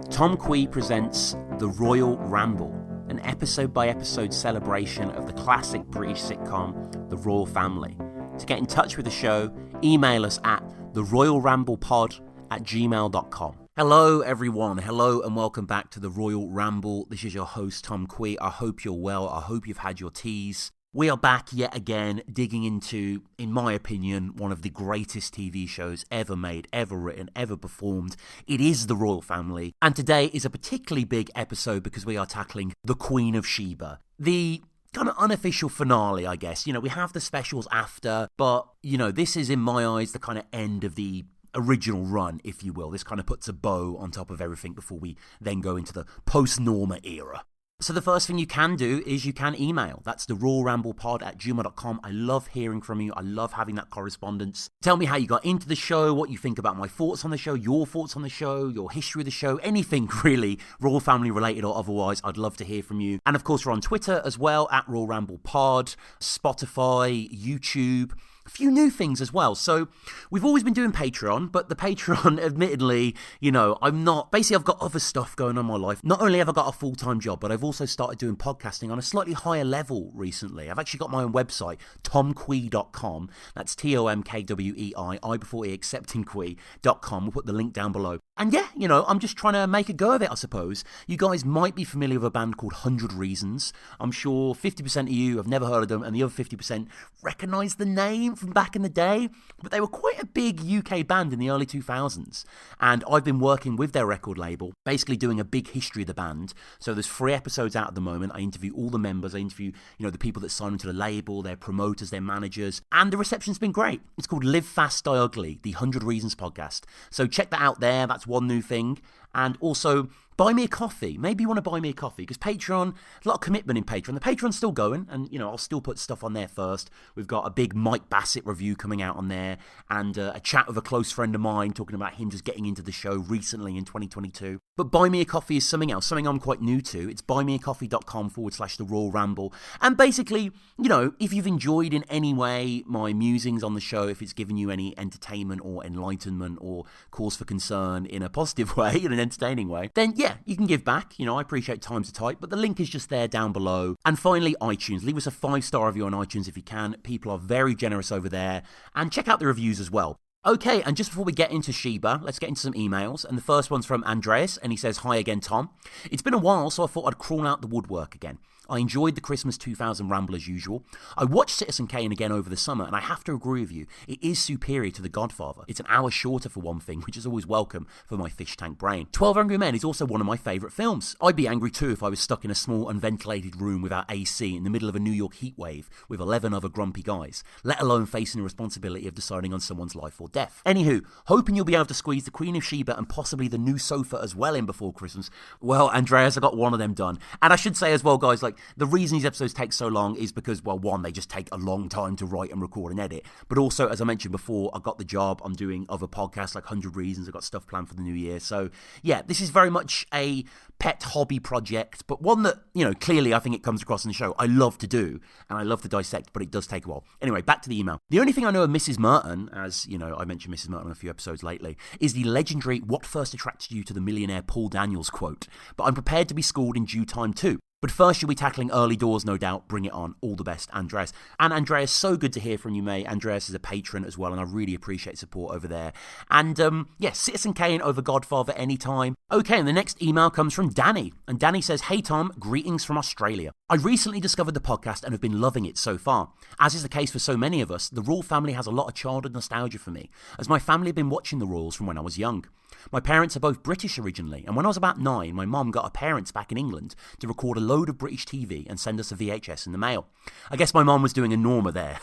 Tom Quee presents The Royle Ramble, an episode-by-episode celebration of the classic British sitcom, The Royle Family. To get in touch with the show, email us at theroyleramblepod@gmail.com. Hello everyone, hello and welcome back to The Royle Ramble. This is your host Tom Quee. I hope you're well, I hope you've had your teas. We are back yet again digging into, in my opinion, one of the greatest TV shows ever made, ever written, ever performed. It is The Royle Family, and today is a particularly big episode because we are tackling the Queen of Sheba. The kind of unofficial finale, I guess. You know, we have the specials after, but, you know, this is in my eyes the kind of end of the original run, if you will. This kind of puts a bow on top of everything before we then go into the post-Norma era. So the first thing you can do is you can email. That's the royleramblepod@gmail.com. I love hearing from you. I love having that correspondence. Tell me how you got into the show, what you think about my thoughts on the show, your thoughts on the show, your history of the show, anything really, Royle Family related or otherwise. I'd love to hear from you. And of course, we're on Twitter as well, at Royle Ramble Pod, Spotify, YouTube. A few new things as well. So we've always been doing Patreon, but the Patreon, admittedly, you know, I've got other stuff going on in my life. Not only have I got a full-time job, but I've also started doing podcasting on a slightly higher level recently. I've actually got my own website, tomquee.com. That's TOMKWEI, I before E, accepting Quee.com. We'll put the link down below. And yeah, you know, I'm just trying to make a go of it, I suppose. You guys might be familiar with a band called 100 Reasons. I'm sure 50% of you have never heard of them, and the other 50% recognise the name from back in the day. But they were quite a big UK band in the early 2000s. And I've been working with their record label, basically doing a big history of the band. So there's 3 episodes out at the moment. I interview all the members. I interview, you know, the people that sign into the label, their promoters, their managers. And the reception's been great. It's called Live Fast, Die Ugly, the 100 Reasons podcast. So check that out there. That's one new thing. And also, buy me a coffee. Maybe you want to buy me a coffee, because Patreon, a lot of commitment in Patreon. The Patreon's still going, and, you know, I'll still put stuff on there first. We've got a big Mike Bassett review coming out on there, and a chat with a close friend of mine talking about him just getting into the show recently in 2022. But buy me a coffee is something else, something I'm quite new to. It's buymeacoffee.com/The Royle Ramble. And basically, you know, if you've enjoyed in any way my musings on the show, if it's given you any entertainment or enlightenment or cause for concern in a positive way, in an entertaining way, then yeah, you can give back. You know, I appreciate times are tight, but the link is just there down below. And finally, iTunes. Leave us a 5-star review on iTunes if you can. People are very generous over there. And check out the reviews as well. Okay, and just before we get into Sheba, let's get into some emails. And the first one's from Andreas, and he says, "Hi again, Tom. It's been a while, so I thought I'd crawl out the woodwork again. I enjoyed the Christmas 2000 Ramble as usual. I watched Citizen Kane again over the summer, and I have to agree with you, it is superior to The Godfather. It's an hour shorter for one thing, which is always welcome for my fish tank brain. 12 Angry Men is also one of my favourite films. I'd be angry too if I was stuck in a small unventilated room without AC in the middle of a New York heatwave with 11 other grumpy guys, let alone facing the responsibility of deciding on someone's life or death. Anywho, hoping you'll be able to squeeze the Queen of Sheba and possibly the new sofa as well in before Christmas." Well, Andreas, I got one of them done. And I should say as well, guys, like, the reason these episodes take so long is because, well, one, they just take a long time to write and record and edit. But also, as I mentioned before, I got the job. I'm doing other podcasts like 100 Reasons. I've got stuff planned for the new year. So, yeah, this is very much a pet hobby project, but one that, you know, clearly I think it comes across in the show. I love to do, and I love to dissect, but it does take a while. Anyway, back to the email. The only thing I know of Mrs. Merton, as, you know, I mentioned Mrs. Merton on a few episodes lately, is the legendary "What first attracted you to the millionaire Paul Daniels" quote. But I'm prepared to be schooled in due time too. But first, you'll be tackling early doors, no doubt. Bring it on. All the best, Andreas. And Andreas, so good to hear from you, mate. Andreas is a patron as well, and I really appreciate support over there. And, yeah, Citizen Kane over Godfather anytime. Okay, and the next email comes from Danny. And Danny says, "Hey, Tom, greetings from Australia. I recently discovered the podcast and have been loving it so far. As is the case for so many of us, the Royle Family has a lot of childhood nostalgia for me, as my family have been watching the Royals from when I was young. My parents are both British originally, and when I was about 9, my mum got her parents back in England to record a load of British TV and send us a VHS in the mail. I guess my mum was doing a Norma there.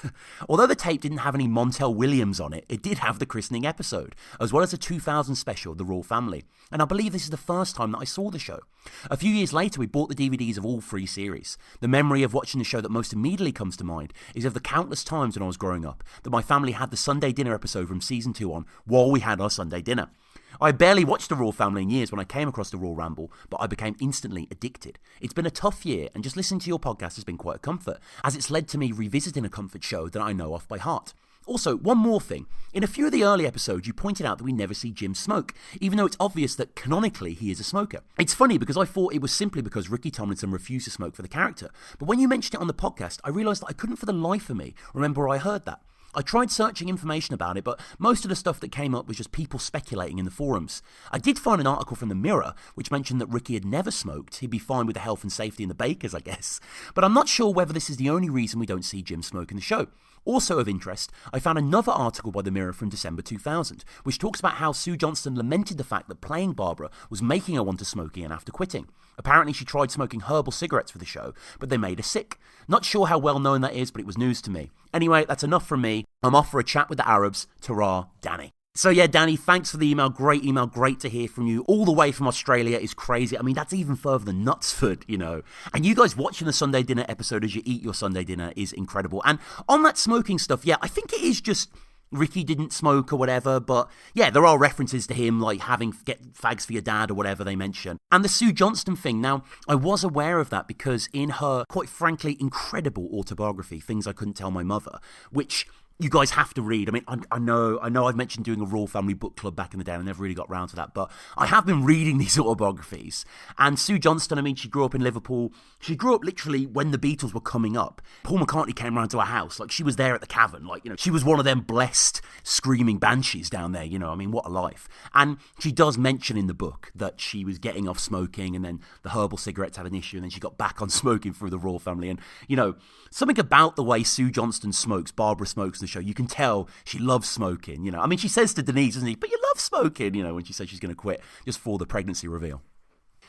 Although the tape didn't have any Montel Williams on it, it did have the christening episode, as well as a 2000 special of the Royle Family, and I believe this is the first time that I saw the show. A few years later, we bought the DVDs of all 3 series. The memory of watching the show that most immediately comes to mind is of the countless times when I was growing up that my family had the Sunday dinner episode from season 2 on while we had our Sunday dinner. I barely watched the Royle Family in years when I came across the Royle Ramble, but I became instantly addicted. It's been a tough year, and just listening to your podcast has been quite a comfort, as it's led to me revisiting a comfort show that I know off by heart. Also, one more thing. In a few of the early episodes, you pointed out that we never see Jim smoke, even though it's obvious that canonically he is a smoker. It's funny because I thought it was simply because Ricky Tomlinson refused to smoke for the character. But when you mentioned it on the podcast, I realised that I couldn't for the life of me remember where I heard that. I tried searching information about it, but most of the stuff that came up was just people speculating in the forums. I did find an article from the Mirror which mentioned that Ricky had never smoked. He'd be fine with the health and safety in the bakers, I guess. But I'm not sure whether this is the only reason we don't see Jim smoke in the show. Also of interest, I found another article by the Mirror from December 2000, which talks about how Sue Johnston lamented the fact that playing Barbara was making her want to smoke again after quitting. Apparently she tried smoking herbal cigarettes for the show, but they made her sick. Not sure how well known that is, but it was news to me. Anyway, that's enough from me. I'm off for a chat with the Arabs. Ta-ra, Danny. So yeah, Danny, thanks for the email. Great to hear from you. All the way from Australia is crazy. I mean, that's even further than Knutsford, you know. And you guys watching the Sunday dinner episode as you eat your Sunday dinner is incredible. And on that smoking stuff, yeah, I think it is just Ricky didn't smoke or whatever, but yeah, there are references to him like having get fags for your dad or whatever they mention. And the Sue Johnston thing, now, I was aware of that because in her, quite frankly, incredible autobiography, Things I Couldn't Tell My Mother, which you guys have to read. I mean, I know I've mentioned doing a Royal Family book club back in the day and I never really got round to that, but I have been reading these autobiographies. And Sue Johnston, I mean, she grew up in Liverpool. She grew up literally when the Beatles were coming up. Paul McCartney came round to her house. Like, she was there at the Cavern. Like, you know, she was one of them blessed screaming banshees down there, you know. I mean, what a life. And she does mention in the book that she was getting off smoking and then the herbal cigarettes had an issue and then she got back on smoking through the Royal Family. And, you know, something about the way Sue Johnston smokes, Barbara smokes in the show, you can tell she loves smoking, you know. I mean, she says to Denise, doesn't he, but you love smoking, you know, when she says she's going to quit just for the pregnancy reveal.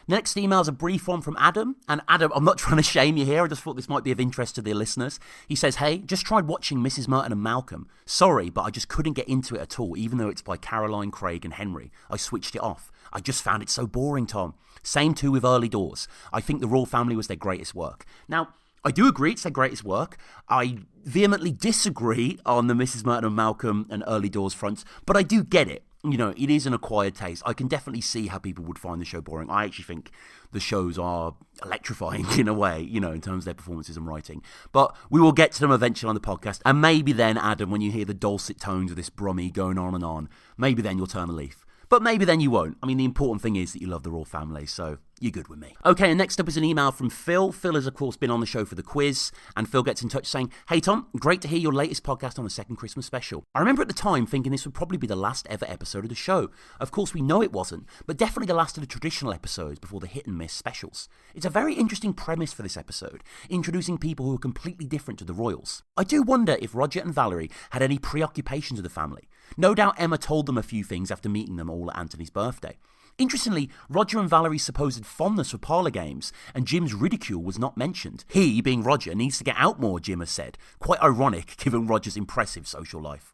Next email is a brief one from Adam. And Adam, I'm not trying to shame you here. I just thought this might be of interest to the listeners. He says, hey, just tried watching Mrs. Merton and Malcolm. Sorry, but I just couldn't get into it at all, even though it's by Caroline, Craig and Henry. I switched it off. I just found it so boring, Tom. Same too with Early Doors. I think The Royal Family was their greatest work. Now, I do agree it's their greatest work. I vehemently disagree on the Mrs. Merton and Malcolm and Early Doors fronts, but I do get it. You know, it is an acquired taste. I can definitely see how people would find the show boring. I actually think the shows are electrifying in a way, you know, in terms of their performances and writing. But we will get to them eventually on the podcast. And maybe then, Adam, when you hear the dulcet tones of this Brummy going on and on, maybe then you'll turn a leaf. But maybe then you won't. I mean, the important thing is that you love the Royal Family, so you're good with me. Okay, and next up is an email from Phil. Phil has, of course, been on the show for the quiz, and Phil gets in touch saying, hey, Tom, great to hear your latest podcast on the second Christmas special. I remember at the time thinking this would probably be the last ever episode of the show. Of course, we know it wasn't, but definitely the last of the traditional episodes before the hit-and-miss specials. It's a very interesting premise for this episode, introducing people who are completely different to the royals. I do wonder if Roger and Valerie had any preoccupations with the family. No doubt Emma told them a few things after meeting them all at Anthony's birthday. Interestingly, Roger and Valerie's supposed fondness for parlour games and Jim's ridicule was not mentioned. He, being Roger, needs to get out more, Jim has said. Quite ironic, given Roger's impressive social life.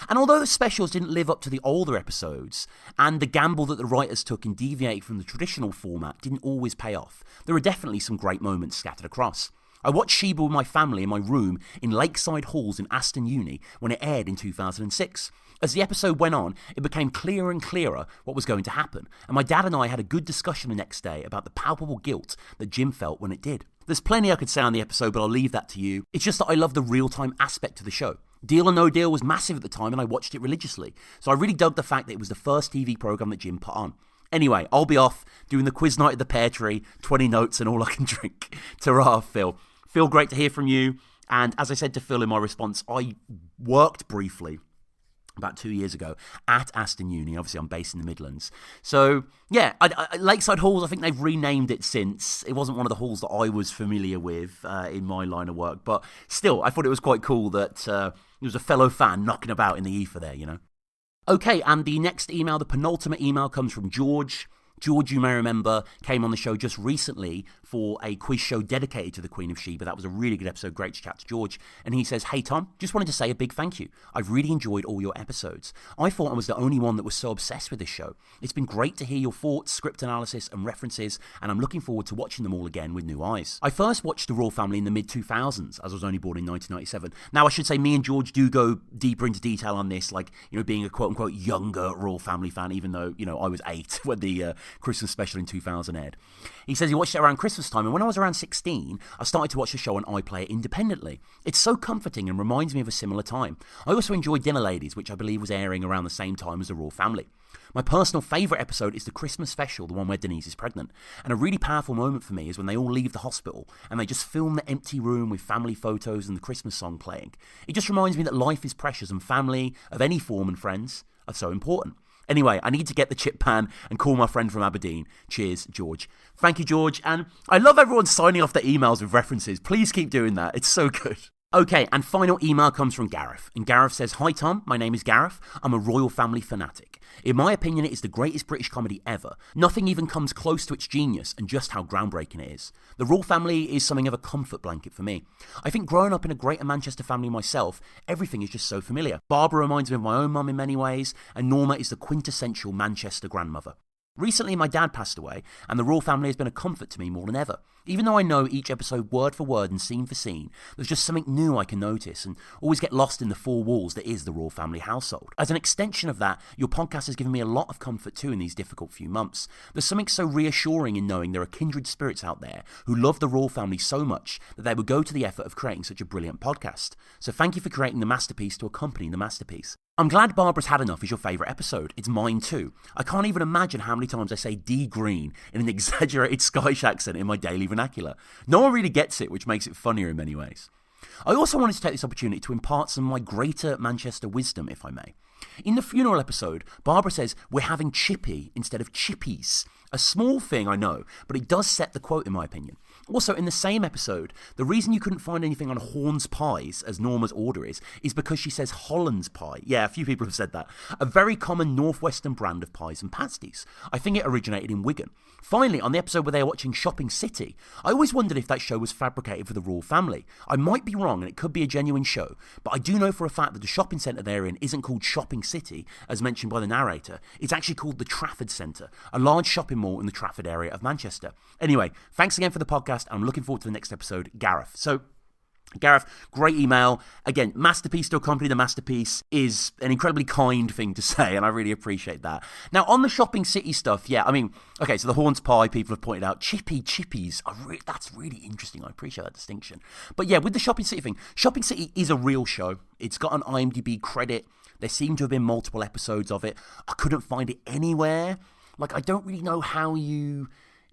And although the specials didn't live up to the older episodes, and the gamble that the writers took in deviating from the traditional format didn't always pay off, there are definitely some great moments scattered across. I watched Sheba with my family in my room in Lakeside Halls in Aston Uni when it aired in 2006. As the episode went on, it became clearer and clearer what was going to happen, and my dad and I had a good discussion the next day about the palpable guilt that Jim felt when it did. There's plenty I could say on the episode, but I'll leave that to you. It's just that I love the real-time aspect to the show. Deal or No Deal was massive at the time, and I watched it religiously, so I really dug the fact that it was the first TV programme that Jim put on. Anyway, I'll be off doing the quiz night at the pear tree, 20 notes and all I can drink. Ta-ra, Phil. Phil, great to hear from you. And as I said to Phil in my response, I worked briefly about 2 years ago at Aston Uni. Obviously, I'm based in the Midlands. So, yeah, Lakeside Halls, I think they've renamed it since. It wasn't one of the halls that I was familiar with in my line of work. But still, I thought it was quite cool that there was a fellow fan knocking about in the ether there, you know. Okay, and the next email, the penultimate email, comes from George. George, you may remember, came on the show just recently for a quiz show dedicated to the Queen of Sheba. That was a really good episode. Great to chat to George. And he says, hey, Tom, just wanted to say a big thank you. I've really enjoyed all your episodes. I thought I was the only one that was so obsessed with this show. It's been great to hear your thoughts, script analysis and references, and I'm looking forward to watching them all again with new eyes. I first watched The Royal Family in the mid-2000s, as I was only born in 1997. Now, I should say me and George do go deeper into detail on this, like, you know, being a quote-unquote younger Royal Family fan, even though, you know, I was 8 when the Christmas special in 2000 aired. He says he watched it around Christmas time, and when I was around 16, I started to watch the show on iPlayer independently. It's so comforting and reminds me of a similar time. I also enjoy Dinner Ladies, which I believe was airing around the same time as The Royle Family. My personal favourite episode is the Christmas special, the one where Denise is pregnant. And a really powerful moment for me is when they all leave the hospital and they just film the empty room with family photos and the Christmas song playing. It just reminds me that life is precious and family of any form and friends are so important. Anyway, I need to get the chip pan and call my friend from Aberdeen. Cheers, George. Thank you, George. And I love everyone signing off their emails with references. Please keep doing that. It's so good. Okay, and final email comes from Gareth. And Gareth says, "Hi Tom, my name is Gareth. I'm a Royle Family fanatic. In my opinion, it is the greatest British comedy ever. Nothing even comes close to its genius and just how groundbreaking it is. The Royle Family is something of a comfort blanket for me. I think growing up in a greater Manchester family myself, everything is just so familiar. Barbara reminds me of my own mum in many ways, and Norma is the quintessential Manchester grandmother. Recently, my dad passed away, and the Royle Family has been a comfort to me more than ever. Even though I know each episode word for word and scene for scene, there's just something new I can notice and always get lost in the four walls that is the Royle Family household. As an extension of that, your podcast has given me a lot of comfort too in these difficult few months. There's something so reassuring in knowing there are kindred spirits out there who love the Royle Family so much that they would go to the effort of creating such a brilliant podcast. So thank you for creating the masterpiece to accompany the masterpiece. I'm glad Barbara's Had Enough is your favourite episode. It's mine too. I can't even imagine how many times I say D Green in an exaggerated Scottish accent in my daily vernacular. No one really gets it, which makes it funnier in many ways. I also wanted to take this opportunity to impart some of my greater Manchester wisdom, if I may. In the funeral episode, Barbara says, "We're having chippy instead of chippies." A small thing, I know, but it does set the quote in my opinion. Also, in the same episode, the reason you couldn't find anything on Horn's Pies, as Norma's order is because she says Holland's Pie. Yeah, a few people have said that. A very common northwestern brand of pies and pasties. I think it originated in Wigan. Finally, on the episode where they are watching Shopping City, I always wondered if that show was fabricated for the Royle Family. I might be wrong and it could be a genuine show, but I do know for a fact that the shopping centre they're in isn't called Shopping City, as mentioned by the narrator. It's actually called the Trafford Centre, a large shopping mall in the Trafford area of Manchester. Anyway, thanks again for the podcast. I'm looking forward to the next episode, Gareth. So, Gareth, great email. Again, masterpiece to accompany the masterpiece is an incredibly kind thing to say, and I really appreciate that. Now, on the Shopping City stuff, yeah, I mean, okay, so the Horn's Pie, people have pointed out, chippies, that's really interesting. I appreciate that distinction. But yeah, with the Shopping City thing, Shopping City is a real show. It's got an IMDb credit. There seem to have been multiple episodes of it. I couldn't find it anywhere. Like, I don't really know how you...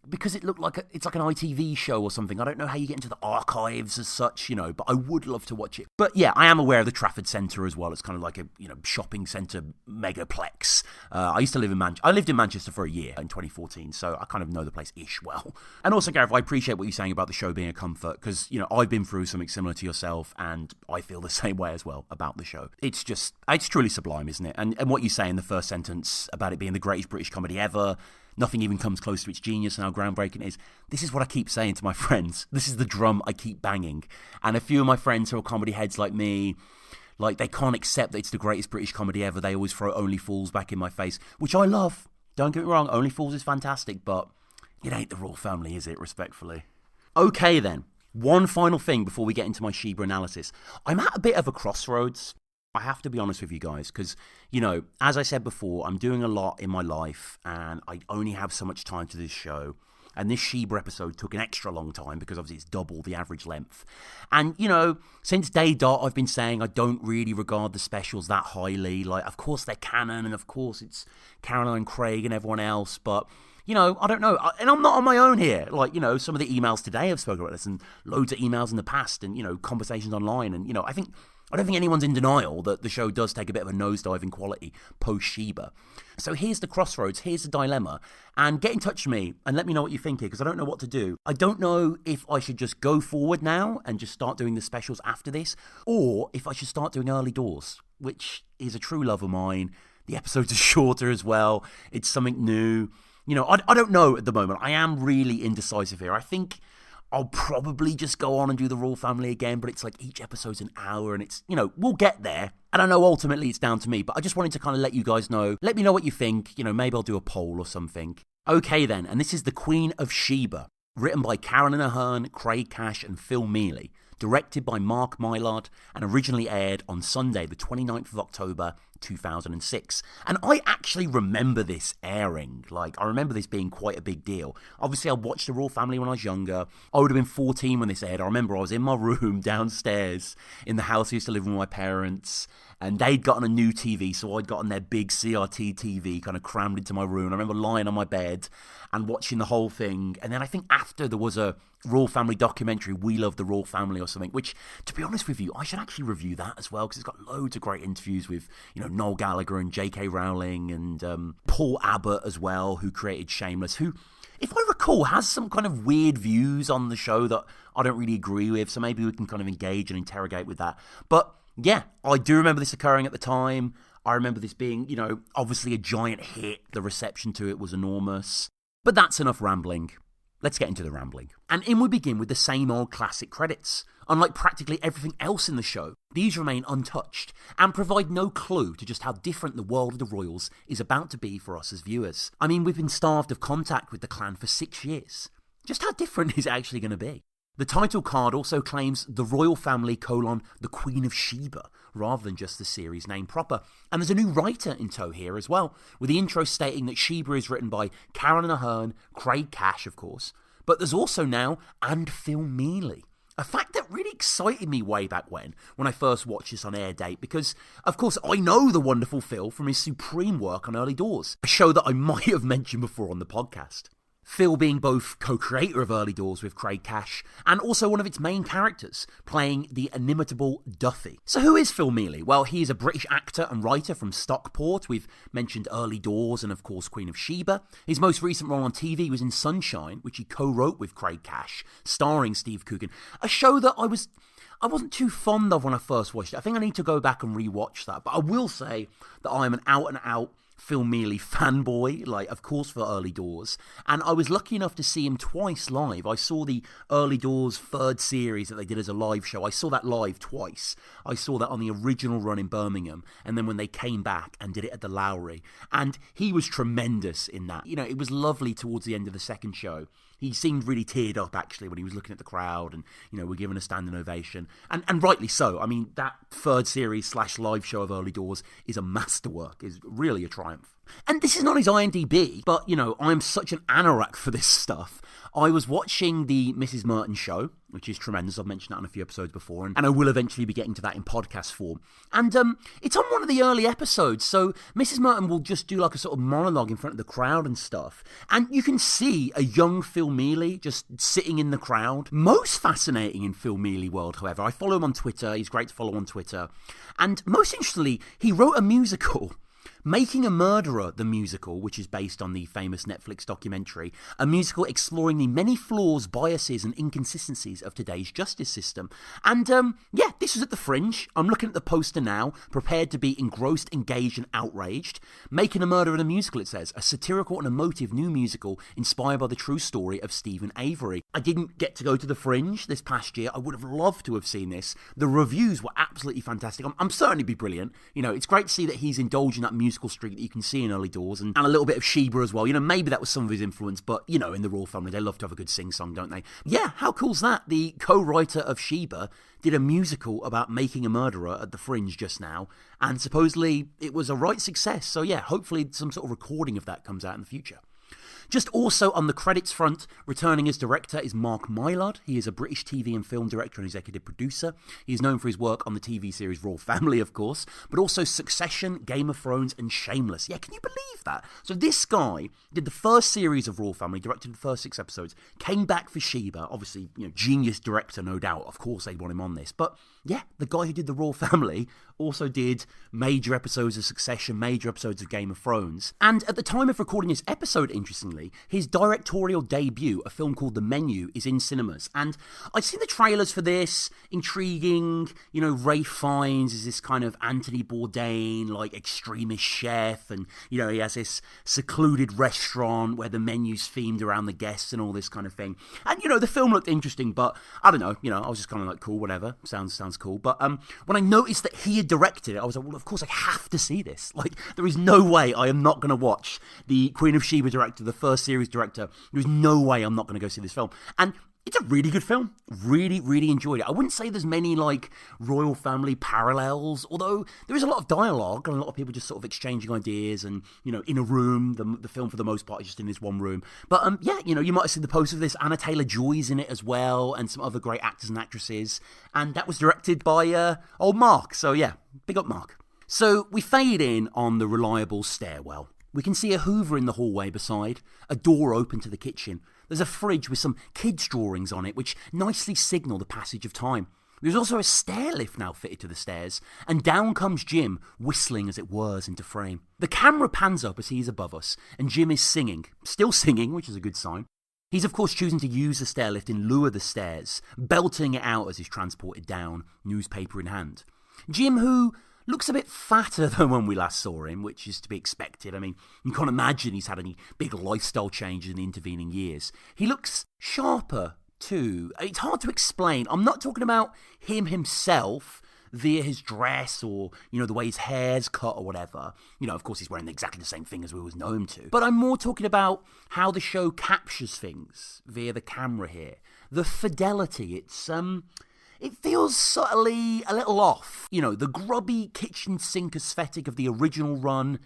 Because it looked like it's like an ITV show or something. I don't know how you get into the archives as such, but I would love to watch it. But yeah, I am aware of the Trafford Centre as well. It's kind of like a shopping centre megaplex. I used to live in I lived in Manchester for a year in 2014, so I kind of know the place ish well. And also, Gareth, I appreciate what you're saying about the show being a comfort because I've been through something similar to yourself, and I feel the same way as well about the show. It's truly sublime, isn't it? And what you say in the first sentence about it being the greatest British comedy ever. Nothing even comes close to its genius and how groundbreaking it is. This is what I keep saying to my friends. This is the drum I keep banging. And a few of my friends who are comedy heads like me, like they can't accept that it's the greatest British comedy ever. They always throw Only Fools back in my face, which I love. Don't get me wrong, Only Fools is fantastic, but it ain't the Royle Family, is it, respectfully? Okay then, one final thing before we get into my Sheba analysis. I'm at a bit of a crossroads. I have to be honest with you guys because, as I said before, I'm doing a lot in my life and I only have so much time to this show. And this Sheba episode took an extra long time because obviously it's double the average length. And, since day dot, I've been saying I don't really regard the specials that highly. Like, of course they're canon and of course it's Caroline Craig and everyone else. But, I don't know. And I'm not on my own here. Like, some of the emails today have spoken about this and loads of emails in the past and, conversations online. And, I don't think anyone's in denial that the show does take a bit of a nosedive in quality post-Sheba. So here's the crossroads, here's the dilemma, and get in touch with me and let me know what you think here, because I don't know what to do. I don't know if I should just go forward now and just start doing the specials after this, or if I should start doing early doors, which is a true love of mine. The episodes are shorter as well. It's something new. I don't know at the moment. I am really indecisive here. I think I'll probably just go on and do the Royle Family again, but it's like each episode's an hour and it's, we'll get there. And I know ultimately it's down to me, but I just wanted to kind of let you guys know. Let me know what you think. Maybe I'll do a poll or something. Okay then, and this is The Queen of Sheba, written by Carolyn Ahern, Craig Cash and Phil Mealy, directed by Mark Mylard and originally aired on Sunday the 29th of October 2006. And I actually remember this airing. Like, I remember this being quite a big deal. Obviously, I watched The Royle Family when I was younger. I would have been 14 when this aired. I remember I was in my room downstairs in the house I used to live with my parents, and they'd gotten a new TV, so I'd gotten their big CRT TV kind of crammed into my room. I remember lying on my bed and watching the whole thing. And then I think after there was a Royle Family documentary, We Love the Royle Family or something, which, to be honest with you, I should actually review that as well, because it's got loads of great interviews with, Noel Gallagher and J.K. Rowling and Paul Abbott as well, who created Shameless, who, if I recall, has some kind of weird views on the show that I don't really agree with, so maybe we can kind of engage and interrogate with that. But yeah, I do remember this occurring at the time. I remember this being, obviously a giant hit. The reception to it was enormous. But that's enough rambling. Let's get into the rambling. And in we begin with the same old classic credits. Unlike practically everything else in the show, these remain untouched and provide no clue to just how different the world of the Royals is about to be for us as viewers. I mean, we've been starved of contact with the clan for 6 years. Just how different is it actually going to be? The title card also claims the Royle Family : the Queen of Sheba, rather than just the series name proper. And there's a new writer in tow here as well, with the intro stating that Sheba is written by Karen Ahern, Craig Cash, of course, but there's also now and Phil Mealey. A fact that really excited me way back when I first watched this on air date, because, of course, I know the wonderful Phil from his supreme work on Early Doors, a show that I might have mentioned before on the podcast. Phil being both co-creator of Early Doors with Craig Cash and also one of its main characters, playing the inimitable Duffy. So who is Phil Mealey? Well, he is a British actor and writer from Stockport. We've mentioned Early Doors and, of course, Queen of Sheba. His most recent role on TV was in Sunshine, which he co-wrote with Craig Cash, starring Steve Coogan, a show that I wasn't too fond of when I first watched it. I think I need to go back and rewatch that. But I will say that I am an out-and-out Phil Mealey fanboy, like, of course, for Early Doors. And I was lucky enough to see him twice live. I saw the Early Doors third series that they did as a live show. I saw that live twice. I saw that on the original run in Birmingham, and then when they came back and did it at the Lowry. And he was tremendous in that. It was lovely towards the end of the second show. He seemed really teared up, actually, when he was looking at the crowd and, we're given a standing ovation. And rightly so. I mean, that third series / live show of Early Doors is a masterwork, is really a triumph. And this is not his IMDb, but, I'm such an anorak for this stuff. I was watching the Mrs. Merton show, which is tremendous. I've mentioned that on a few episodes before, and I will eventually be getting to that in podcast form. And it's on one of the early episodes, so Mrs. Merton will just do like a sort of monologue in front of the crowd and stuff. And you can see a young Phil Mealey just sitting in the crowd. Most fascinating in Phil Mealey world, however, I follow him on Twitter. He's great to follow on Twitter. And most interestingly, he wrote a musical, Making a Murderer, the musical, which is based on the famous Netflix documentary, a musical exploring the many flaws, biases and inconsistencies of today's justice system. And this was at the Fringe. I'm looking at the poster now, prepared to be engrossed, engaged and outraged. Making a Murderer, the musical, it says, a satirical and emotive new musical inspired by the true story of Stephen Avery. I didn't get to go to the Fringe this past year. I would have loved to have seen this. The reviews were absolutely fantastic. I'm certain it'd be brilliant. It's great to see that he's indulging that musical streak that you can see in Early Doors, and a little bit of Sheba as well. Maybe that was some of his influence, but, in the Royle Family, they love to have a good sing-song, don't they? Yeah, how cool's that? The co-writer of Sheba did a musical about making a murderer at the Fringe just now, and supposedly it was a right success. So yeah, hopefully some sort of recording of that comes out in the future. Just also on the credits front, returning as director is Mark Mylod. He is a British TV and film director and executive producer. He is known for his work on the TV series Royle Family, of course, but also Succession, Game of Thrones, and Shameless. Yeah, can you believe that? So this guy did the first series of Royle Family, directed the first 6 episodes, came back for Sheba, obviously, genius director, no doubt. Of course they'd want him on this. But yeah, the guy who did the Royle Family also did major episodes of Succession, major episodes of Game of Thrones. And at the time of recording this episode, interestingly, his directorial debut, a film called The Menu, is in cinemas. And I'd seen the trailers for this, intriguing, Ralph Fiennes is this kind of Anthony Bourdain, like, extremist chef, and, he has this secluded restaurant where the menu's themed around the guests and all this kind of thing. And, the film looked interesting, but, I don't know, I was just kind of like, cool, whatever, sounds cool. But when I noticed that he had directed it, I was like, well, of course I have to see this. Like, there is no way I am not going to watch the Queen of Sheba director, the first series director. There is no way I'm not going to go see this film. And It's a really good film. Really, really enjoyed it. I wouldn't say there's many, like, royal family parallels, although there is a lot of dialogue and a lot of people just sort of exchanging ideas and, in a room. The film, for the most part, is just in this one room. But, yeah, you might have seen the poster of this. Anna Taylor-Joy's in it as well, and some other great actors and actresses. And that was directed by old Mark. So, yeah, big up Mark. So, we fade in on the reliable stairwell. We can see a Hoover in the hallway beside, a door open to the kitchen. There's a fridge with some kids' drawings on it, which nicely signal the passage of time. There's also a stair lift now fitted to the stairs, and down comes Jim, whistling as it whirs into frame. The camera pans up as he is above us, and Jim is singing. Still singing, which is a good sign. He's of course choosing to use the stair lift in lieu of the stairs, belting it out as he's transported down, newspaper in hand. Jim, who looks a bit fatter than when we last saw him, which is to be expected. I mean, you can't imagine he's had any big lifestyle changes in the intervening years. He looks sharper, too. It's hard to explain. I'm not talking about him himself via his dress or, the way his hair's cut or whatever. Of course, he's wearing exactly the same thing as we always know him to. But I'm more talking about how the show captures things via the camera here. The fidelity, it feels subtly a little off. The grubby kitchen sink aesthetic of the original run,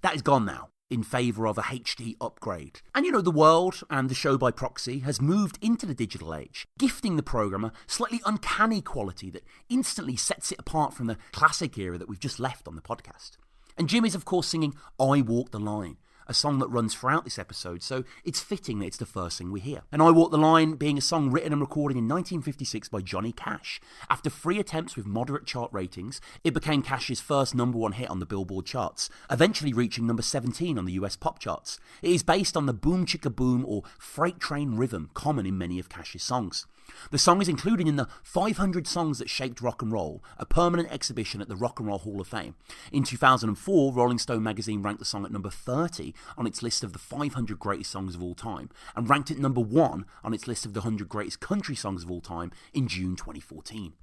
that is gone now in favour of a HD upgrade. And the world, and the show by proxy, has moved into the digital age, gifting the programme a slightly uncanny quality that instantly sets it apart from the classic era that we've just left on the podcast. And Jim is of course singing I Walk the Line, a song that runs throughout this episode, so it's fitting that it's the first thing we hear. And I Walk the Line being a song written and recorded in 1956 by Johnny Cash. After 3 attempts with moderate chart ratings, it became Cash's first number 1 hit on the Billboard charts, eventually reaching number 17 on the US pop charts. It is based on the boom chicka boom or freight train rhythm common in many of Cash's songs. The song is included in the 500 Songs That Shaped Rock and Roll, a permanent exhibition at the Rock and Roll Hall of Fame. In 2004, Rolling Stone magazine ranked the song at number 30 on its list of the 500 greatest songs of all time, and ranked it number 1 on its list of the 100 greatest country songs of all time in June 2014.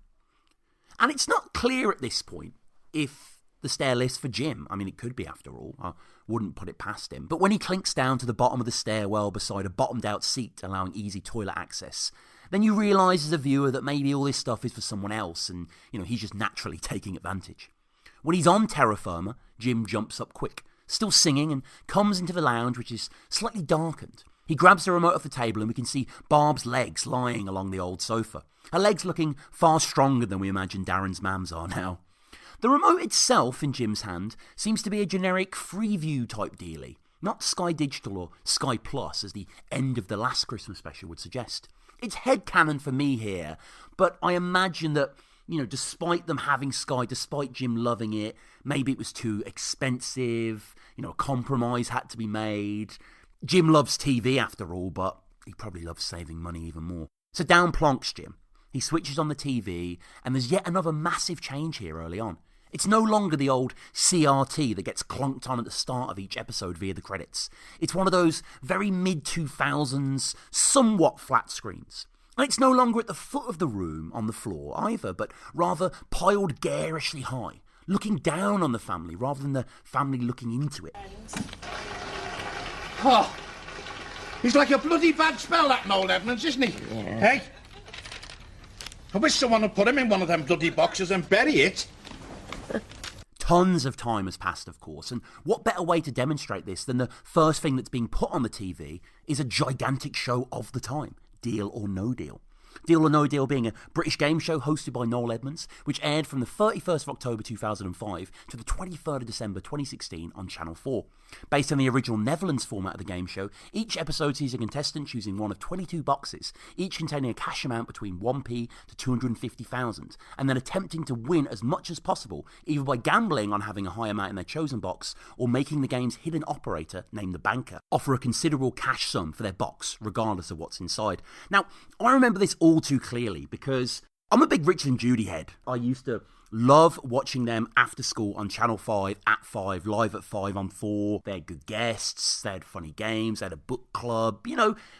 And it's not clear at this point if the stair lift's for Jim. I mean, it could be after all. I wouldn't put it past him. But when he clinks down to the bottom of the stairwell beside a bottomed out seat allowing easy toilet access, then you realise as a viewer that maybe all this stuff is for someone else and, he's just naturally taking advantage. When he's on terra firma, Jim jumps up quick, still singing, and comes into the lounge, which is slightly darkened. He grabs the remote off the table and we can see Barb's legs lying along the old sofa. Her legs looking far stronger than we imagine Darren's mams are now. The remote itself in Jim's hand seems to be a generic Freeview type dealie, not Sky Digital or Sky Plus as the end of the last Christmas special would suggest. It's headcanon for me here, but I imagine that, despite them having Sky, despite Jim loving it, maybe it was too expensive, a compromise had to be made. Jim loves TV after all, but he probably loves saving money even more. So down plonks Jim. He switches on the TV, and there's yet another massive change here early on. It's no longer the old CRT that gets clunked on at the start of each episode via the credits. It's one of those very mid-2000s, somewhat flat screens. And it's no longer at the foot of the room on the floor either, but rather piled garishly high, looking down on the family rather than the family looking into it. Oh, he's like a bloody bad spell, that Noel Edmonds, isn't he? Yeah. Hey? I wish someone would put him in one of them bloody boxes and bury it. Tons of time has passed, of course, and what better way to demonstrate this than the first thing that's being put on the TV is a gigantic show of the time, Deal or No Deal. Deal or No Deal being a British game show hosted by Noel Edmonds, which aired from the 31st of October 2005 to the 23rd of December 2016 on Channel 4. Based on the original Netherlands format of the game show, each episode sees a contestant choosing one of 22 boxes, each containing a cash amount between 1p to 250,000, and then attempting to win as much as possible, either by gambling on having a high amount in their chosen box, or making the game's hidden operator, named the Banker, offer a considerable cash sum for their box, regardless of what's inside. Now, I remember this all too clearly because I'm a big Richard and Judy head. I used to love watching them after school on Channel 5, at 5, live at 5 on 4. They had good guests, they had funny games, they had a book club.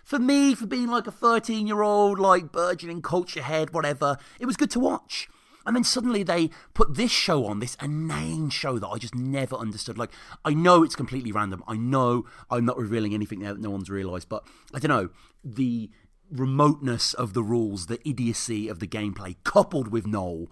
For me, for being like a 13-year-old, like burgeoning culture head, whatever, it was good to watch. And then suddenly they put this show on, this inane show that I just never understood. Like, I know it's completely random. I know I'm not revealing anything there that no one's realised, but I don't know, the remoteness of the rules, the idiocy of the gameplay, coupled with Noel,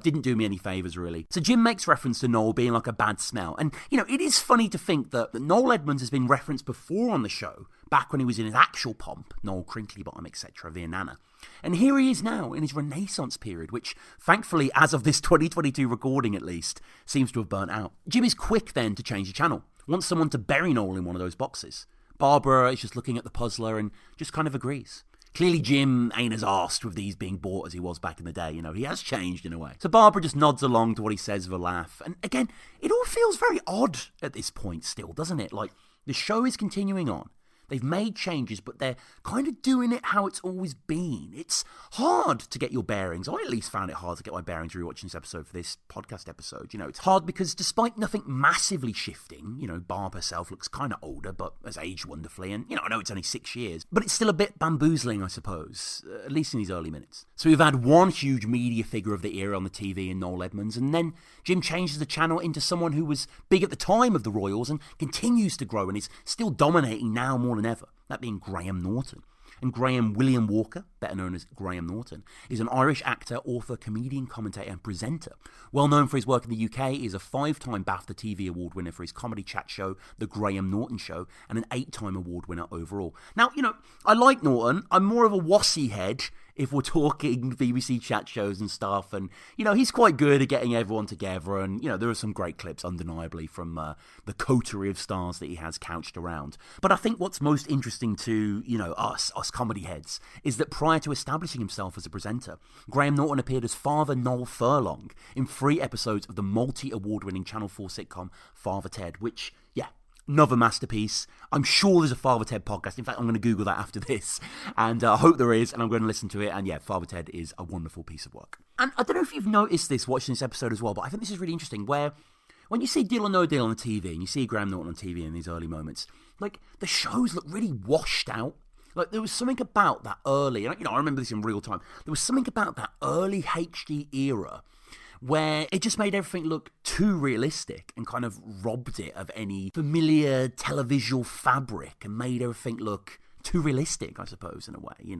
didn't do me any favours, really. So Jim makes reference to Noel being like a bad smell. And, it is funny to think that Noel Edmonds has been referenced before on the show, back when he was in his actual pomp, Noel Crinklybottom, etc., via Nana. And here he is now in his Renaissance period, which, thankfully, as of this 2022 recording at least, seems to have burnt out. Jim is quick then to change the channel, wants someone to bury Noel in one of those boxes. Barbara is just looking at the puzzler and just kind of agrees. Clearly Jim ain't as arsed with these being bought as he was back in the day, he has changed in a way. So Barbara just nods along to what he says with a laugh. And again, it all feels very odd at this point still, doesn't it? Like, the show is continuing on. They've made changes, but they're kind of doing it how it's always been. It's hard to get your bearings. I at least found it hard to get my bearings rewatching this episode for this podcast episode. It's hard because despite nothing massively shifting, Barb herself looks kind of older, but has aged wonderfully. And, I know it's only 6 years, but it's still a bit bamboozling, I suppose, at least in these early minutes. So we've had one huge media figure of the era on the TV in Noel Edmonds, and then Jim changes the channel into someone who was big at the time of the Royals and continues to grow and is still dominating now more than ever, that being Graham Norton. And Graham William Walker, better known as Graham Norton, is an Irish actor, author, comedian, commentator and presenter. Well known for his work in the UK, he is a 5-time BAFTA TV award winner for his comedy chat show, The Graham Norton Show, and an 8-time award winner overall. Now, I like Norton. I'm more of a Wassy head if we're talking BBC chat shows and stuff. And, he's quite good at getting everyone together. And, there are some great clips, undeniably, from the coterie of stars that he has couched around. But I think what's most interesting to, us comedy heads, is that prior to establishing himself as a presenter, Graham Norton appeared as Father Noel Furlong in 3 episodes of the multi-award-winning Channel 4 sitcom Father Ted, which, another masterpiece. I'm sure there's a Father Ted podcast. In fact, I'm going to Google that after this. And I hope there is, and I'm going to listen to it. And Father Ted is a wonderful piece of work. And I don't know if you've noticed this watching this episode as well, but I think this is really interesting, where when you see Deal or No Deal on the TV, and you see Graham Norton on TV in these early moments, like, the shows look really washed out. Like, there was something about that early, and I remember this in real time, there was something about that early HD era where it just made everything look too realistic and kind of robbed it of any familiar televisual fabric and made everything look too realistic, I suppose, in a way,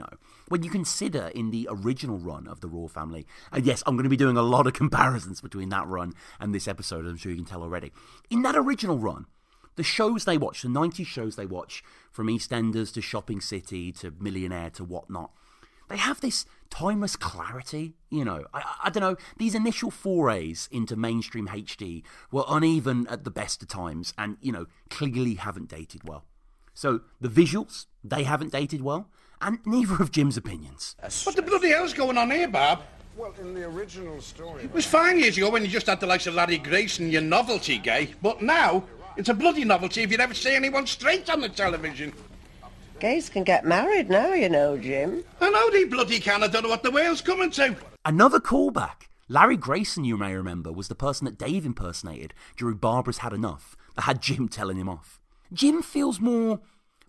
When you consider in the original run of the Royal Family, and yes, I'm going to be doing a lot of comparisons between that run and this episode, I'm sure you can tell already. In that original run, the shows they watch, the 90s shows they watch, from EastEnders to Shopping City to Millionaire to whatnot, they have this timeless clarity, I don't know, these initial forays into mainstream HD were uneven at the best of times and, clearly haven't dated well. So the visuals, they haven't dated well, and neither of Jim's opinions. What the bloody hell's going on here, Bob? Well, in the original story... It was fine years ago when you just had the likes of Larry Grayson, your novelty gay, but now it's a bloody novelty if you never see anyone straight on the television. Gays can get married now, Jim. I know they bloody can. I don't know what the world's coming to. Another callback. Larry Grayson, you may remember, was the person that Dave impersonated during Barbara's Had Enough, that had Jim telling him off. Jim feels more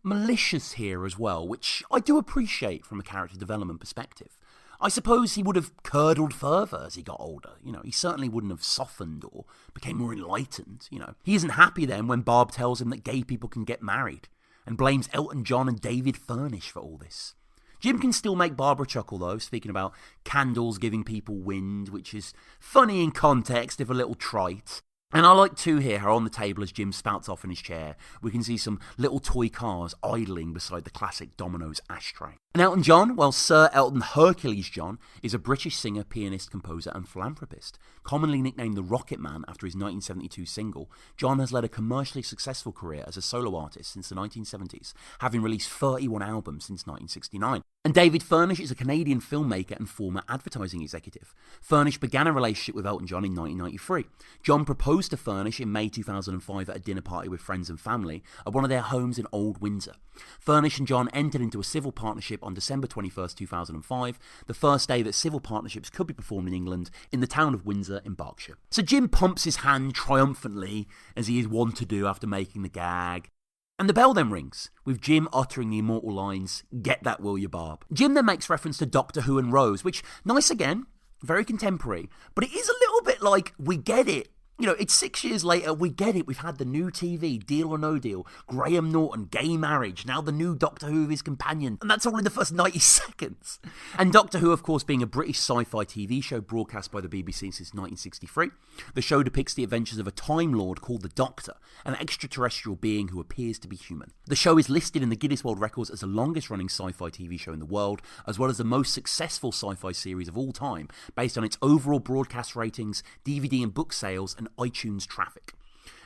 malicious here as well, which I do appreciate from a character development perspective. I suppose he would have curdled further as he got older. He certainly wouldn't have softened or became more enlightened. He isn't happy then when Barb tells him that gay people can get married, and blames Elton John and David Furnish for all this. Jim can still make Barbara chuckle, though, speaking about candles giving people wind, which is funny in context, if a little trite. And I like to hear her on the table as Jim spouts off in his chair. We can see some little toy cars idling beside the classic Domino's ashtray. And Elton John, well, Sir Elton Hercules John, is a British singer, pianist, composer and philanthropist. Commonly nicknamed the Rocket Man after his 1972 single, John has led a commercially successful career as a solo artist since the 1970s, having released 31 albums since 1969. And David Furnish is a Canadian filmmaker and former advertising executive. Furnish began a relationship with Elton John in 1993. John proposed to Furnish in May 2005 at a dinner party with friends and family at one of their homes in Old Windsor. Furnish and John entered into a civil partnership on December 21st, 2005, the first day that civil partnerships could be performed in England, in the town of Windsor in Berkshire. So Jim pumps his hand triumphantly, as he is wont to do after making the gag. And the bell then rings, with Jim uttering the immortal lines, "Get that, will you, Barb?" Jim then makes reference to Doctor Who and Rose, which, nice again, very contemporary, but it is a little bit like, we get it, You know, it's 6 years later, we get it, we've had the new TV, Deal or No Deal, Graham Norton, gay marriage, now the new Doctor Who, his companion, and that's all in the first 90 seconds. And Doctor Who, of course, being a British sci-fi TV show broadcast by the BBC since 1963, the show depicts the adventures of a Time Lord called the Doctor, an extraterrestrial being who appears to be human. The show is listed in the Guinness World Records as the longest-running sci-fi TV show in the world, as well as the most successful sci-fi series of all time, based on its overall broadcast ratings, DVD and book sales, and iTunes traffic.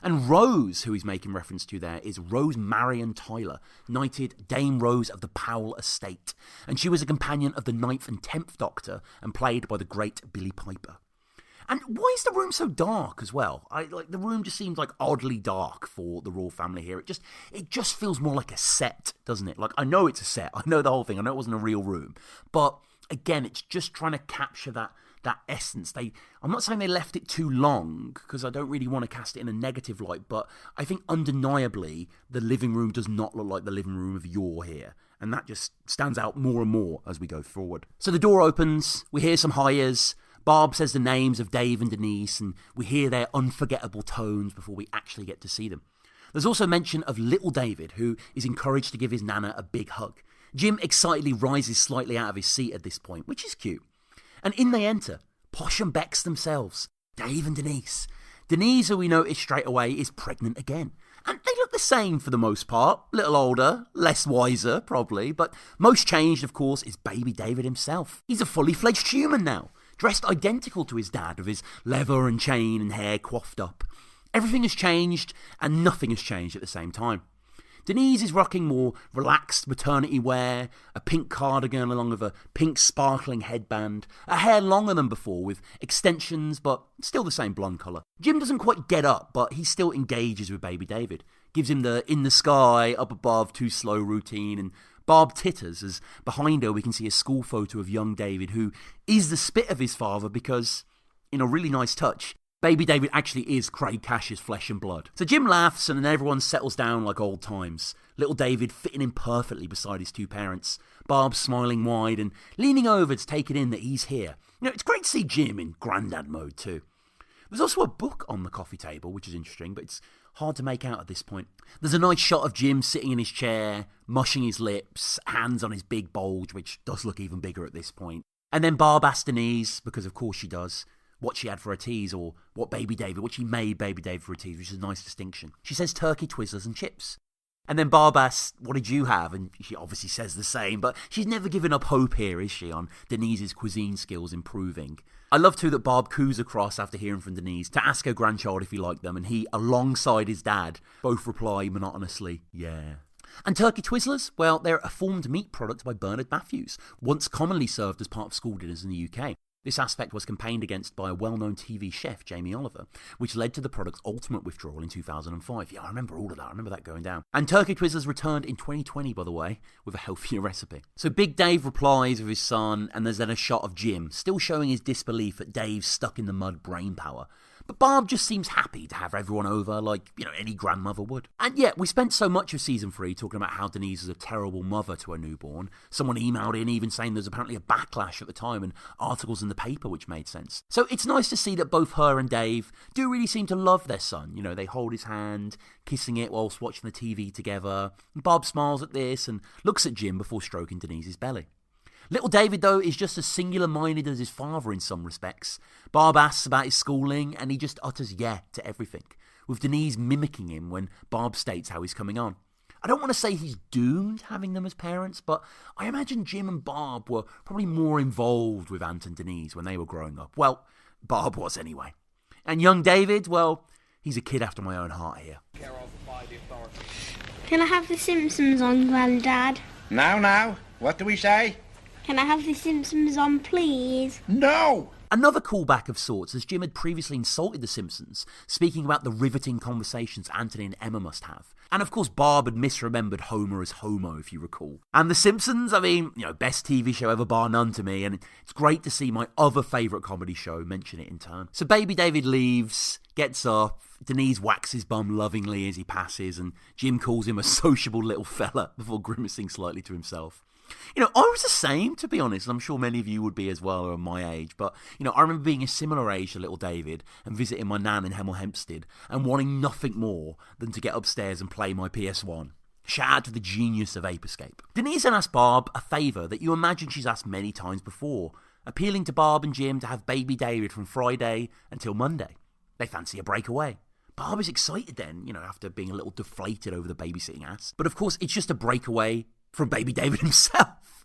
And Rose, who he's making reference to there, is Rose Marion Tyler, knighted Dame Rose of the Powell estate. And she was a companion of the 9th and 10th Doctor, and played by the great Billie Piper. And why is the room so dark as well? The room just seems like oddly dark for the royal family here. It just feels more like a set, doesn't it? Like, I know it's a set, I know the whole thing, I know it wasn't a real room, but again, it's just trying to capture that essence. I'm not saying they left it too long, because I don't really want to cast it in a negative light, but I think undeniably the living room does not look like the living room of yore here, and that just stands out more and more as we go forward. So the door opens, we hear some hi-yas, Barb says the names of Dave and Denise, and we hear their unforgettable tones before we actually get to see them. There's also mention of little David, who is encouraged to give his nana a big hug. Jim excitedly rises slightly out of his seat at this point, which is cute. And in they enter, Posh and Bex themselves, Dave and Denise. Denise, who we notice straight away, is pregnant again. And they look the same for the most part. Little older, less wiser, probably. But most changed, of course, is baby David himself. He's a fully fledged human now, dressed identical to his dad, with his leather and chain and hair coiffed up. Everything has changed, and nothing has changed at the same time. Denise is rocking more relaxed maternity wear, a pink cardigan along with a pink sparkling headband, a hair longer than before with extensions but still the same blonde colour. Jim doesn't quite get up, but he still engages with baby David, gives him the in the sky, up above, too slow routine, and Barb titters as behind her we can see a school photo of young David, who is the spit of his father because, in a really nice touch, baby David actually is Craig Cash's flesh and blood. So Jim laughs and then everyone settles down like old times. Little David fitting in perfectly beside his two parents. Barb smiling wide and leaning over to take it in that he's here. You know, it's great to see Jim in granddad mode too. There's also a book on the coffee table, which is interesting, but it's hard to make out at this point. There's a nice shot of Jim sitting in his chair, mushing his lips, hands on his big bulge, which does look even bigger at this point. And then Barb asks Denise, because of course she does, what she had for a tease, or what she made baby David for a tease, which is a nice distinction. She says turkey twizzlers and chips. And then Barb asks, what did you have? And she obviously says the same, but she's never given up hope here, is she, on Denise's cuisine skills improving. I love too that Barb coos across after hearing from Denise to ask her grandchild if he liked them, and he, alongside his dad, both reply monotonously, yeah. And turkey twizzlers? Well, they're a formed meat product by Bernard Matthews, once commonly served as part of school dinners in the UK. This aspect was campaigned against by a well-known TV chef, Jamie Oliver, which led to the product's ultimate withdrawal in 2005. Yeah, I remember all of that. I remember that going down. And Turkey Twizzlers returned in 2020, by the way, with a healthier recipe. So Big Dave replies with his son, and there's then a shot of Jim, still showing his disbelief at Dave's stuck-in-the-mud brain power. But Barb just seems happy to have everyone over like, any grandmother would. And yet, we spent so much of season 3 talking about how Denise is a terrible mother to her newborn. Someone emailed in even saying there's apparently a backlash at the time and articles in the paper which made sense. So it's nice to see that both her and Dave do really seem to love their son. They hold his hand, kissing it whilst watching the TV together. And Barb smiles at this and looks at Jim before stroking Denise's belly. Little David, though, is just as singular-minded as his father in some respects. Barb asks about his schooling, and he just utters yeah to everything, with Denise mimicking him when Barb states how he's coming on. I don't want to say he's doomed having them as parents, but I imagine Jim and Barb were probably more involved with Ant and Denise when they were growing up. Well, Barb was anyway. And young David, well, he's a kid after my own heart here. Can I have The Simpsons on, Grandad? Now, what do we say? Can I have The Simpsons on, please? No! Another callback of sorts, as Jim had previously insulted The Simpsons, speaking about the riveting conversations Anthony and Emma must have. And of course Barb had misremembered Homer as Homo, if you recall. And The Simpsons, best TV show ever bar none to me, and it's great to see my other favourite comedy show mention it in turn. So baby David leaves, gets up, Denise whacks his bum lovingly as he passes, and Jim calls him a sociable little fella before grimacing slightly to himself. I was the same, to be honest, and I'm sure many of you would be as well, or my age, but, I remember being a similar age to little David and visiting my nan in Hemel Hempstead and wanting nothing more than to get upstairs and play my PS1. Shout out to the genius of Ape Escape. Denise then asked Barb a favour that you imagine she's asked many times before, appealing to Barb and Jim to have baby David from Friday until Monday. They fancy a breakaway. Barb is excited then, after being a little deflated over the babysitting ass. But of course, it's just a breakaway from baby David himself.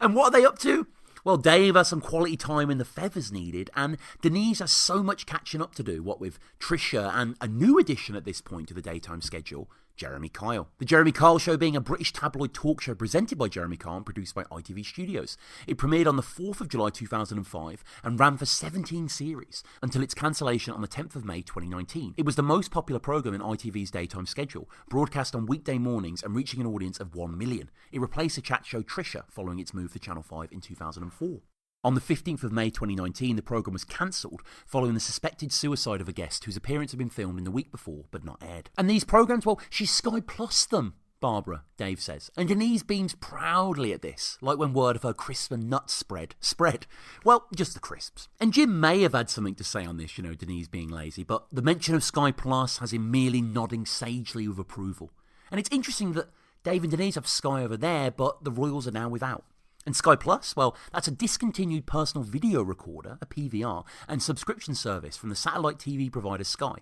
And what are they up to? Well, Dave has some quality time in the feathers needed, and Denise has so much catching up to do, what with Trisha and a new addition at this point to the daytime schedule, Jeremy Kyle. The Jeremy Kyle Show being a British tabloid talk show presented by Jeremy Kyle and produced by ITV Studios. It premiered on the 4th of July 2005 and ran for 17 series until its cancellation on the 10th of May 2019. It was the most popular programme in ITV's daytime schedule, broadcast on weekday mornings and reaching an audience of 1 million. It replaced the chat show Trisha following its move to Channel 5 in 2004. On the 15th of May 2019, the programme was cancelled following the suspected suicide of a guest whose appearance had been filmed in the week before but not aired. And these programmes, well, she Sky Plus them, Barbara, Dave says. And Denise beams proudly at this, like when word of her crisp and nuts spread. Well, just the crisps. And Jim may have had something to say on this, Denise being lazy, but the mention of Sky Plus has him merely nodding sagely with approval. And it's interesting that Dave and Denise have Sky over there, but the Royals are now without. And Sky Plus, well, that's a discontinued personal video recorder, a PVR, and subscription service from the satellite TV provider Sky.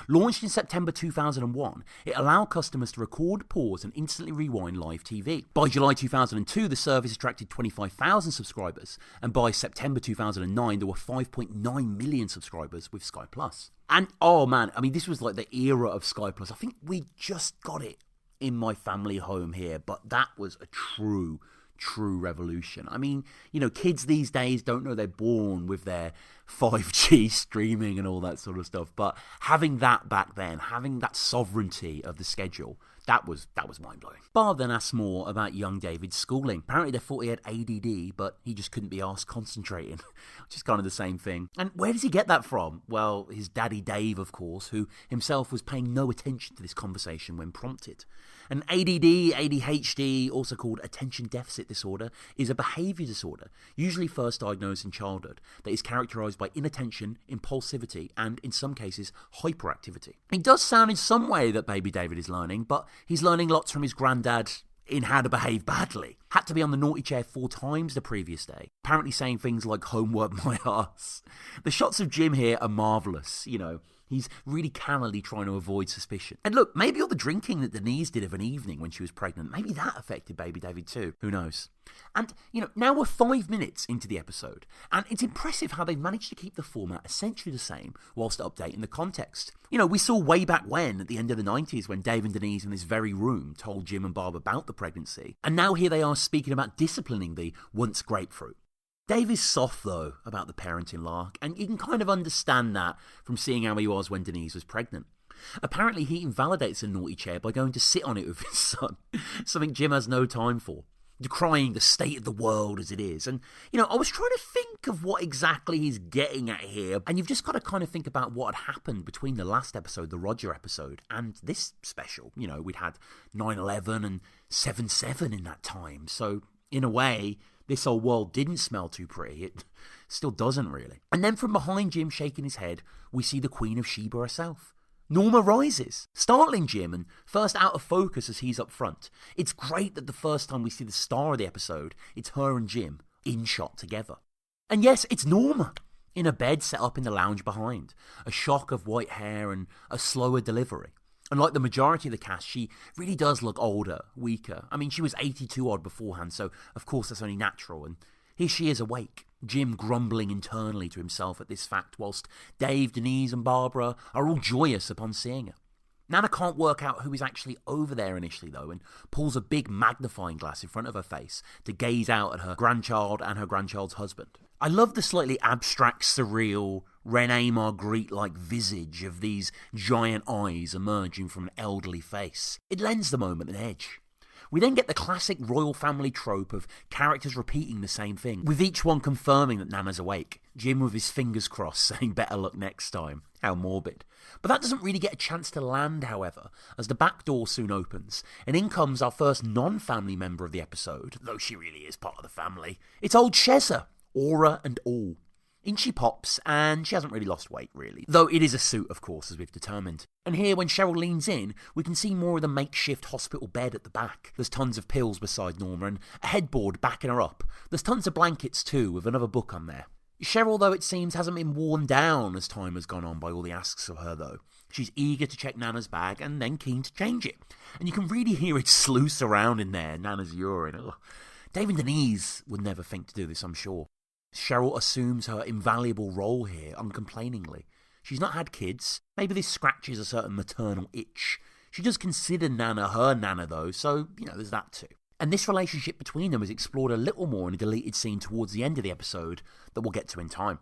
Launched in September 2001, it allowed customers to record, pause, and instantly rewind live TV. By July 2002, the service attracted 25,000 subscribers, and by September 2009, there were 5.9 million subscribers with Sky Plus. And, oh man, this was like the era of Sky Plus. I think we just got it in my family home here, but that was a true revolution. Kids these days don't know they're born with their 5G streaming and all that sort of stuff, but having that back then, having that sovereignty of the schedule, that was mind-blowing. Barb then asked more about young David's schooling. Apparently they thought he had ADD, but he just couldn't be asked concentrating, which is kind of the same thing. And where does he get that from? Well, his daddy Dave, of course, who himself was paying no attention to this conversation when prompted. And ADD, ADHD, also called attention deficit disorder, is a behaviour disorder, usually first diagnosed in childhood, that is characterised by inattention, impulsivity, and, in some cases, hyperactivity. It does sound in some way that baby David is learning, but he's learning lots from his granddad in how to behave badly. Had to be on the naughty chair 4 times the previous day, apparently saying things like homework my arse. The shots of Jim here are marvellous, He's really cannily trying to avoid suspicion. And look, maybe all the drinking that Denise did of an evening when she was pregnant, maybe that affected baby David too. Who knows? And, now we're 5 minutes into the episode, and it's impressive how they've managed to keep the format essentially the same whilst updating the context. We saw way back when, at the end of the 90s, when Dave and Denise in this very room told Jim and Barb about the pregnancy, and now here they are speaking about disciplining the once grapefruit. Dave is soft, though, about the parenting lark, and you can kind of understand that from seeing how he was when Denise was pregnant. Apparently, he invalidates a naughty chair by going to sit on it with his son, something Jim has no time for, decrying the state of the world as it is. And, I was trying to think of what exactly he's getting at here, and you've just got to kind of think about what had happened between the last episode, the Roger episode, and this special. We'd had 9/11 and 7/7 in that time, so, in a way, this old world didn't smell too pretty. It still doesn't, really. And then from behind Jim shaking his head, we see the Queen of Sheba herself. Norma rises, startling Jim and first out of focus as he's up front. It's great that the first time we see the star of the episode, it's her and Jim in shot together. And yes, it's Norma, in a bed set up in the lounge behind. A shock of white hair and a slower delivery. And like the majority of the cast, she really does look older, weaker. She was 82 odd beforehand, so of course that's only natural. And here she is awake, Jim grumbling internally to himself at this fact, whilst Dave, Denise and Barbara are all joyous upon seeing her. Nana can't work out who is actually over there initially, though, and pulls a big magnifying glass in front of her face to gaze out at her grandchild and her grandchild's husband. I love the slightly abstract, surreal, René Magritte-like visage of these giant eyes emerging from an elderly face. It lends the moment an edge. We then get the classic royal family trope of characters repeating the same thing, with each one confirming that Nana's awake. Jim with his fingers crossed saying better luck next time. How morbid. But that doesn't really get a chance to land, however, as the back door soon opens, and in comes our first non-family member of the episode, though she really is part of the family. It's old Sheza, aura and all. In she pops, and she hasn't really lost weight, really. Though it is a suit, of course, as we've determined. And here, when Cheryl leans in, we can see more of the makeshift hospital bed at the back. There's tons of pills beside Norma, and a headboard backing her up. There's tons of blankets, too, with another book on there. Cheryl, though, it seems, hasn't been worn down as time has gone on by all the asks of her, though. She's eager to check Nana's bag, and then keen to change it. And you can really hear it sluice around in there, Nana's urine. Ugh. Dave and Denise would never think to do this, I'm sure. Cheryl assumes her invaluable role here uncomplainingly. She's not had kids. Maybe this scratches a certain maternal itch. She does consider Nana her Nana, though, so, there's that too. And this relationship between them is explored a little more in a deleted scene towards the end of the episode that we'll get to in time.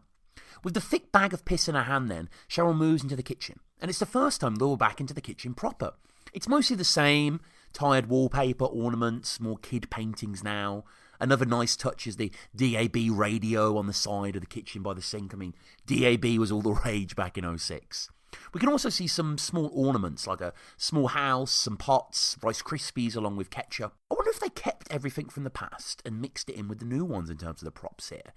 With the thick bag of piss in her hand then, Cheryl moves into the kitchen. And it's the first time we're back into the kitchen proper. It's mostly the same. Tired wallpaper, ornaments, more kid paintings now. Another nice touch is the DAB radio on the side of the kitchen by the sink. I mean, DAB was all the rage back in 06. We can also see some small ornaments, like a small house, some pots, Rice Krispies along with ketchup. I wonder if they kept everything from the past and mixed it in with the new ones in terms of the props here.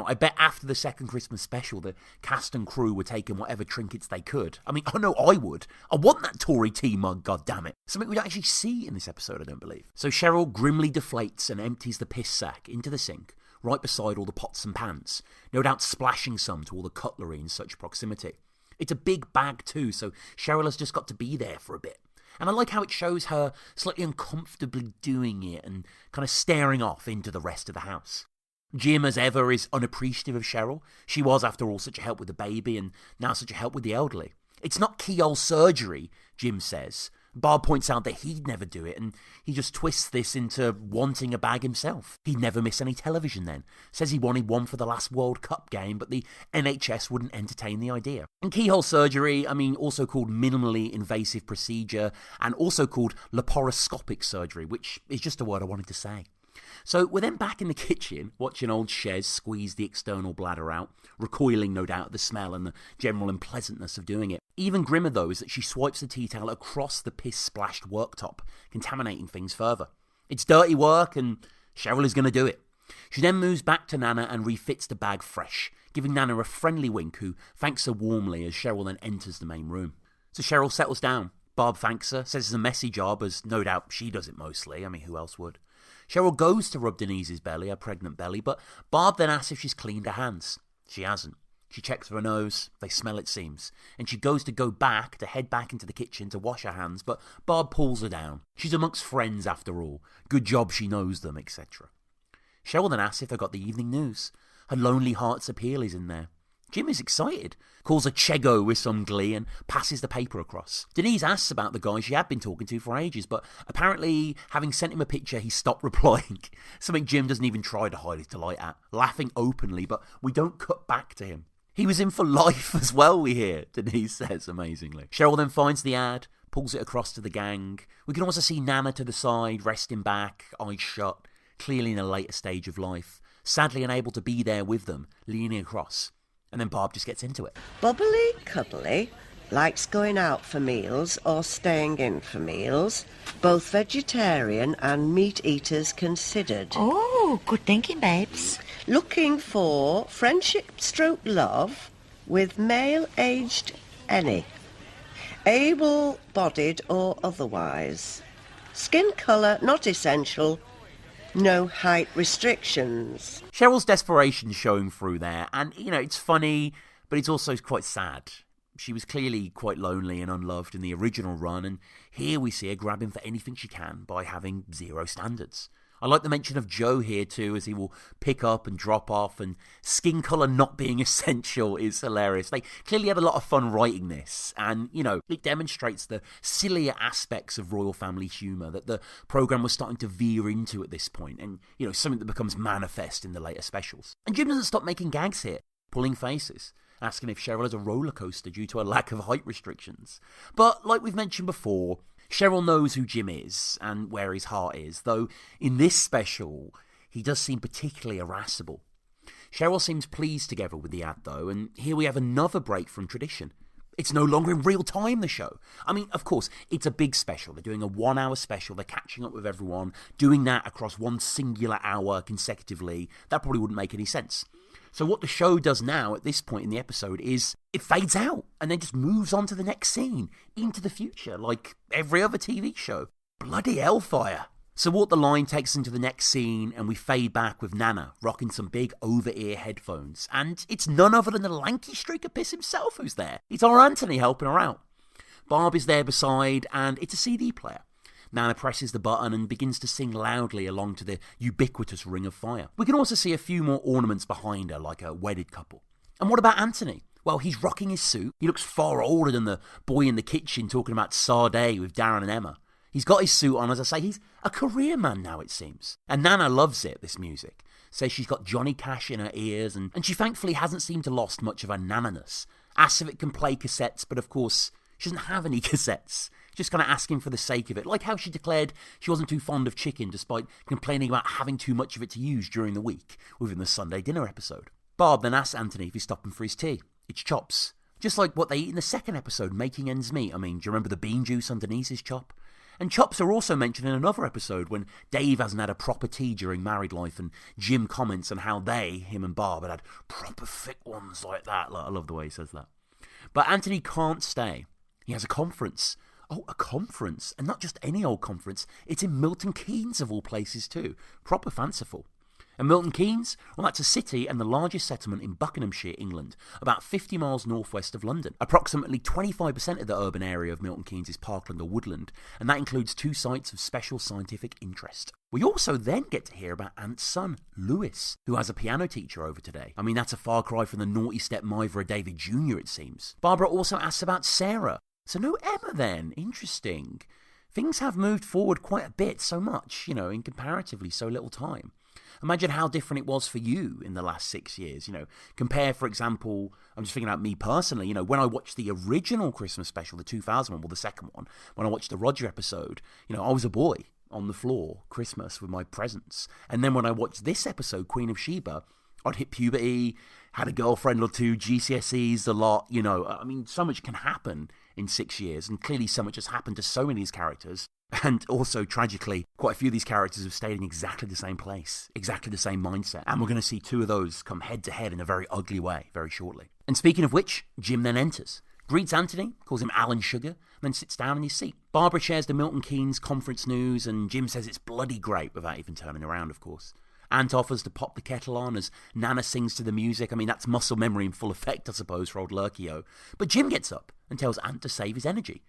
I bet after the second Christmas special, the cast and crew were taking whatever trinkets they could. I mean, I know I would. I want that Tory tea mug, goddammit. Something we'd actually see in this episode, I don't believe. So Cheryl grimly deflates and empties the piss sack into the sink, right beside all the pots and pans, no doubt splashing some to all the cutlery in such proximity. It's a big bag too, so Cheryl has just got to be there for a bit. And I like how it shows her slightly uncomfortably doing it and kind of staring off into the rest of the house. Jim, as ever, is unappreciative of Cheryl. She was, after all, such a help with the baby and now such a help with the elderly. It's not keyhole surgery, Jim says. Bob points out that he'd never do it, and he just twists this into wanting a bag himself. He'd never miss any television then. Says he wanted one for the last World Cup game, but the NHS wouldn't entertain the idea. And keyhole surgery, also called minimally invasive procedure, and also called laparoscopic surgery, which is just a word I wanted to say. So we're then back in the kitchen, watching old Shez squeeze the external bladder out, recoiling no doubt at the smell and the general unpleasantness of doing it. Even grimmer, though, is that she swipes the tea towel across the piss-splashed worktop, contaminating things further. It's dirty work, and Cheryl is going to do it. She then moves back to Nana and refits the bag fresh, giving Nana a friendly wink, who thanks her warmly as Cheryl then enters the main room. So Cheryl settles down. Barb thanks her, says it's a messy job, as no doubt she does it mostly. Who else would? Cheryl goes to rub Denise's belly, her pregnant belly, but Barb then asks if she's cleaned her hands. She hasn't. She checks her nose, they smell it seems, and she goes to head back into the kitchen to wash her hands, but Barb pulls her down. She's amongst friends after all. Good job she knows them, etc. Cheryl then asks if they got the evening news. Her lonely heart's appeal is in there. Jim is excited, calls her Chego with some glee and passes the paper across. Denise asks about the guy she had been talking to for ages, but apparently, having sent him a picture, he stopped replying. Something Jim doesn't even try to hide his delight at, laughing openly, but we don't cut back to him. He was in for life as well, we hear, Denise says amazingly. Cheryl then finds the ad, pulls it across to the gang. We can also see Nana to the side, resting back, eyes shut, clearly in a later stage of life, sadly unable to be there with them, leaning across. And then Barb just gets into it. Bubbly, cuddly, likes going out for meals or staying in for meals, both vegetarian and meat eaters considered. Oh, good thinking, babes. Looking for friendship/love with male aged any. Able-bodied or otherwise. Skin colour not essential. No height restrictions. Cheryl's desperation showing through there, and, it's funny, but it's also quite sad. She was clearly quite lonely and unloved in the original run, and here we see her grabbing for anything she can by having zero standards. I like the mention of Joe here too, as he will pick up and drop off, and skin colour not being essential is hilarious. They clearly had a lot of fun writing this, and, it demonstrates the sillier aspects of royal family humour that the programme was starting to veer into at this point, and, something that becomes manifest in the later specials. And Jim doesn't stop making gags here, pulling faces, asking if Cheryl is a roller coaster due to a lack of height restrictions. But, like we've mentioned before, Cheryl knows who Jim is and where his heart is, though in this special, he does seem particularly irascible. Cheryl seems pleased together with the ad though, and here we have another break from tradition. It's no longer in real time, the show. I mean, of course, it's a big special. They're doing a 1 hour special. They're catching up with everyone. Doing that across one singular hour consecutively, that probably wouldn't make any sense. So what the show does now at this point in the episode is it fades out and then just moves on to the next scene, into the future, like every other TV show. Bloody hellfire. So Walk the Line takes us into the next scene and we fade back with Nana rocking some big over-ear headphones. And it's none other than the lanky streaker piss himself who's there. It's our Anthony helping her out. Barb is there beside and it's a CD player. Nana presses the button and begins to sing loudly along to the ubiquitous Ring of Fire. We can also see a few more ornaments behind her, like a wedded couple. And what about Anthony? Well, he's rocking his suit. He looks far older than the boy in the kitchen talking about Sade with Darren and Emma. He's got his suit on, as I say. He's a career man now, it seems. And Nana loves it, this music. Says she's got Johnny Cash in her ears, and she thankfully hasn't seemed to lost much of her Nana-ness. Asks if it can play cassettes, but of course, she doesn't have any cassettes. Just kind of asking for the sake of it. Like how she declared she wasn't too fond of chicken, despite complaining about having too much of it to use during the week, within the Sunday dinner episode. Barb then asks Anthony if he's stopping for his tea. It's chops. Just like what they eat in the second episode, Making Ends Meet. I mean, do you remember the bean juice underneath his chop? And chops are also mentioned in another episode when Dave hasn't had a proper tea during married life and Jim comments on how him and Barb, had proper thick ones like that. I love the way he says that. But Anthony can't stay. He has a conference. Oh, a conference. And not just any old conference. It's in Milton Keynes, of all places, too. Proper fanciful. And Milton Keynes, well, that's a city and the largest settlement in Buckinghamshire, England, about 50 miles northwest of London. Approximately 25% of the urban area of Milton Keynes is parkland or woodland, and that includes 2 sites of special scientific interest. We also then get to hear about Ant's son, Lewis, who has a piano teacher over today. I mean, that's a far cry from the naughty stepmother of David Jr., it seems. Barbara also asks about Sarah. So no Emma then. Interesting. Things have moved forward quite a bit, so much, in comparatively so little time. Imagine how different it was for you in the last 6 years. Compare, for example, I'm just thinking about me personally, when I watched the original Christmas special, the 2000 one, well, the second one, when I watched the Roger episode, I was a boy on the floor, Christmas, with my presents. And then when I watched this episode, Queen of Sheba, I'd hit puberty, had a girlfriend or two, GCSEs, a lot, I mean, so much can happen in 6 years, and clearly so much has happened to so many of these characters. And also, tragically, quite a few of these characters have stayed in exactly the same place, exactly the same mindset. And we're going to see 2 of those come head to head in a very ugly way very shortly. And speaking of which, Jim then enters, greets Anthony, calls him Alan Sugar, and then sits down in his seat. Barbara shares the Milton Keynes conference news, and Jim says it's bloody great without even turning around, of course. Ant offers to pop the kettle on as Nana sings to the music. I mean, that's muscle memory in full effect, I suppose, for old Lurkio. But Jim gets up and tells Ant to save his energy.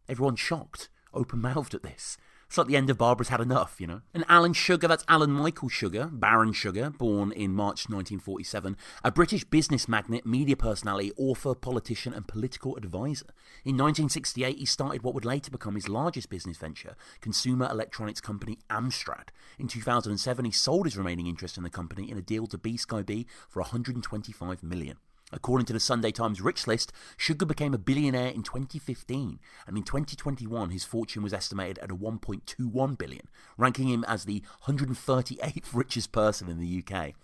Everyone's shocked, open-mouthed at this. It's like the end of Barbara's Had Enough, And Alan Sugar, that's Alan Michael Sugar, Baron Sugar, born in March 1947, a British business magnate, media personality, author, politician and political advisor. In 1968, he started what would later become his largest business venture, consumer electronics company Amstrad. In 2007, he sold his remaining interest in the company in a deal to B-Sky-B for $125 million. According to the Sunday Times Rich List, Sugar became a billionaire in 2015, and in 2021 his fortune was estimated at $1.21 billion, ranking him as the 138th richest person in the UK.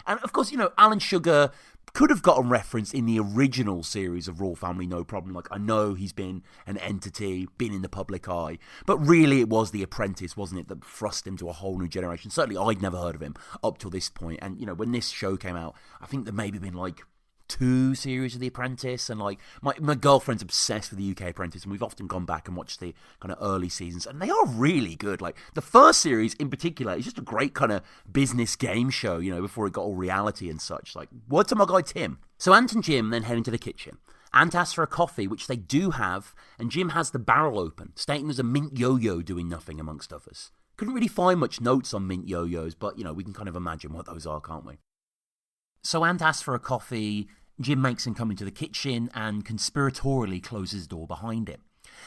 And of course, Alan Sugar could have gotten referenced in the original series of Royal Family, no problem. Like, I know he's been an entity, been in the public eye, but really it was The Apprentice, wasn't it, that thrust him to a whole new generation. Certainly I'd never heard of him up till this point, and when this show came out, I think there maybe been 2 series of The Apprentice, and my girlfriend's obsessed with the UK Apprentice, and we've often gone back and watched the kind of early seasons, and they are really good. The first series in particular is just a great kind of business game show, before it got all reality and such. Word to my guy Tim. So Ant and Jim then head into the kitchen. Ant asks for a coffee, which they do have, and Jim has the barrel open, stating there's a mint yo-yo doing nothing, amongst others. Couldn't really find much notes on mint yo-yos, but we can kind of imagine what those are, can't we? So Ant asks for a coffee. Jim makes him come into the kitchen and conspiratorially closes the door behind him.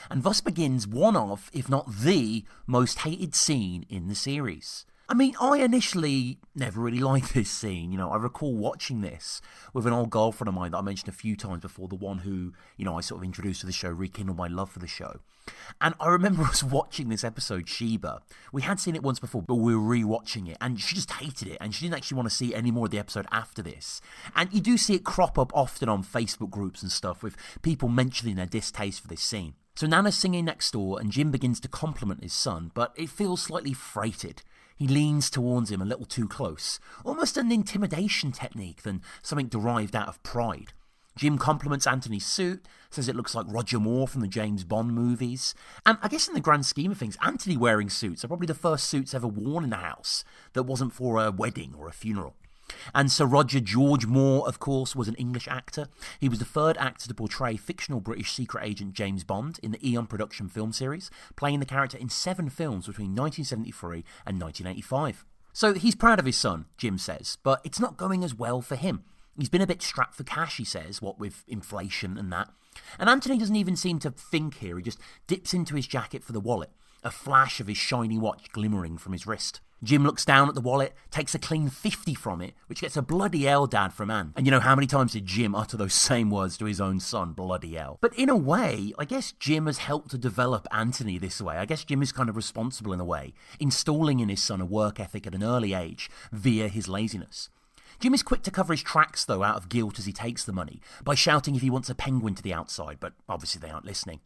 And thus begins one of, if not the, most hated scene in the series. I mean, I initially never really liked this scene. You know, I recall watching this with an old girlfriend of mine that I mentioned a few times before, the one who, you know, I sort of introduced to the show, rekindled my love for the show. And I remember us watching this episode, Sheba. We had seen it once before, but we were re-watching it, and she just hated it, and she didn't actually want to see any more of the episode after this. And you do see it crop up often on Facebook groups and stuff, with people mentioning their distaste for this scene. So Nana's singing next door, and Jim begins to compliment his son, but it feels slightly freighted. He leans towards him a little too close, almost an intimidation technique than something derived out of pride. Jim compliments Anthony's suit, says it looks like Roger Moore from the James Bond movies. And I guess in the grand scheme of things, Anthony wearing suits are probably the first suits ever worn in the house that wasn't for a wedding or a funeral. And Sir Roger George Moore, of course, was an English actor. He was the third actor to portray fictional British secret agent James Bond in the Eon production film series, playing the character in 7 films between 1973 and 1985. So he's proud of his son, Jim says, but it's not going as well for him. He's been a bit strapped for cash, he says, what with inflation and that. And Anthony doesn't even seem to think here. He just dips into his jacket for the wallet, a flash of his shiny watch glimmering from his wrist. Jim looks down at the wallet, takes a clean 50 from it, which gets a bloody hell, Dad, from Ann. And you know, how many times did Jim utter those same words to his own son, bloody hell? But in a way, I guess Jim has helped to develop Anthony this way. I guess Jim is kind of responsible in a way, installing in his son a work ethic at an early age via his laziness. Jim is quick to cover his tracks, though, out of guilt as he takes the money, by shouting if he wants a penguin to the outside, but obviously they aren't listening.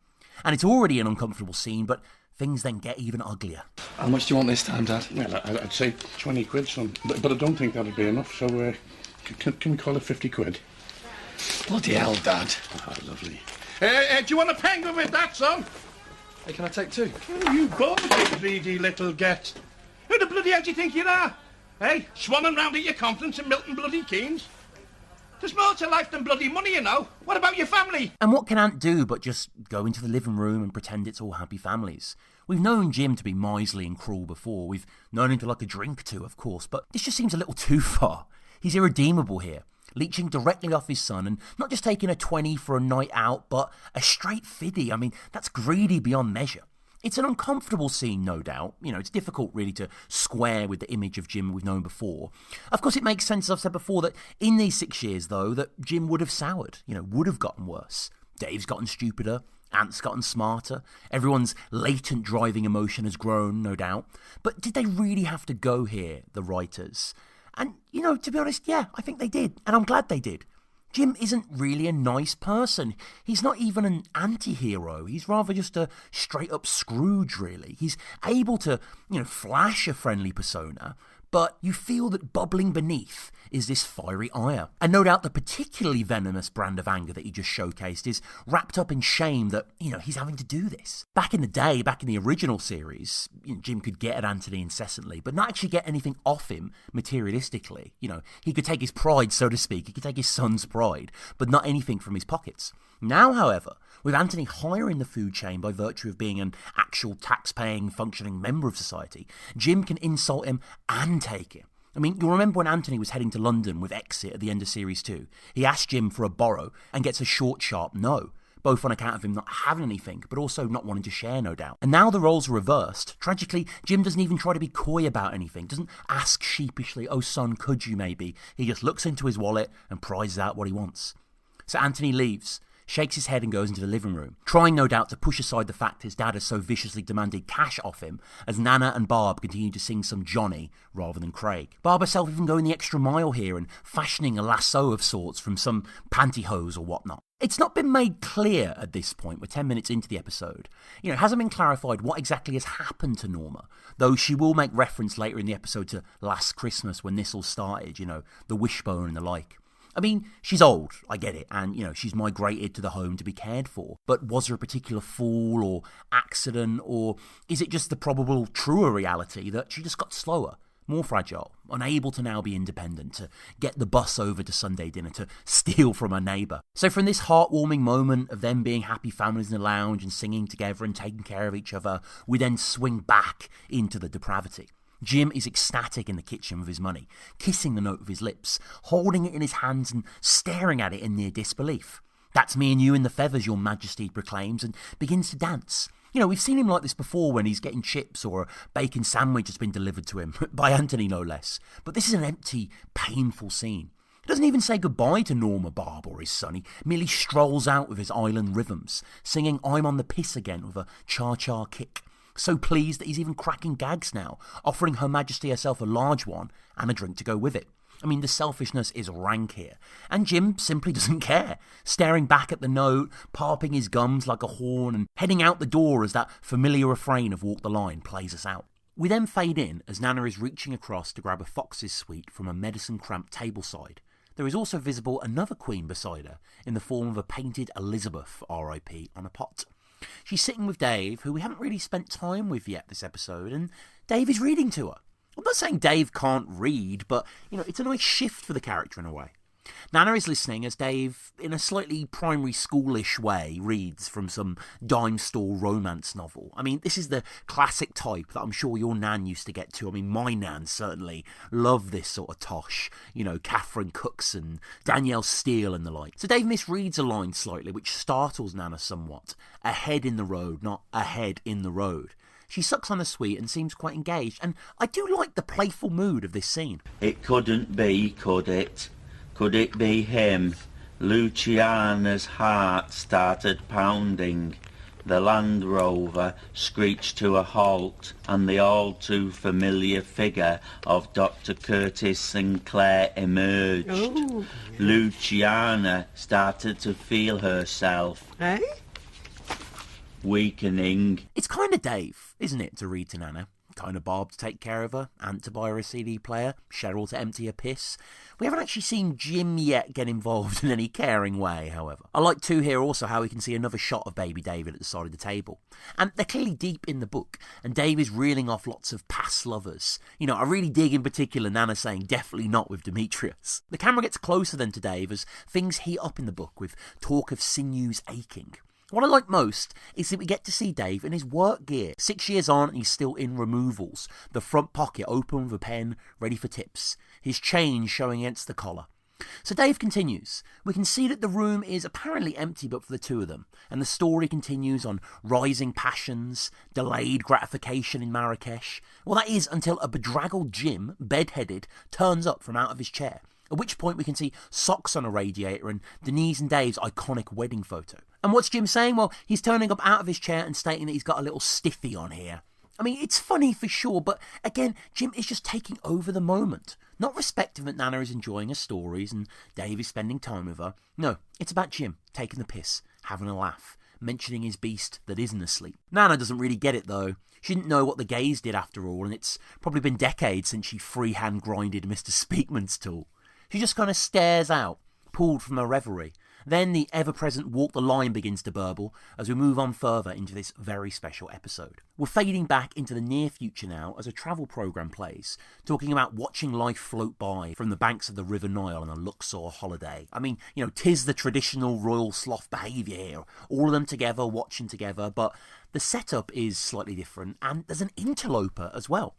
And it's already an uncomfortable scene, but things then get even uglier. How much do you want this time, Dad? Well, I'd say 20 quid, son. But I don't think that'll be enough, so can we call it 50 quid? Bloody hell, Dad. Oh, lovely. Do you want a penguin with that, son? Hey, can I take 2? Oh, you both, you greedy little get. Who the bloody hell do you think you are? Hey, swanning round at your conference in Milton bloody Keynes? There's more to life than bloody money, you know. What about your family? And what can Aunt do but just go into the living room and pretend it's all happy families? We've known Jim to be miserly and cruel before. We've known him to like a drink too, of course, but this just seems a little too far. He's irredeemable here, leeching directly off his son and not just taking a 20 for a night out, but a straight 50. I mean, that's greedy beyond measure. It's an uncomfortable scene, no doubt. You know, it's difficult really to square with the image of Jim we've known before. Of course, it makes sense, as I've said before, that in these 6 years, though, that Jim would have soured, would have gotten worse. Dave's gotten stupider, Ant's gotten smarter, everyone's latent driving emotion has grown, no doubt. But did they really have to go here, the writers? And, to be honest, yeah, I think they did, and I'm glad they did. Jim isn't really a nice person. He's not even an anti-hero. He's rather just a straight-up Scrooge, really. He's able to, flash a friendly persona, but you feel that bubbling beneath is this fiery ire. And no doubt the particularly venomous brand of anger that he just showcased is wrapped up in shame that, he's having to do this. Back in the day, back in the original series, Jim could get at Anthony incessantly, but not actually get anything off him materialistically. He could take his pride, so to speak. He could take his son's pride, but not anything from his pockets. Now, however, with Anthony higher in the food chain by virtue of being an actual tax-paying, functioning member of society, Jim can insult him and take him. I mean, you'll remember when Anthony was heading to London with Exit at the end of Series 2. He asked Jim for a borrow and gets a short, sharp no, both on account of him not having anything, but also not wanting to share, no doubt. And now the roles are reversed. Tragically, Jim doesn't even try to be coy about anything, doesn't ask sheepishly, oh son, could you maybe? He just looks into his wallet and prizes out what he wants. So Anthony leaves, shakes his head and goes into the living room, trying no doubt to push aside the fact his dad has so viciously demanded cash off him as Nana and Barb continue to sing some Johnny rather than Craig. Barb herself even going the extra mile here and fashioning a lasso of sorts from some pantyhose or whatnot. It's not been made clear at this point, we're 10 minutes into the episode. It hasn't been clarified what exactly has happened to Norma, though she will make reference later in the episode to last Christmas when this all started, the wishbone and the like. I mean, she's old, I get it, and, she's migrated to the home to be cared for. But was there a particular fall or accident, or is it just the probable truer reality that she just got slower, more fragile, unable to now be independent, to get the bus over to Sunday dinner, to steal from her neighbour? So from this heartwarming moment of them being happy families in the lounge and singing together and taking care of each other, we then swing back into the depravity. Jim is ecstatic in the kitchen with his money, kissing the note with his lips, holding it in his hands and staring at it in near disbelief. That's me and you in the feathers, your majesty proclaims, and begins to dance. You know, we've seen him like this before when he's getting chips or a bacon sandwich has been delivered to him, by Anthony no less. But this is an empty, painful scene. He doesn't even say goodbye to Norma, Barb or his son. He merely strolls out with his island rhythms, singing I'm on the piss again with a cha-cha kick. So pleased that he's even cracking gags now, offering Her Majesty herself a large one and a drink to go with it. I mean, the selfishness is rank here. And Jim simply doesn't care, staring back at the note, popping his gums like a horn and heading out the door as that familiar refrain of Walk the Line plays us out. We then fade in as Nana is reaching across to grab a Fox's sweet from a medicine-cramped tableside. There is also visible another queen beside her in the form of a painted Elizabeth, R.I.P., on a pot. She's sitting with Dave, who we haven't really spent time with yet this episode, and Dave is reading to her. I'm not saying Dave can't read, but, you know, it's a nice shift for the character in a way. Nana is listening as Dave, in a slightly primary schoolish way, reads from some dime store romance novel. I mean, this is the classic type that I'm sure your nan used to get to. I mean, my nan certainly loved this sort of tosh. You know, Catherine Cookson, Danielle Steele and the like. So Dave misreads a line slightly, which startles Nana somewhat. Ahead in the road, not ahead in the road. She sucks on the sweet and seems quite engaged, and I do like the playful mood of this scene. It couldn't be, could it? Could it be him? Luciana's heart started pounding. The Land Rover screeched to a halt, and the all-too-familiar figure of Dr. Curtis Sinclair emerged. Oh. Luciana started to feel herself. Eh? Weakening. It's kind of Dave, isn't it, to read to Nana? Kind of Barb to take care of her, Ant to buy her a CD player, Cheryl to empty her piss. We haven't actually seen Jim yet get involved in any caring way, however. I like too here also how we can see another shot of baby David at the side of the table. And they're clearly deep in the book, and Dave is reeling off lots of past lovers. You know, I really dig in particular Nana saying definitely not with Demetrius. The camera gets closer then to Dave as things heat up in the book with talk of sinews aching. What I like most is that we get to see Dave in his work gear. 6 years on and he's still in removals. The front pocket open with a pen, ready for tips. His chain showing against the collar. So Dave continues. We can see that the room is apparently empty but for the two of them. And the story continues on rising passions, delayed gratification in Marrakesh. Well, that is until a bedraggled Jim, bedheaded, turns up from out of his chair. At which point we can see socks on a radiator and Denise and Dave's iconic wedding photo. And what's Jim saying? Well, he's turning up out of his chair and stating that he's got a little stiffy on here. I mean, it's funny for sure, but again, Jim is just taking over the moment. Not respecting that Nana is enjoying her stories and Dave is spending time with her. No, it's about Jim taking the piss, having a laugh, mentioning his beast that isn't asleep. Nana doesn't really get it though. She didn't know what the gays did after all, and it's probably been decades since she freehand grinded Mr. Speakman's tool. She just kind of stares out, pulled from her reverie. Then the ever-present Walk the Line begins to burble as we move on further into this very special episode. We're fading back into the near future now as a travel programme plays, talking about watching life float by from the banks of the River Nile on a Luxor holiday. I mean, you know, 'tis the traditional royal sloth behaviour here. All of them together, watching together, but the setup is slightly different, and there's an interloper as well.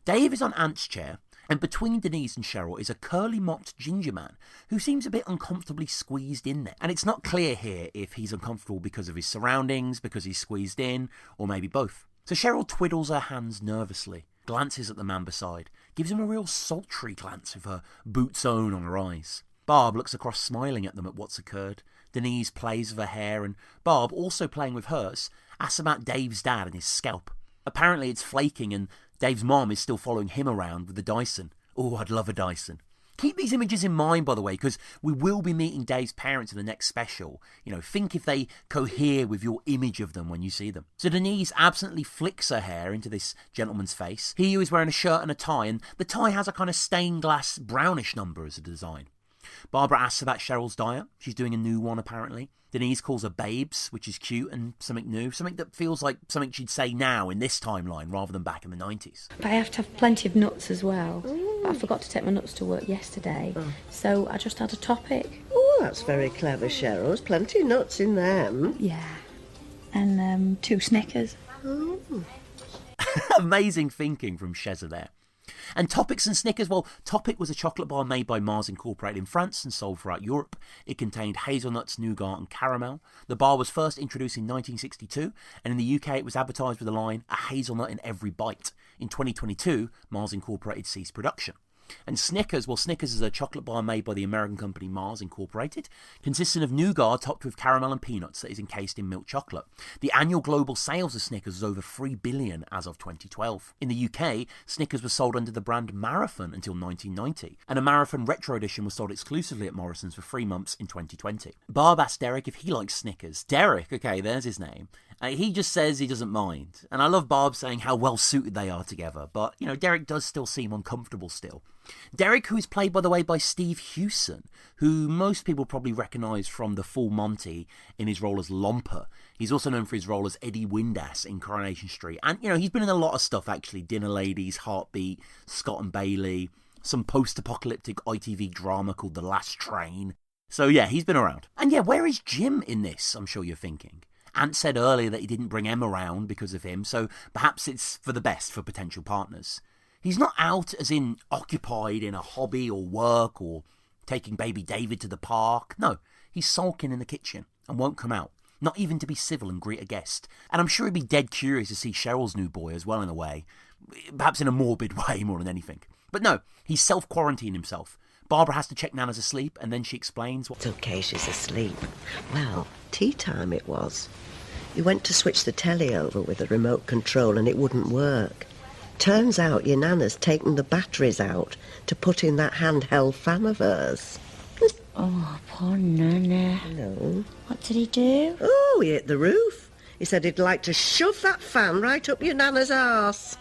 Dave is on Ant's chair, and between Denise and Cheryl is a curly-mopped ginger man who seems a bit uncomfortably squeezed in there. And it's not clear here if he's uncomfortable because of his surroundings, because he's squeezed in, or maybe both. So Cheryl twiddles her hands nervously, glances at the man beside, gives him a real sultry glance with her boots on her eyes. Barb looks across smiling at them at what's occurred. Denise plays with her hair, and Barb, also playing with hers, asks about Dave's dad and his scalp. Apparently it's flaking and Dave's mom is still following him around with the Dyson. Oh, I'd love a Dyson. Keep these images in mind, by the way, because we will be meeting Dave's parents in the next special. You know, think if they cohere with your image of them when you see them. So Denise absently flicks her hair into this gentleman's face. He is wearing a shirt and a tie, and the tie has a kind of stained glass brownish number as a design. Barbara asks about Cheryl's diet. She's doing a new one, apparently. Denise calls her Babes, which is cute and something new. Something that feels like something she'd say now in this timeline rather than back in the 90s. But I have to have plenty of nuts as well. But I forgot to take my nuts to work yesterday. So I just had a topic. Oh, that's very clever, Cheryl. There's plenty of nuts in them. Yeah. And 2 Snickers. Oh. Amazing thinking from Sheza there. And Toppix and Snickers, well, Topic was a chocolate bar made by Mars Incorporated in France and sold throughout Europe. It contained hazelnuts, nougat and caramel. The bar was first introduced in 1962, and in the UK it was advertised with the line, a hazelnut in every bite. In 2022, Mars Incorporated ceased production. And Snickers, well, Snickers is a chocolate bar made by the American company Mars Incorporated, consisting of nougat topped with caramel and peanuts that is encased in milk chocolate. The annual global sales of Snickers was over 3 billion as of 2012. In the UK, Snickers was sold under the brand Marathon until 1990, and a Marathon Retro Edition was sold exclusively at Morrison's for 3 months in 2020. Barb asked Derek if he likes Snickers. Derek, okay, there's his name. He just says he doesn't mind. And I love Barb saying how well suited they are together, but, Derek does still seem uncomfortable still. Derek, who is played, by the way, by Steve Hewson, who most people probably recognise from The Full Monty in his role as Lomper. He's also known for his role as Eddie Windass in Coronation Street. And, he's been in a lot of stuff, actually. Dinner Ladies, Heartbeat, Scott and Bailey, some post-apocalyptic ITV drama called The Last Train. So, yeah, he's been around. And, yeah, where is Jim in this, I'm sure you're thinking? Ant said earlier that he didn't bring Em around because of him, so perhaps it's for the best for potential partners. He's not out as in occupied in a hobby or work or taking baby David to the park. No, he's sulking in the kitchen and won't come out, not even to be civil and greet a guest. And I'm sure he'd be dead curious to see Cheryl's new boy as well in a way, perhaps in a morbid way more than anything. But no, he's self-quarantined himself. Barbara has to check Nana's asleep, and then she explains It's okay, she's asleep. Well, tea time it was. You went to switch the telly over with a remote control and it wouldn't work. Turns out your Nana's taken the batteries out to put in that handheld fan of hers. Oh, poor Nana. No. What did he do? Oh, he hit the roof. He said he'd like to shove that fan right up your Nana's arse.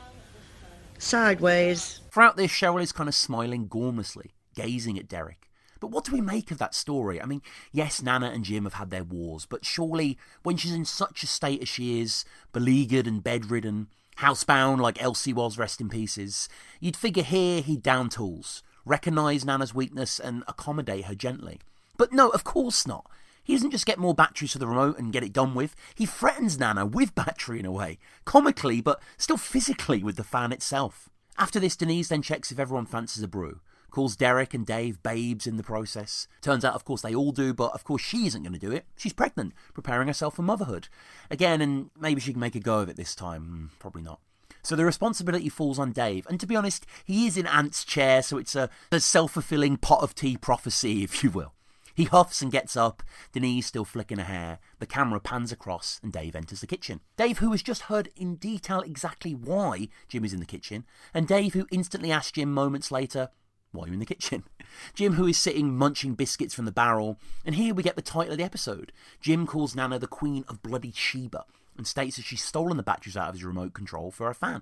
Sideways. Throughout this, Cheryl is kind of smiling gormlessly, gazing at Derek. But what do we make of that story? I mean, yes, Nana and Jim have had their wars, but surely when she's in such a state as she is, beleaguered and bedridden, housebound like Elsie was, rest in pieces, you'd figure here he'd down tools, recognise Nana's weakness and accommodate her gently. But no, of course not. He doesn't just get more batteries for the remote and get it done with. He threatens Nana with battery in a way, comically but still physically with the fan itself. After this, Denise then checks if everyone fancies a brew. Calls Derek and Dave babes in the process. Turns out, of course, they all do, but of course she isn't going to do it. She's pregnant, preparing herself for motherhood. Again, and maybe she can make a go of it this time. Probably not. So the responsibility falls on Dave, and to be honest, he is in Ant's chair, so it's a self-fulfilling pot of tea prophecy, if you will. He huffs and gets up, Denise still flicking her hair. The camera pans across and Dave enters the kitchen. Dave, who has just heard in detail exactly why Jim is in the kitchen, and Dave, who instantly asks Jim moments later, why are you in the kitchen? Jim, who is sitting munching biscuits from the barrel, and here we get the title of the episode. Jim calls Nana the Queen of Bloody Sheba, and states that she's stolen the batteries out of his remote control for her fan.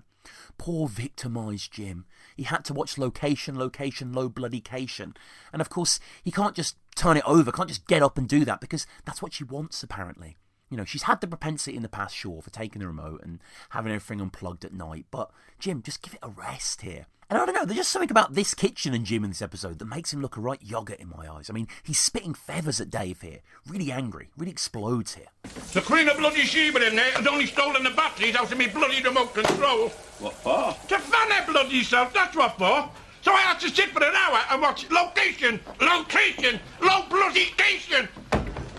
Poor victimised Jim. He had to watch location, low bloody-cation. And of course, he can't just turn it over, can't just get up and do that, because that's what she wants, apparently. She's had the propensity in the past, sure, for taking the remote and having everything unplugged at night, but Jim, just give it a rest here. And I don't know, there's just something about this kitchen and Jim in this episode that makes him look a right yoghurt in my eyes. I mean, he's spitting feathers at Dave here. Really angry. Really explodes here. The Queen of Bloody Sheba in there had only stolen the batteries out of me bloody remote control. What for? To fan her bloody self, that's what for. So I had to sit for an hour and watch location, low bloody cation.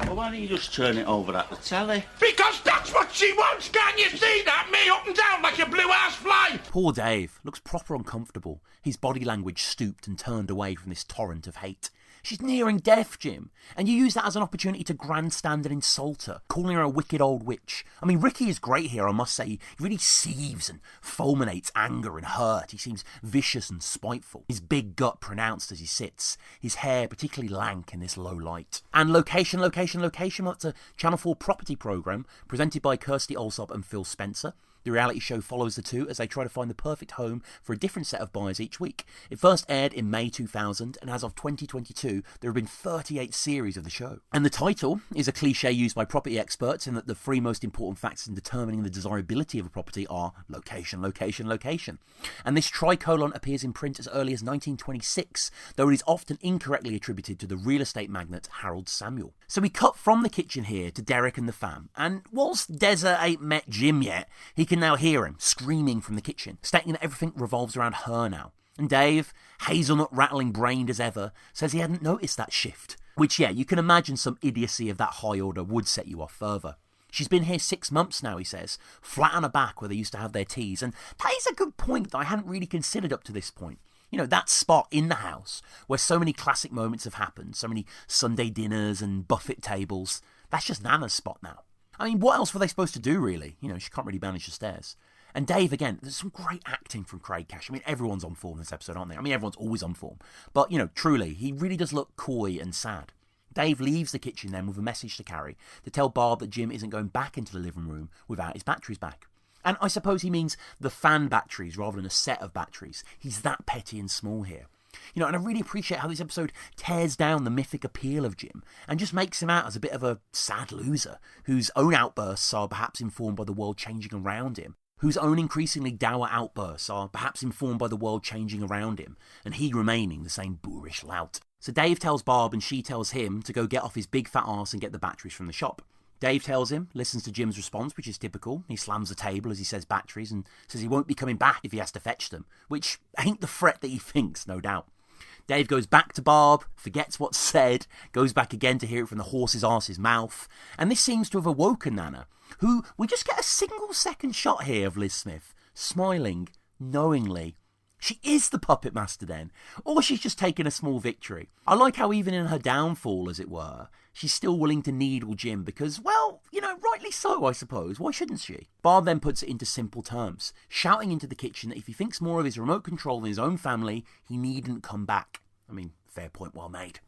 Well, why don't you just turn it over at the telly? Because that's what she wants, can't you see that? Me up and down like a blue-ass fly. Poor Dave. Looks proper uncomfortable. His body language stooped and turned away from this torrent of hate. She's nearing death, Jim. And you use that as an opportunity to grandstand and insult her, calling her a wicked old witch. I mean, Ricky is great here, I must say. He really seethes and fulminates anger and hurt. He seems vicious and spiteful. His big gut pronounced as he sits. His hair particularly lank in this low light. And location. Well, it's a Channel 4 property programme presented by Kirsty Allsop and Phil Spencer. The reality show follows the two as they try to find the perfect home for a different set of buyers each week. It first aired in May 2000, and as of 2022, there have been 38 series of the show. And the title is a cliche used by property experts in that the three most important factors in determining the desirability of a property are location. And this tricolon appears in print as early as 1926, though it is often incorrectly attributed to the real estate magnate Harold Samuel. So we cut from the kitchen here to Derek and the fam, and whilst Deza ain't met Jim yet, he can now hear him screaming from the kitchen, stating that everything revolves around her now. And Dave, hazelnut rattling brained as ever, says he hadn't noticed that shift. Which, yeah, you can imagine some idiocy of that high order would set you off further. She's been here 6 months now, he says, flat on her back where they used to have their teas. And that is a good point that I hadn't really considered up to this point. You know, that spot in the house where so many classic moments have happened, so many Sunday dinners and buffet tables, that's just Nana's spot now. I mean, what else were they supposed to do, really? You know, she can't really manage the stairs. And Dave, again, there's some great acting from Craig Cash. I mean, everyone's on form in this episode, aren't they? I mean, everyone's always on form. But, you know, truly, he really does look coy and sad. Dave leaves the kitchen then with a message to Carrie to tell Barb that Jim isn't going back into the living room without his batteries back. And I suppose he means the fan batteries rather than a set of batteries. He's that petty and small here. You know, and I really appreciate how this episode tears down the mythic appeal of Jim and just makes him out as a bit of a sad loser whose own outbursts are perhaps informed by the world changing around him, whose own increasingly dour outbursts are perhaps informed by the world changing around him, and he remaining the same boorish lout. So Dave tells Barb and she tells him to go get off his big fat arse and get the batteries from the shop. Dave tells him, listens to Jim's response, which is typical. He slams the table as he says batteries and says he won't be coming back if he has to fetch them, which ain't the threat that he thinks, no doubt. Dave goes back to Barb, forgets what's said, goes back again to hear it from the horse's arse's mouth, and this seems to have awoken Nana, who we just get a single second shot here of Liz Smith, smiling knowingly. She is the puppet master then, or she's just taken a small victory. I like how even in her downfall, as it were, she's still willing to needle Jim because, well, you know, rightly so, I suppose. Why shouldn't she? Barb then puts it into simple terms, shouting into the kitchen that if he thinks more of his remote control than his own family, he needn't come back. I mean, fair point well made.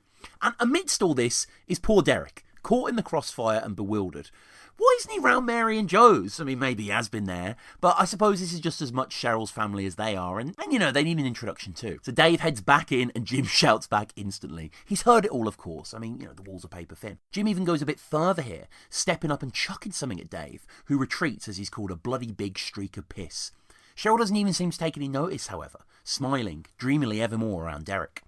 And amidst all this is poor Derek, caught in the crossfire and bewildered. Why isn't he round Mary and Joe's? I mean, maybe he has been there, but I suppose this is just as much Cheryl's family as they are, and you know, they need an introduction too. So Dave heads back in and Jim shouts back instantly. He's heard it all, of course. I mean, you know, the walls are paper thin. Jim even goes a bit further here, stepping up and chucking something at Dave, who retreats as he's called a bloody big streak of piss. Cheryl doesn't even seem to take any notice, however, smiling dreamily evermore around Derek.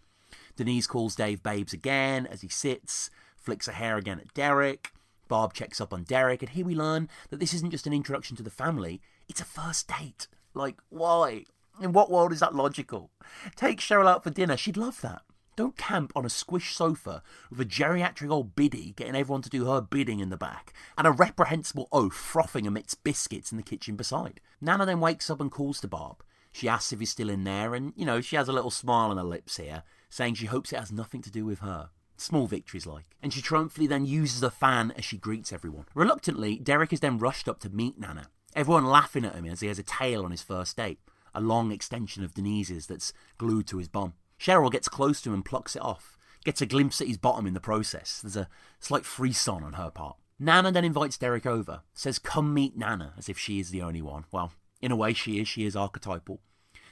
Denise calls Dave babes again as he sits, flicks her hair again at Derek. Barb checks up on Derek, and here we learn that this isn't just an introduction to the family, it's a first date. Like, why? In what world is that logical? Take Cheryl out for dinner, she'd love that. Don't camp on a squish sofa with a geriatric old biddy getting everyone to do her bidding in the back, and a reprehensible oaf frothing amidst biscuits in the kitchen beside. Nana then wakes up and calls to Barb. She asks if he's still in there, and, you know, she has a little smile on her lips here, saying she hopes it has nothing to do with her. Small victories like. And she triumphantly then uses a fan as she greets everyone. Reluctantly, Derek is then rushed up to meet Nana, everyone laughing at him as he has a tail on his first date, a long extension of Denise's that's glued to his bum. Cheryl gets close to him and plucks it off, gets a glimpse at his bottom in the process. There's a slight frisson on her part. Nana then invites Derek over, says come meet Nana, as if she is the only one. Well, in a way she is archetypal.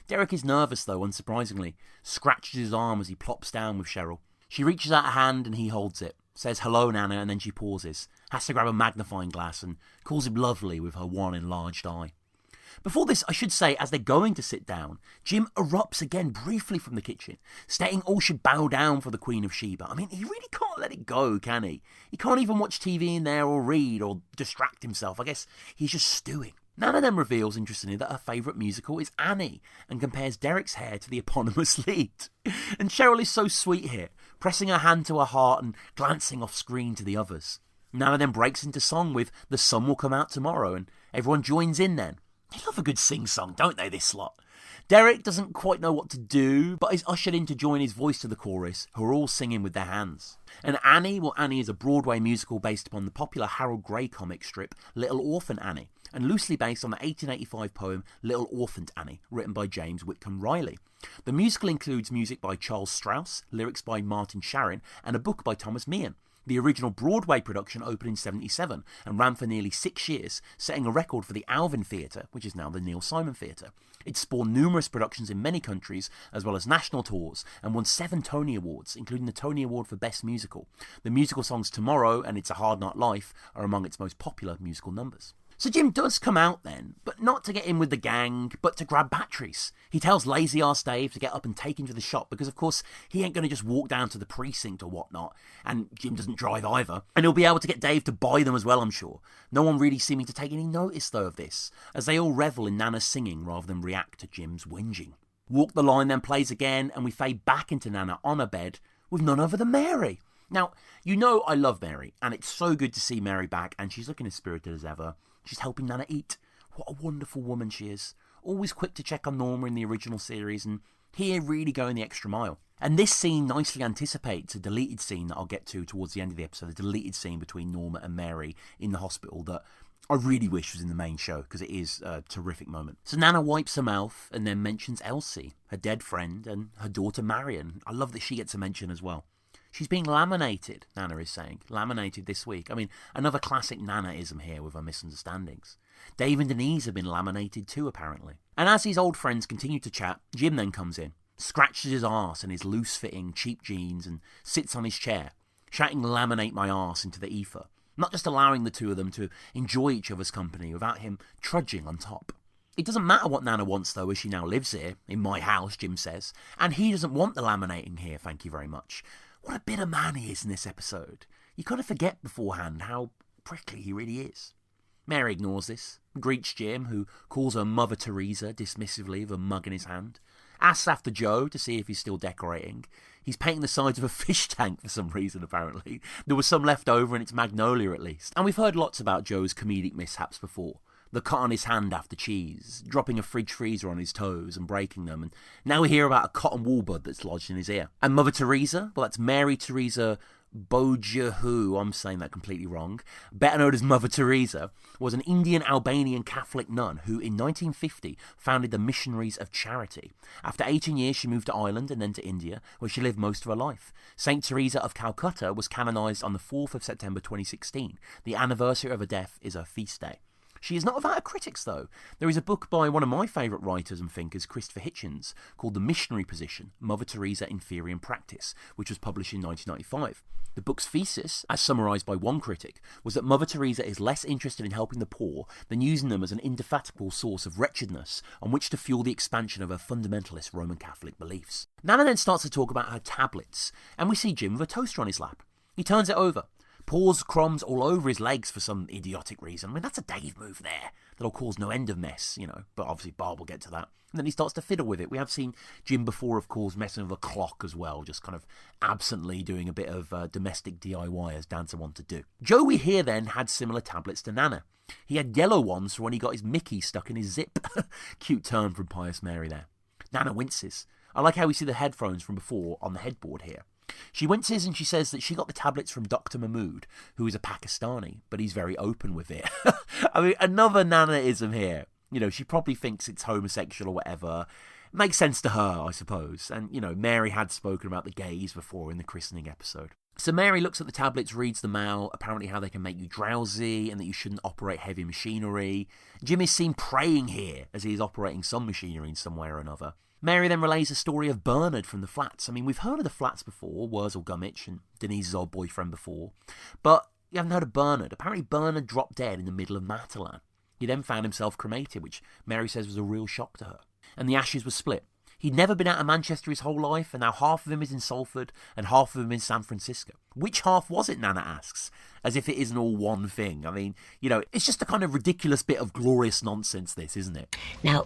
Derek is nervous though, unsurprisingly, scratches his arm as he plops down with Cheryl. She reaches out a hand and he holds it, says hello Nana, and then she pauses, has to grab a magnifying glass and calls him lovely with her one enlarged eye. Before this, I should say, as they're going to sit down, Jim erupts again briefly from the kitchen, stating all should bow down for the Queen of Sheba. I mean, he really can't let it go, can he? He can't even watch TV in there or read or distract himself. I guess he's just stewing. Nana then reveals, interestingly, that her favourite musical is Annie and compares Derek's hair to the eponymous lead. And Cheryl is so sweet here, pressing her hand to her heart and glancing off screen to the others. Nana then breaks into song with The Sun Will Come Out Tomorrow, and everyone joins in then. They love a good sing-song, don't they, this lot? Derek doesn't quite know what to do, but is ushered in to join his voice to the chorus, who are all singing with their hands. And Annie, well, Annie is a Broadway musical based upon the popular Harold Gray comic strip Little Orphan Annie, and loosely based on the 1885 poem Little Orphaned Annie, written by James Whitcomb Riley. The musical includes music by Charles Strauss, lyrics by Martin Sharon, and a book by Thomas Meehan. The original Broadway production opened in 1977 and ran for nearly 6 years, setting a record for the Alvin Theatre, which is now the Neil Simon Theatre. It spawned numerous productions in many countries, as well as national tours, and won 7 Tony Awards, including the Tony Award for Best Musical. The musical songs Tomorrow and It's a Hard Knock Life are among its most popular musical numbers. So Jim does come out then, but not to get in with the gang, but to grab batteries. He tells lazy-ass Dave to get up and take him to the shop because, of course, he ain't going to just walk down to the precinct or whatnot, and Jim doesn't drive either. And he'll be able to get Dave to buy them as well, I'm sure. No one really seeming to take any notice, though, of this, as they all revel in Nana's singing rather than react to Jim's whinging. Walk the Line then plays again, and we fade back into Nana on her bed with none other than Mary. Now, you know I love Mary, and it's so good to see Mary back, and she's looking as spirited as ever. She's helping Nana eat. What a wonderful woman she is. Always quick to check on Norma in the original series, and here really going the extra mile. And this scene nicely anticipates a deleted scene that I'll get to towards the end of the episode, a deleted scene between Norma and Mary in the hospital that I really wish was in the main show, because it is a terrific moment. So Nana wipes her mouth and then mentions Elsie, her dead friend, and her daughter Marion. I love that she gets a mention as well. She's being laminated, Nana is saying. Laminated this week. I mean, another classic Nana-ism here with her misunderstandings. Dave and Denise have been laminated too, apparently. And as these old friends continue to chat, Jim then comes in, scratches his arse in his loose-fitting, cheap jeans and sits on his chair, shouting "laminate my arse" into the ether, not just allowing the two of them to enjoy each other's company without him trudging on top. It doesn't matter what Nana wants, though, as she now lives here, in my house, Jim says, and he doesn't want the laminating here, thank you very much. What a bitter man he is in this episode. You kind of forget beforehand how prickly he really is. Mary ignores this, greets Jim, who calls her Mother Teresa dismissively with a mug in his hand, asks after Joe to see if he's still decorating. He's painting the sides of a fish tank for some reason, apparently. There was some left over and it's magnolia at least. And we've heard lots about Joe's comedic mishaps before. The cut on his hand after cheese, dropping a fridge freezer on his toes and breaking them, and now we hear about a cotton wool bud that's lodged in his ear. And Mother Teresa, well, that's Mary Teresa Bojahu, I'm saying that completely wrong, better known as Mother Teresa, was an Indian-Albanian Catholic nun who in 1950 founded the Missionaries of Charity. After 18 years she moved to Ireland and then to India, where she lived most of her life. St. Teresa of Calcutta was canonised on the 4th of September 2016. The anniversary of her death is her feast day. She is not without her critics, though. There is a book by one of my favourite writers and thinkers, Christopher Hitchens, called The Missionary Position, Mother Teresa in Theory and Practice, which was published in 1995. The book's thesis, as summarised by one critic, was that Mother Teresa is less interested in helping the poor than using them as an indefatigable source of wretchedness on which to fuel the expansion of her fundamentalist Roman Catholic beliefs. Nana then starts to talk about her tablets, and we see Jim with a toaster on his lap. He turns it over, pours crumbs all over his legs for some idiotic reason. I mean, that's a Dave move there. That'll cause no end of mess, you know, but obviously Barb will get to that. And then he starts to fiddle with it. We have seen Jim before, of course, messing with a clock as well, just kind of absently doing a bit of domestic DIY as Dancer wanted to do. Joey here then had similar tablets to Nana. He had yellow ones for when he got his Mickey stuck in his zip. Cute turn from Pious Mary there. Nana winces. I like how we see the headphones from before on the headboard here. She winces and she says that she got the tablets from Dr. Mahmood, who is a Pakistani, but he's very open with it. I mean, another Nana-ism here. You know, she probably thinks it's homosexual or whatever. Makes sense to her, I suppose. And, you know, Mary had spoken about the gays before in the christening episode. So Mary looks at the tablets, reads them out, apparently how they can make you drowsy and that you shouldn't operate heavy machinery. Jim is seen praying here as he is operating some machinery in some way or another. Mary then relays a story of Bernard from the flats. I mean, we've heard of the flats before, Wurzel Gummidge and Denise's old boyfriend before, but you haven't heard of Bernard. Apparently Bernard dropped dead in the middle of Matalan. He then found himself cremated, which Mary says was a real shock to her. And the ashes were split. He'd never been out of Manchester his whole life, and now half of him is in Salford and half of him in San Francisco. Which half was it, Nana asks, as if it isn't all one thing. I mean, you know, it's just a kind of ridiculous bit of glorious nonsense, this, isn't it? Now,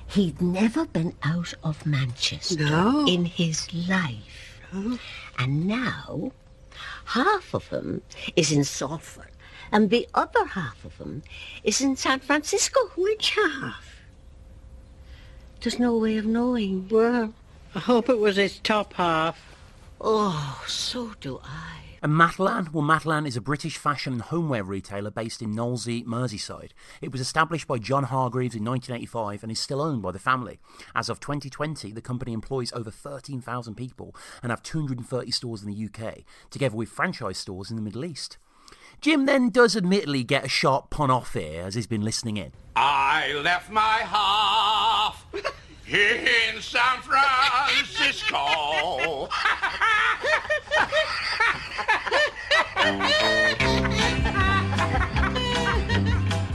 he'd never been out of Manchester in his life. No. And now, half of him is in Salford, and the other half of him is in San Francisco. Which half? There's no way of knowing. Well, I hope it was his top half. Oh, so do I. And Matalan? Well, Matalan is a British fashion and homeware retailer based in Knowlesy, Merseyside. It was established by John Hargreaves in 1985 and is still owned by the family. As of 2020, the company employs over 13,000 people and have 230 stores in the UK, together with franchise stores in the Middle East. Jim then does admittedly get a sharp pun off here as he's been listening in. I left my half in San Francisco.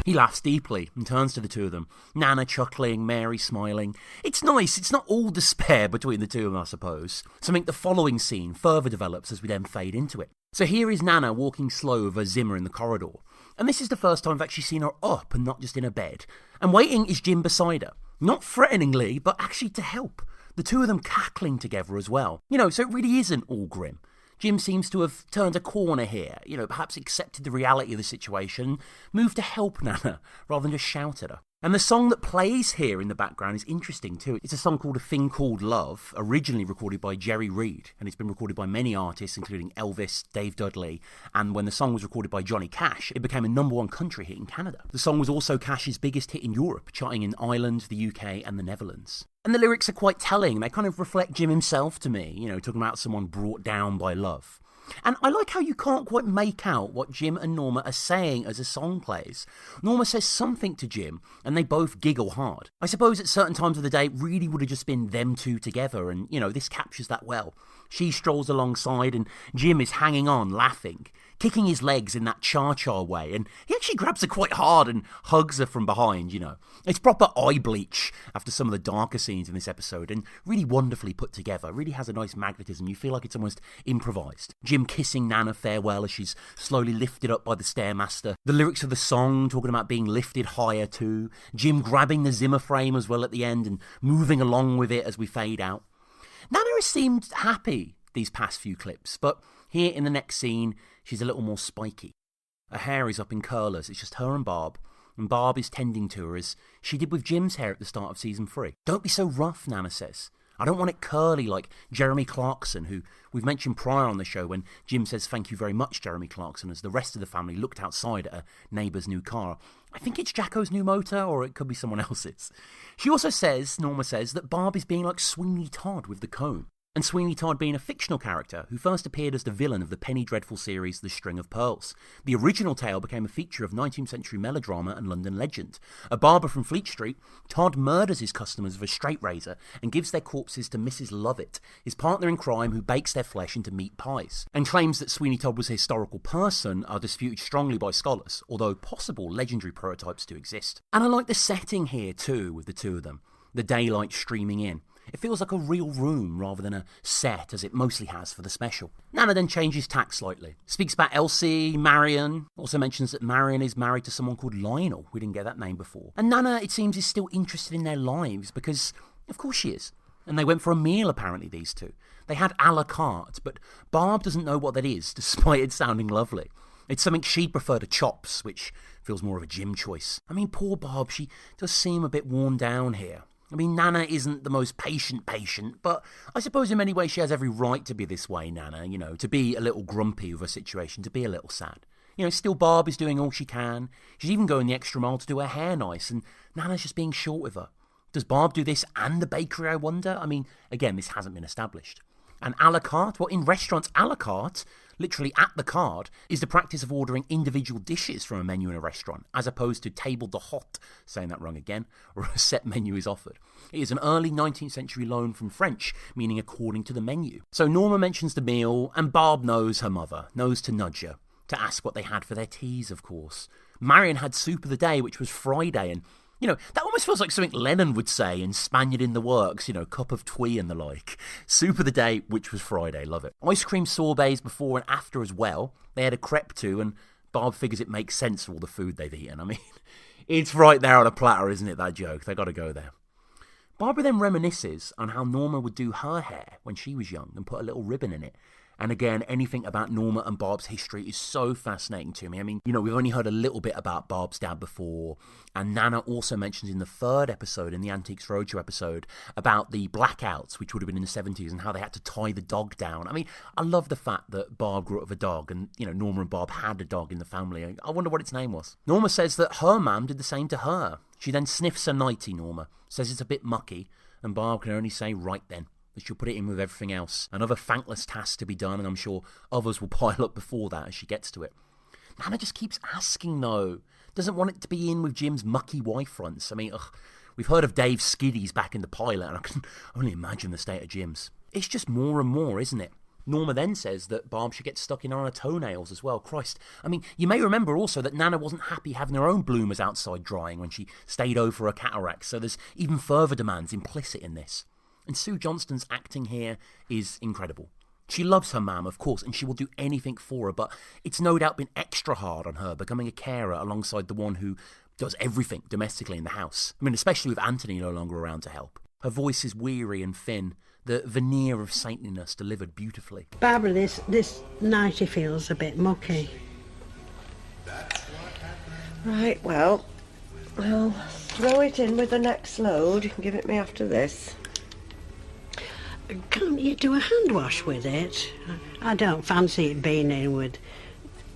He laughs deeply and turns to the two of them, Nana chuckling, Mary smiling. It's nice, it's not all despair between the two of them, I suppose. Something the following scene further develops as we then fade into it. So here is Nana walking slow with her Zimmer in the corridor. And this is the first time I've actually seen her up and not just in her bed. And waiting is Jim beside her. Not threateningly, but actually to help. The two of them cackling together as well. So it really isn't all grim. Jim seems to have turned a corner here, perhaps accepted the reality of the situation, moved to help Nana rather than just shout at her. And the song that plays here in the background is interesting too. It's a song called A Thing Called Love, originally recorded by Jerry Reed, and it's been recorded by many artists, including Elvis, Dave Dudley, and when the song was recorded by Johnny Cash, it became a #1 country hit in Canada. The song was also Cash's biggest hit in Europe, charting in Ireland, the UK, and the Netherlands. And the lyrics are quite telling. They kind of reflect Jim himself to me, talking about someone brought down by love. And I like how you can't quite make out what Jim and Norma are saying as the song plays. Norma says something to Jim, and they both giggle hard. I suppose at certain times of the day, it really would have just been them two together, and, this captures that well. She strolls alongside, and Jim is hanging on, laughing, kicking his legs in that cha-cha way, and he actually grabs her quite hard and hugs her from behind, It's proper eye bleach after some of the darker scenes in this episode, and really wonderfully put together. Really has a nice magnetism. You feel like it's almost improvised. Jim kissing Nana farewell as she's slowly lifted up by the Stairmaster. The lyrics of the song talking about being lifted higher too. Jim grabbing the Zimmer frame as well at the end and moving along with it as we fade out. Nana has seemed happy these past few clips, but here in the next scene, she's a little more spiky. Her hair is up in curlers. It's just her and Barb is tending to her as she did with Jim's hair at the start of season 3. Don't be so rough, Nana says. I don't want it curly like Jeremy Clarkson, who we've mentioned prior on the show when Jim says thank you very much, Jeremy Clarkson, as the rest of the family looked outside at a neighbour's new car. I think it's Jacko's new motor, or it could be someone else's. She also says, Norma says, that Barb is being like Sweeney Todd with the comb. And Sweeney Todd being a fictional character who first appeared as the villain of the Penny Dreadful series The String of Pearls. The original tale became a feature of 19th century melodrama and London legend. A barber from Fleet Street, Todd murders his customers with a straight razor and gives their corpses to Mrs. Lovett, his partner in crime who bakes their flesh into meat pies. And claims that Sweeney Todd was a historical person are disputed strongly by scholars, although possible legendary prototypes do exist. And I like the setting here too with the two of them. The daylight streaming in. It feels like a real room rather than a set as it mostly has for the special. Nana then changes tack slightly. Speaks about Elsie, Marion. Also mentions that Marion is married to someone called Lionel. We didn't get that name before. And Nana, it seems, is still interested in their lives because, of course she is. And they went for a meal, apparently, these two. They had a la carte, but Barb doesn't know what that is, despite it sounding lovely. It's something she'd prefer to chops, which feels more of a Jim choice. I mean, poor Barb, she does seem a bit worn down here. I mean, Nana isn't the most patient, but I suppose in many ways she has every right to be this way, Nana, to be a little grumpy with her situation, to be a little sad. Still Barb is doing all she can. She's even going the extra mile to do her hair nice, and Nana's just being short with her. Does Barb do this and the bakery, I wonder? I mean, again, this hasn't been established. And a la carte? Well, in restaurants, a la carte, literally at the card, is the practice of ordering individual dishes from a menu in a restaurant, as opposed to table d'hôte, saying that wrong again, or a set menu is offered. It is an early 19th century loan from French, meaning according to the menu. So Norma mentions the meal, and Barb knows her mother, knows to nudge her, to ask what they had for their teas, of course. Marion had soup of the day, which was Friday, and that almost feels like something Lennon would say in Spaniard in the Works, cup of twee and the like. Soup of the day, which was Friday, love it. Ice cream sorbets before and after as well. They had a crepe too, and Barb figures it makes sense for all the food they've eaten. I mean, it's right there on a platter, isn't it, that joke? They got to go there. Barbara then reminisces on how Norma would do her hair when she was young and put a little ribbon in it. And again, anything about Norma and Barb's history is so fascinating to me. I mean, we've only heard a little bit about Barb's dad before. And Nana also mentions in the 3rd episode, in the Antiques Roadshow episode, about the blackouts, which would have been in the 70s, and how they had to tie the dog down. I mean, I love the fact that Barb grew up with a dog, and, Norma and Barb had a dog in the family. I wonder what its name was. Norma says that her mum did the same to her. She then sniffs her nightie, Norma, says it's a bit mucky, and Barb can only say, right then. She'll put it in with everything else. Another thankless task to be done, and I'm sure others will pile up before that as she gets to it. Nana just keeps asking, though. Doesn't want it to be in with Jim's mucky wife fronts. I mean, we've heard of Dave's skiddies back in the pilot, and I can only imagine the state of Jim's. It's just more and more, isn't it? Norma then says that Barb should get stuck in on her toenails as well. Christ. I mean, you may remember also that Nana wasn't happy having her own bloomers outside drying when she stayed over for her cataracts, so there's even further demands implicit in this. And Sue Johnston's acting here is incredible. She loves her mam, of course, and she will do anything for her, but it's no doubt been extra hard on her becoming a carer alongside the one who does everything domestically in the house. I mean, especially with Anthony no longer around to help. Her voice is weary and thin, the veneer of saintliness delivered beautifully. Barbara, this nightie feels a bit mucky. Right, well, I'll throw it in with the next load. You can give it me after this. Can't you do a hand wash with it? I don't fancy it being in with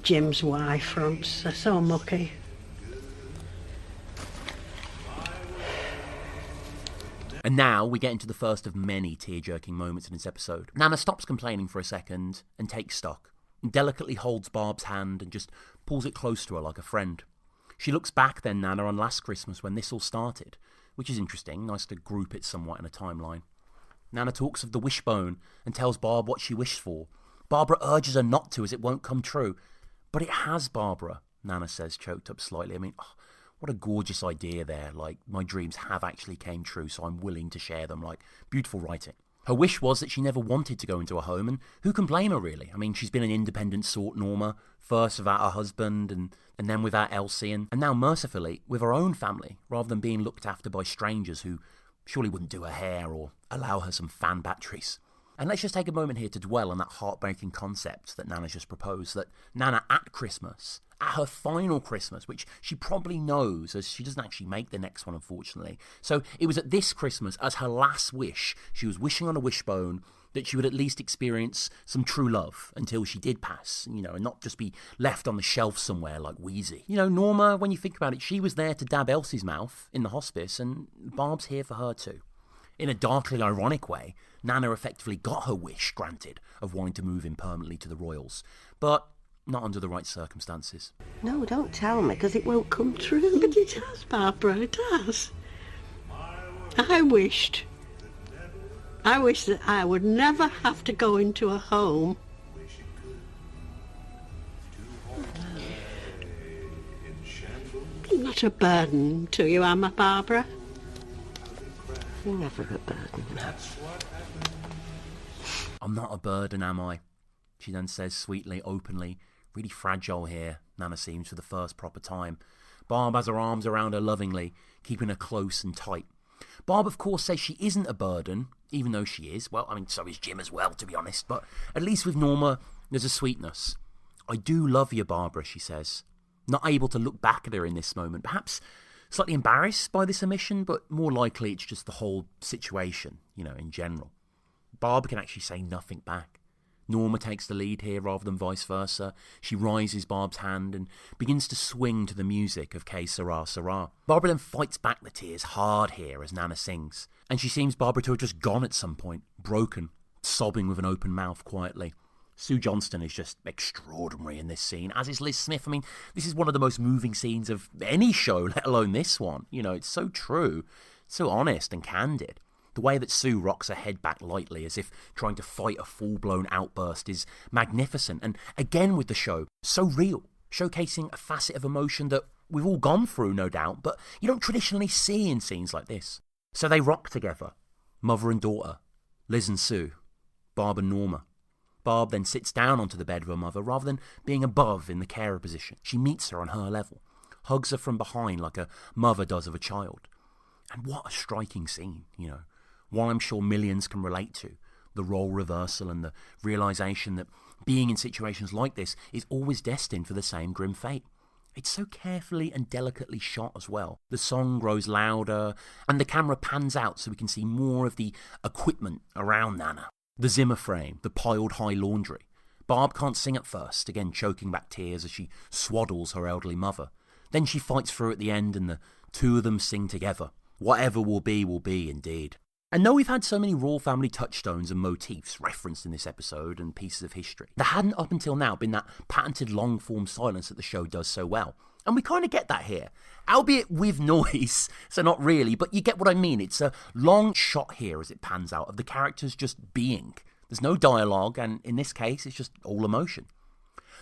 Jim's Y fronts. They're so mucky. And now we get into the first of many tear-jerking moments in this episode. Nana stops complaining for a second and takes stock, and delicately holds Barb's hand and just pulls it close to her like a friend. She looks back then, Nana, on last Christmas when this all started, which is interesting, nice to group it somewhat in a timeline. Nana talks of the wishbone and tells Barb what she wished for. Barbara urges her not to as it won't come true. But it has, Barbara, Nana says, choked up slightly. I mean, what a gorgeous idea there. Like, my dreams have actually came true, so I'm willing to share them. Like, beautiful writing. Her wish was that she never wanted to go into a home, and who can blame her, really? I mean, she's been an independent sort, Norma, first without her husband, and then without Elsie, and now, mercifully, with her own family, rather than being looked after by strangers who surely wouldn't do her hair or allow her some fan batteries. And let's just take a moment here to dwell on that heartbreaking concept that Nana's just proposed, that Nana at Christmas, at her final Christmas, which she probably knows as she doesn't actually make the next one, unfortunately. So it was at this Christmas, as her last wish, she was wishing on a wishbone that she would at least experience some true love until she did pass, and not just be left on the shelf somewhere like Wheezy. Norma, when you think about it, she was there to dab Elsie's mouth in the hospice, and Barb's here for her too. In a darkly ironic way, Nana effectively got her wish granted of wanting to move in permanently to the Royals, but not under the right circumstances. No, don't tell me, because it won't come true. But it has, Barbara, it has. I wished that I would never have to go into a home. I'm not a burden to you, am I, Barbara? You're never a burden, no. I'm not a burden, am I? She then says sweetly, openly. Really fragile here, Nana seems, for the first proper time. Barb has her arms around her lovingly, keeping her close and tight. Barb, of course, says she isn't a burden, even though she is. Well, I mean, so is Jim as well, to be honest. But at least with Norma, there's a sweetness. I do love you, Barbara, she says. Not able to look back at her in this moment. Perhaps slightly embarrassed by this omission, but more likely it's just the whole situation, in general. Barb can actually say nothing back. Norma takes the lead here rather than vice versa. She rises Barb's hand and begins to swing to the music of Que Sera Sera. Barbara then fights back the tears hard here as Nana sings, and she seems Barbara to have just gone at some point, broken, sobbing with an open mouth quietly. Sue Johnston is just extraordinary in this scene, as is Liz Smith. I mean, this is one of the most moving scenes of any show, let alone this one. It's so true, so honest and candid. The way that Sue rocks her head back lightly as if trying to fight a full-blown outburst is magnificent. And again with the show, so real, showcasing a facet of emotion that we've all gone through, no doubt, but you don't traditionally see in scenes like this. So they rock together, mother and daughter, Liz and Sue, Barb and Norma. Barb then sits down onto the bed of her mother rather than being above in the carer position. She meets her on her level, hugs her from behind like a mother does of a child. And what a striking scene, One I'm sure millions can relate to, the role reversal and the realisation that being in situations like this is always destined for the same grim fate. It's so carefully and delicately shot as well. The song grows louder and the camera pans out so we can see more of the equipment around Nana. The Zimmer frame, the piled high laundry. Barb can't sing at first, again choking back tears as she swaddles her elderly mother. Then she fights through at the end and the two of them sing together. Whatever will be indeed. And though we've had so many royal family touchstones and motifs referenced in this episode and pieces of history, there hadn't up until now been that patented long-form silence that the show does so well. And we kind of get that here, albeit with noise, so not really, but you get what I mean. It's a long shot here as it pans out of the characters just being. There's no dialogue, and in this case, it's just all emotion.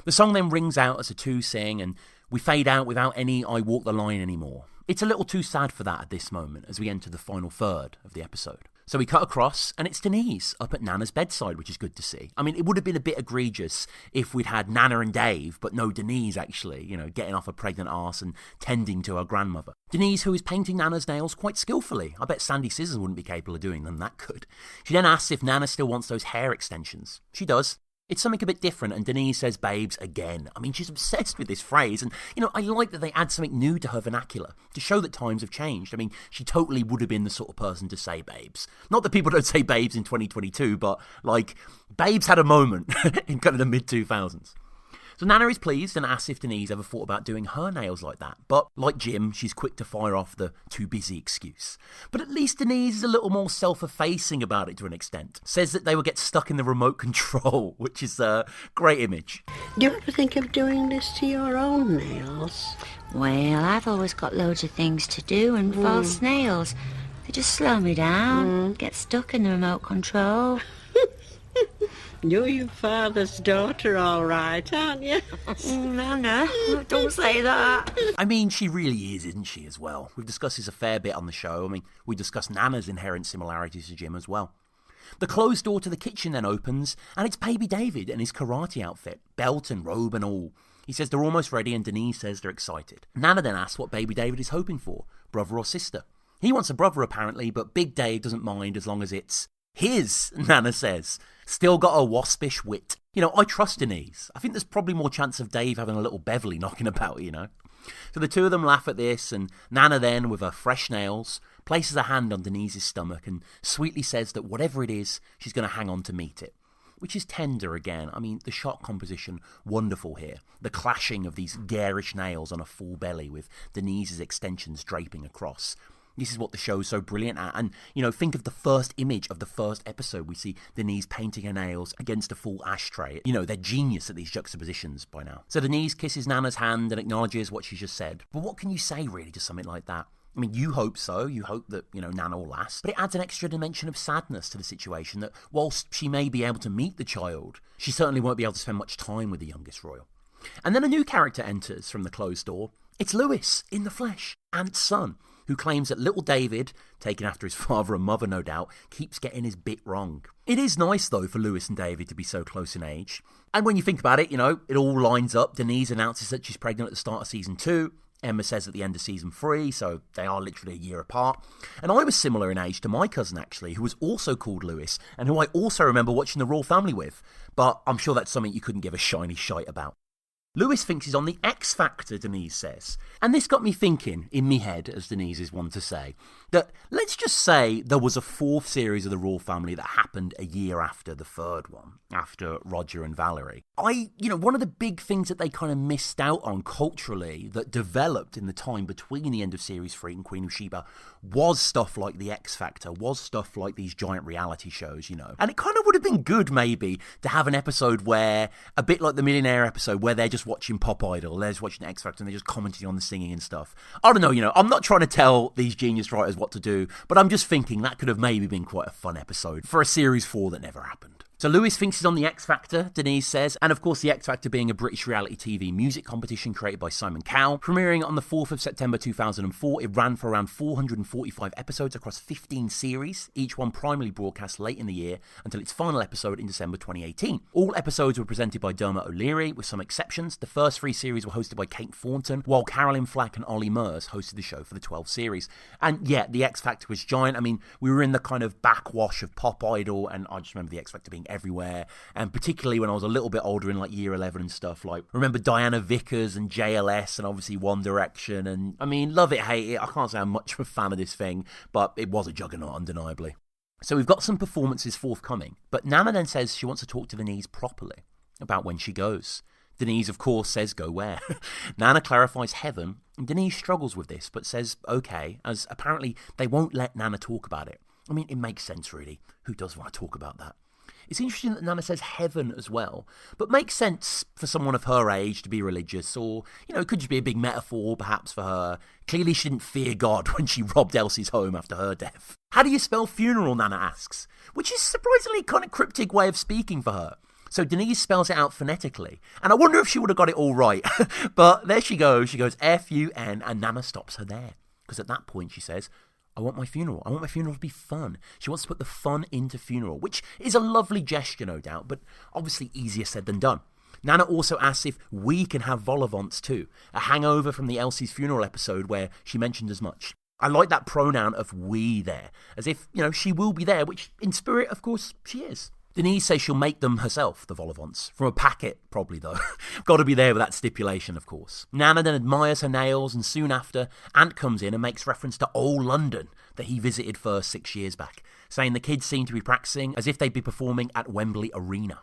The song then rings out as the two sing, and we fade out without any I Walk the Line anymore. It's a little too sad for that at this moment as we enter the final third of the episode. So we cut across, and it's Denise up at Nana's bedside, which is good to see. I mean, it would have been a bit egregious if we'd had Nana and Dave, but no Denise actually, getting off a pregnant arse and tending to her grandmother. Denise, who is painting Nana's nails quite skillfully. I bet Sandy Scissors wouldn't be capable of doing them that good. She then asks if Nana still wants those hair extensions. She does. It's something a bit different, and Denise says babes again. I mean, she's obsessed with this phrase, and, I like that they add something new to her vernacular to show that times have changed. I mean, she totally would have been the sort of person to say babes. Not that people don't say babes in 2022, but, babes had a moment in kind of the mid-2000s. So Nana is pleased and asks if Denise ever thought about doing her nails like that. But, like Jim, she's quick to fire off the too busy excuse. But at least Denise is a little more self-effacing about it to an extent. Says that they will get stuck in the remote control, which is a great image. Do you ever think of doing this to your own nails? Well, I've always got loads of things to do, and false nails, they just slow me down, get stuck in the remote control. You're your father's daughter, all right, aren't you? Nana, don't say that. I mean, she really is, isn't she, as well? We've discussed this a fair bit on the show. I mean, we discussed Nana's inherent similarities to Jim as well. The closed door to the kitchen then opens, and it's baby David in his karate outfit, belt and robe and all. He says they're almost ready, and Denise says they're excited. Nana then asks what baby David is hoping for, brother or sister. He wants a brother, apparently, but Big Dave doesn't mind as long as it's his, Nana says. Still got a waspish wit. I trust Denise. I think there's probably more chance of Dave having a little Beverly knocking about, So the two of them laugh at this, and Nana then, with her fresh nails, places a hand on Denise's stomach and sweetly says that whatever it is, she's going to hang on to meet it. Which is tender again. I mean, the shot composition, wonderful here. The clashing of these garish nails on a full belly with Denise's extensions draping across. This is what the show's so brilliant at. And, think of the first image of the first episode. We see Denise painting her nails against a full ashtray. They're genius at these juxtapositions by now. So Denise kisses Nana's hand and acknowledges what she just said. But what can you say, really, to something like that? I mean, you hope so. You hope that, Nana will last. But it adds an extra dimension of sadness to the situation that whilst she may be able to meet the child, she certainly won't be able to spend much time with the youngest Royle. And then a new character enters from the closed door. It's Lewis, in the flesh, Aunt's son, who claims that little David, taken after his father and mother no doubt, keeps getting his bit wrong. It is nice though for Lewis and David to be so close in age. And when you think about it, it all lines up. Denise announces that she's pregnant at the start of season 2. Emma says at the end of season 3, so they are literally a year apart. And I was similar in age to my cousin actually, who was also called Lewis, and who I also remember watching the Royal Family with. But I'm sure that's something you couldn't give a shiny shite about. Lewis thinks he's on the X Factor, Denise says. And this got me thinking, in me head, as Denise is one to say, that let's just say there was a 4th series of the Royal Family that happened a year after the 3rd one, after Roger and Valerie. One of the big things that they kind of missed out on culturally that developed in the time between the end of Series 3 and Queen of Sheba was stuff like the X Factor, was stuff like these giant reality shows, And it kind of would have been good, maybe, to have an episode where, a bit like the Millionaire episode, where they're just watching Pop Idol, they're just watching X Factor, and they're just commenting on the singing and stuff. I don't know, I'm not trying to tell these genius writers what to do, but I'm just thinking that could have maybe been quite a fun episode for a Series 4 that never happened. So Lewis thinks he's on the X Factor, Denise says, and of course the X Factor being a British reality TV music competition created by Simon Cowell. Premiering on the 4th of September 2004, it ran for around 445 episodes across 15 series, each one primarily broadcast late in the year until its final episode in December 2018. All episodes were presented by Dermot O'Leary, with some exceptions. The first 3 series were hosted by Kate Thornton, while Carolyn Flack and Ollie Murs hosted the show for the 12th series. And yeah, the X Factor was giant. I mean, we were in the kind of backwash of Pop Idol, and I just remember the X Factor being everywhere, and particularly when I was a little bit older in like year 11 and stuff, like remember Diana Vickers and JLS and obviously One Direction, and I mean, love it, hate it, I can't say I'm much of a fan of this thing, but it was a juggernaut undeniably. So we've got some performances forthcoming, but Nana then says she wants to talk to Denise properly about when she goes. Denise, of course, says go where. Nana clarifies heaven, and Denise struggles with this, but says okay, as apparently they won't let Nana talk about it. I mean, it makes sense really. Who does want to talk about that? It's interesting that Nana says heaven as well, but makes sense for someone of her age to be religious, or, it could just be a big metaphor perhaps for her. Clearly she didn't fear God when she robbed Elsie's home after her death. How do you spell funeral, Nana asks, which is surprisingly kind of cryptic way of speaking for her. So Denise spells it out phonetically, and I wonder if she would have got it all right. But there she goes F-U-N, and Nana stops her there. Because at that point she says, I want my funeral to be fun. She wants to put the fun into funeral, which is a lovely gesture, no doubt, but obviously easier said than done. Nana also asks if we can have vol-au-vents too, a hangover from the Elsie's funeral episode where she mentioned as much. I like that pronoun of we there, as if, she will be there, which in spirit, of course, she is. Denise says she'll make them herself, the vol-au-vents. From a packet, probably, though. Got to be there with that stipulation, of course. Nana then admires her nails, and soon after, Ant comes in and makes reference to old London that he visited first 6 years back, saying the kids seem to be practicing as if they'd be performing at Wembley Arena.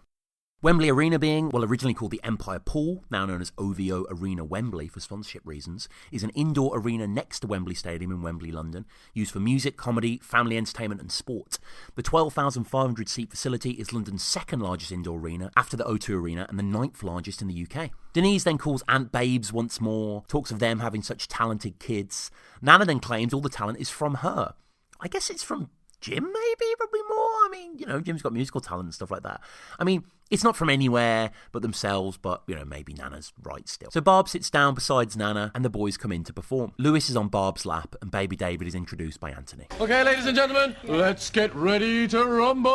Wembley Arena being, originally called the Empire Pool, now known as OVO Arena Wembley for sponsorship reasons, is an indoor arena next to Wembley Stadium in Wembley, London, used for music, comedy, family entertainment and sport. The 12,500 seat facility is London's second largest indoor arena after the O2 Arena and the 9th largest in the UK. Denise then calls Ant babes once more, talks of them having such talented kids. Nana then claims all the talent is from her. I guess it's from Jim, maybe, probably more. Jim's got musical talent and stuff like that. It's not from anywhere but themselves, but, maybe Nana's right still. So Barb sits down beside Nana and the boys come in to perform. Lewis is on Barb's lap and baby David is introduced by Anthony. Okay, ladies and gentlemen, let's get ready to rumble!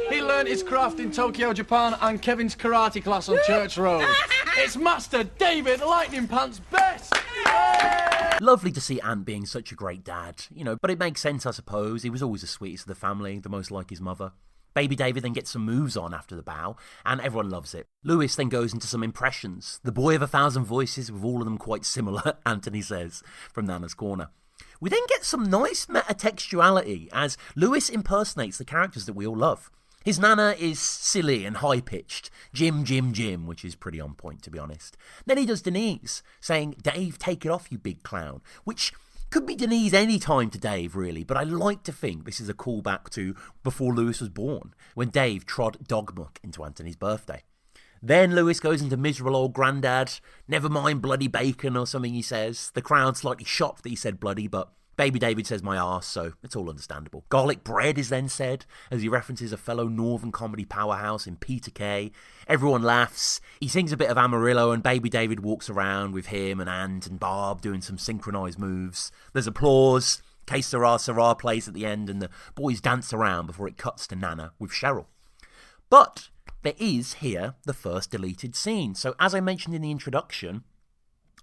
He learned his craft in Tokyo, Japan, and Kevin's karate class on Church Road. It's Master David Lightning Pants Best! Yay! Lovely to see Ant being such a great dad, but it makes sense, I suppose. He was always the sweetest of the family, the most like his mother. Baby David then gets some moves on after the bow, and everyone loves it. Lewis then goes into some impressions. The boy of 1,000 voices, with all of them quite similar, Anthony says, from Nana's corner. We then get some nice metatextuality as Lewis impersonates the characters that we all love. His Nana is silly and high-pitched, Jim, which is pretty on point, to be honest. Then he does Denise, saying, Dave, take it off, you big clown, which could be Denise any time to Dave, really, but I like to think this is a callback to before Lewis was born, when Dave trod dog muck into Anthony's birthday. Then Lewis goes into miserable old grandad, never mind bloody bacon or something he says. The crowd slightly shocked that he said bloody, but baby David says my arse, so it's all understandable. Garlic bread is then said, as he references a fellow northern comedy powerhouse in Peter Kay. Everyone laughs. He sings a bit of Amarillo, and baby David walks around with him and Ant and Barb doing some synchronised moves. There's applause. Que Sera plays at the end, and the boys dance around before it cuts to Nana with Cheryl. But there is here the first deleted scene. So as I mentioned in the introduction,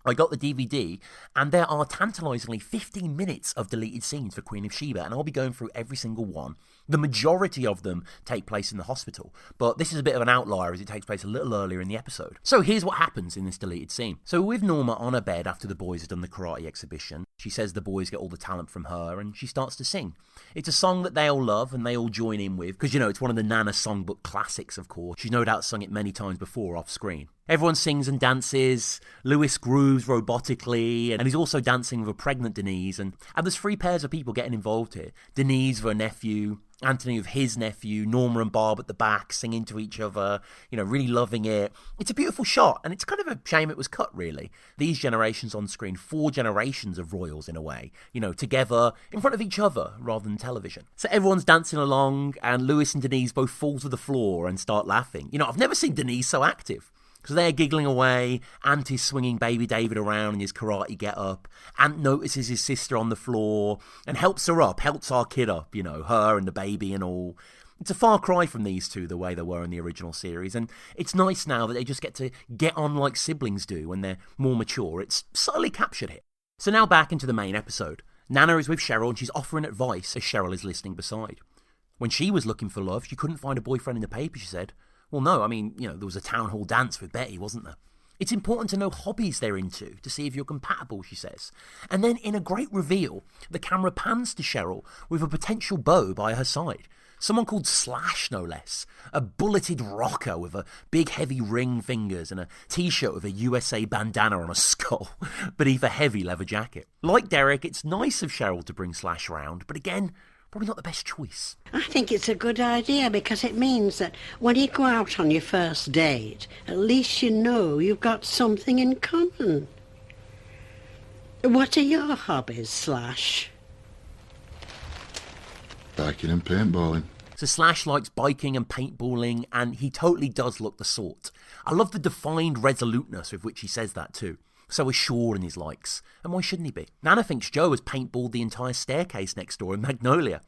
I got the DVD, and there are tantalisingly 15 minutes of deleted scenes for Queen of Sheba, and I'll be going through every single one. The majority of them take place in the hospital, but this is a bit of an outlier as it takes place a little earlier in the episode. So here's what happens in this deleted scene. So with Norma on her bed after the boys have done the karate exhibition, she says the boys get all the talent from her, and she starts to sing. It's a song that they all love and they all join in with, because, it's one of the Nana songbook classics, of course. She's no doubt sung it many times before off screen. Everyone sings and dances. Lewis grooves robotically, and he's also dancing with a pregnant Denise. And there's 3 pairs of people getting involved here. Denise with her nephew, Anthony with his nephew, Norma and Barb at the back singing to each other, really loving it. It's a beautiful shot, and it's kind of a shame it was cut, really. These generations on screen, 4 generations of royals in a way, together in front of each other rather than television. So everyone's dancing along, and Lewis and Denise both fall to the floor and start laughing. I've never seen Denise so active. So they're giggling away. Ant is swinging baby David around in his karate get-up. Ant notices his sister on the floor and helps her up, helps our kid up, her and the baby and all. It's a far cry from these two, the way they were in the original series, and it's nice now that they just get to get on like siblings do when they're more mature. It's subtly captured here. So now back into the main episode. Nana is with Cheryl and she's offering advice as Cheryl is listening beside. When she was looking for love, she couldn't find a boyfriend in the paper, she said. Well, no, there was a town hall dance with Betty, wasn't there? It's important to know hobbies they're into to see if you're compatible, she says. And then in a great reveal, the camera pans to Cheryl with a potential beau by her side. Someone called Slash, no less. A bulleted rocker with a big heavy ring fingers and a t-shirt with a USA bandana on a skull beneath a heavy leather jacket. Like Derek, it's nice of Cheryl to bring Slash around, but again, probably not the best choice. I think it's a good idea because it means that when you go out on your first date, at least you know you've got something in common. What are your hobbies, Slash? Biking and paintballing. So Slash likes biking and paintballing, and he totally does look the sort. I love the defined resoluteness with which he says that too. So assured in his likes. And why shouldn't he be? Nana thinks Joe has paintballed the entire staircase next door in Magnolia.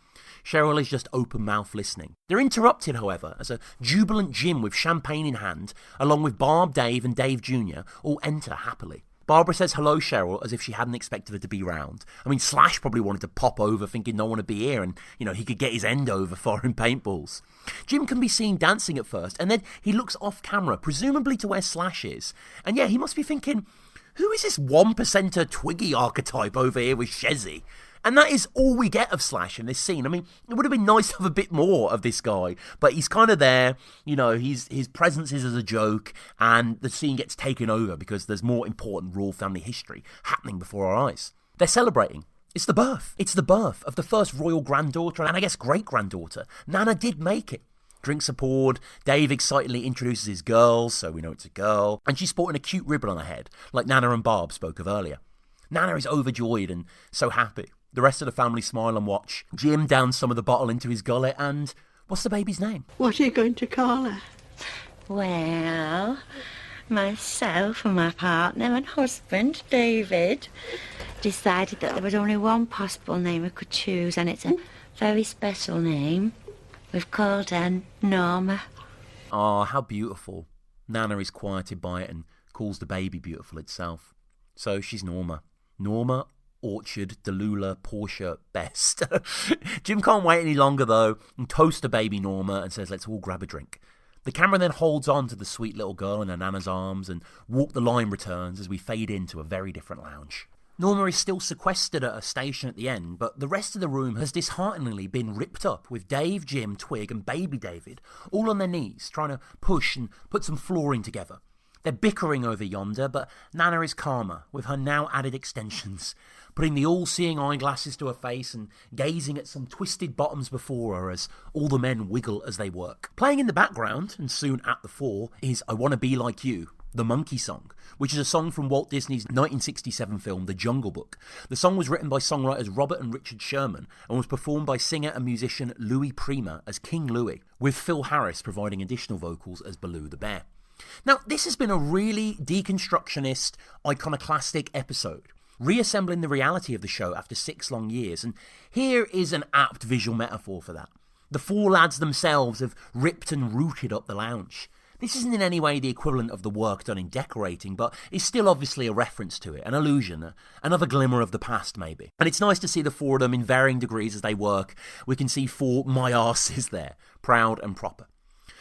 Cheryl is just open mouth listening. They're interrupted, however, as a jubilant Jim with champagne in hand, along with Barb, Dave and Dave Jr. all enter happily. Barbara says hello, Cheryl, as if she hadn't expected her to be round. I mean, Slash probably wanted to pop over thinking no one would be here and, he could get his end over firing paintballs. Jim can be seen dancing at first, and then he looks off camera, presumably to where Slash is. And yeah, he must be thinking, who is this 1%er Twiggy archetype over here with Shezzy? And that is all we get of Slash in this scene. I mean, it would have been nice to have a bit more of this guy, but he's kind of there, his presence is as a joke, and the scene gets taken over because there's more important royal family history happening before our eyes. They're celebrating. It's the birth. It's the birth of the first royal granddaughter, and I guess great-granddaughter. Nana did make it. Drinks are poured, Dave excitedly introduces his girls, so we know it's a girl, and she's sporting a cute ribbon on her head, like Nana and Barb spoke of earlier. Nana is overjoyed and so happy. The rest of the family smile and watch. Jim downs some of the bottle into his gullet, and what's the baby's name? What are you going to call her? Well, myself and my partner and husband, David, decided that there was only one possible name we could choose, and it's a very special name. We've called her Norma. Ah, how beautiful. Nana is quieted by it and calls the baby beautiful itself. So she's Norma. Norma, Orchard, Delula, Portia, Best. Jim can't wait any longer, though, and toasts the baby Norma and says, let's all grab a drink. The camera then holds on to the sweet little girl in her Nana's arms, and Walk the Line returns as we fade into a very different lounge. Norma is still sequestered at a station at the end, but the rest of the room has dishearteningly been ripped up, with Dave, Jim, Twig and baby David all on their knees, trying to push and put some flooring together. They're bickering over yonder, but Nana is calmer, with her now added extensions, putting the all-seeing eyeglasses to her face and gazing at some twisted bottoms before her as all the men wiggle as they work. Playing in the background, and soon at the fore, is I Wanna Be Like You, the Monkey Song, which is a song from Walt Disney's 1967 film The Jungle Book. The song was written by songwriters Robert and Richard Sherman and was performed by singer and musician Louis Prima as King Louis, with Phil Harris providing additional vocals as Baloo the Bear. Now, this has been a really deconstructionist, iconoclastic episode, reassembling the reality of the show after 6 long years, and here is an apt visual metaphor for that. The 4 lads themselves have ripped and rooted up the lounge. This isn't in any way the equivalent of the work done in decorating, but is still obviously a reference to it, an allusion, another glimmer of the past maybe. And it's nice to see the 4 of them in varying degrees as they work. We can see 4 my arses there, proud and proper.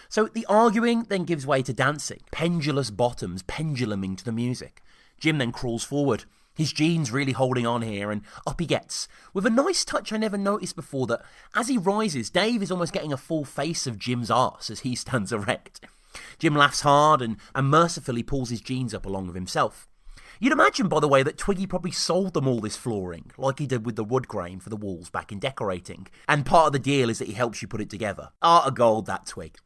So the arguing then gives way to dancing, pendulous bottoms penduluming to the music. Jim then crawls forward, his jeans really holding on here, and up he gets, with a nice touch I never noticed before that as he rises, Dave is almost getting a full face of Jim's arse as he stands erect. Jim laughs hard and mercifully pulls his jeans up along with himself. You'd imagine, by the way, that Twiggy probably sold them all this flooring, like he did with the wood grain for the walls back in decorating, and part of the deal is that he helps you put it together. Art of gold, that Twig.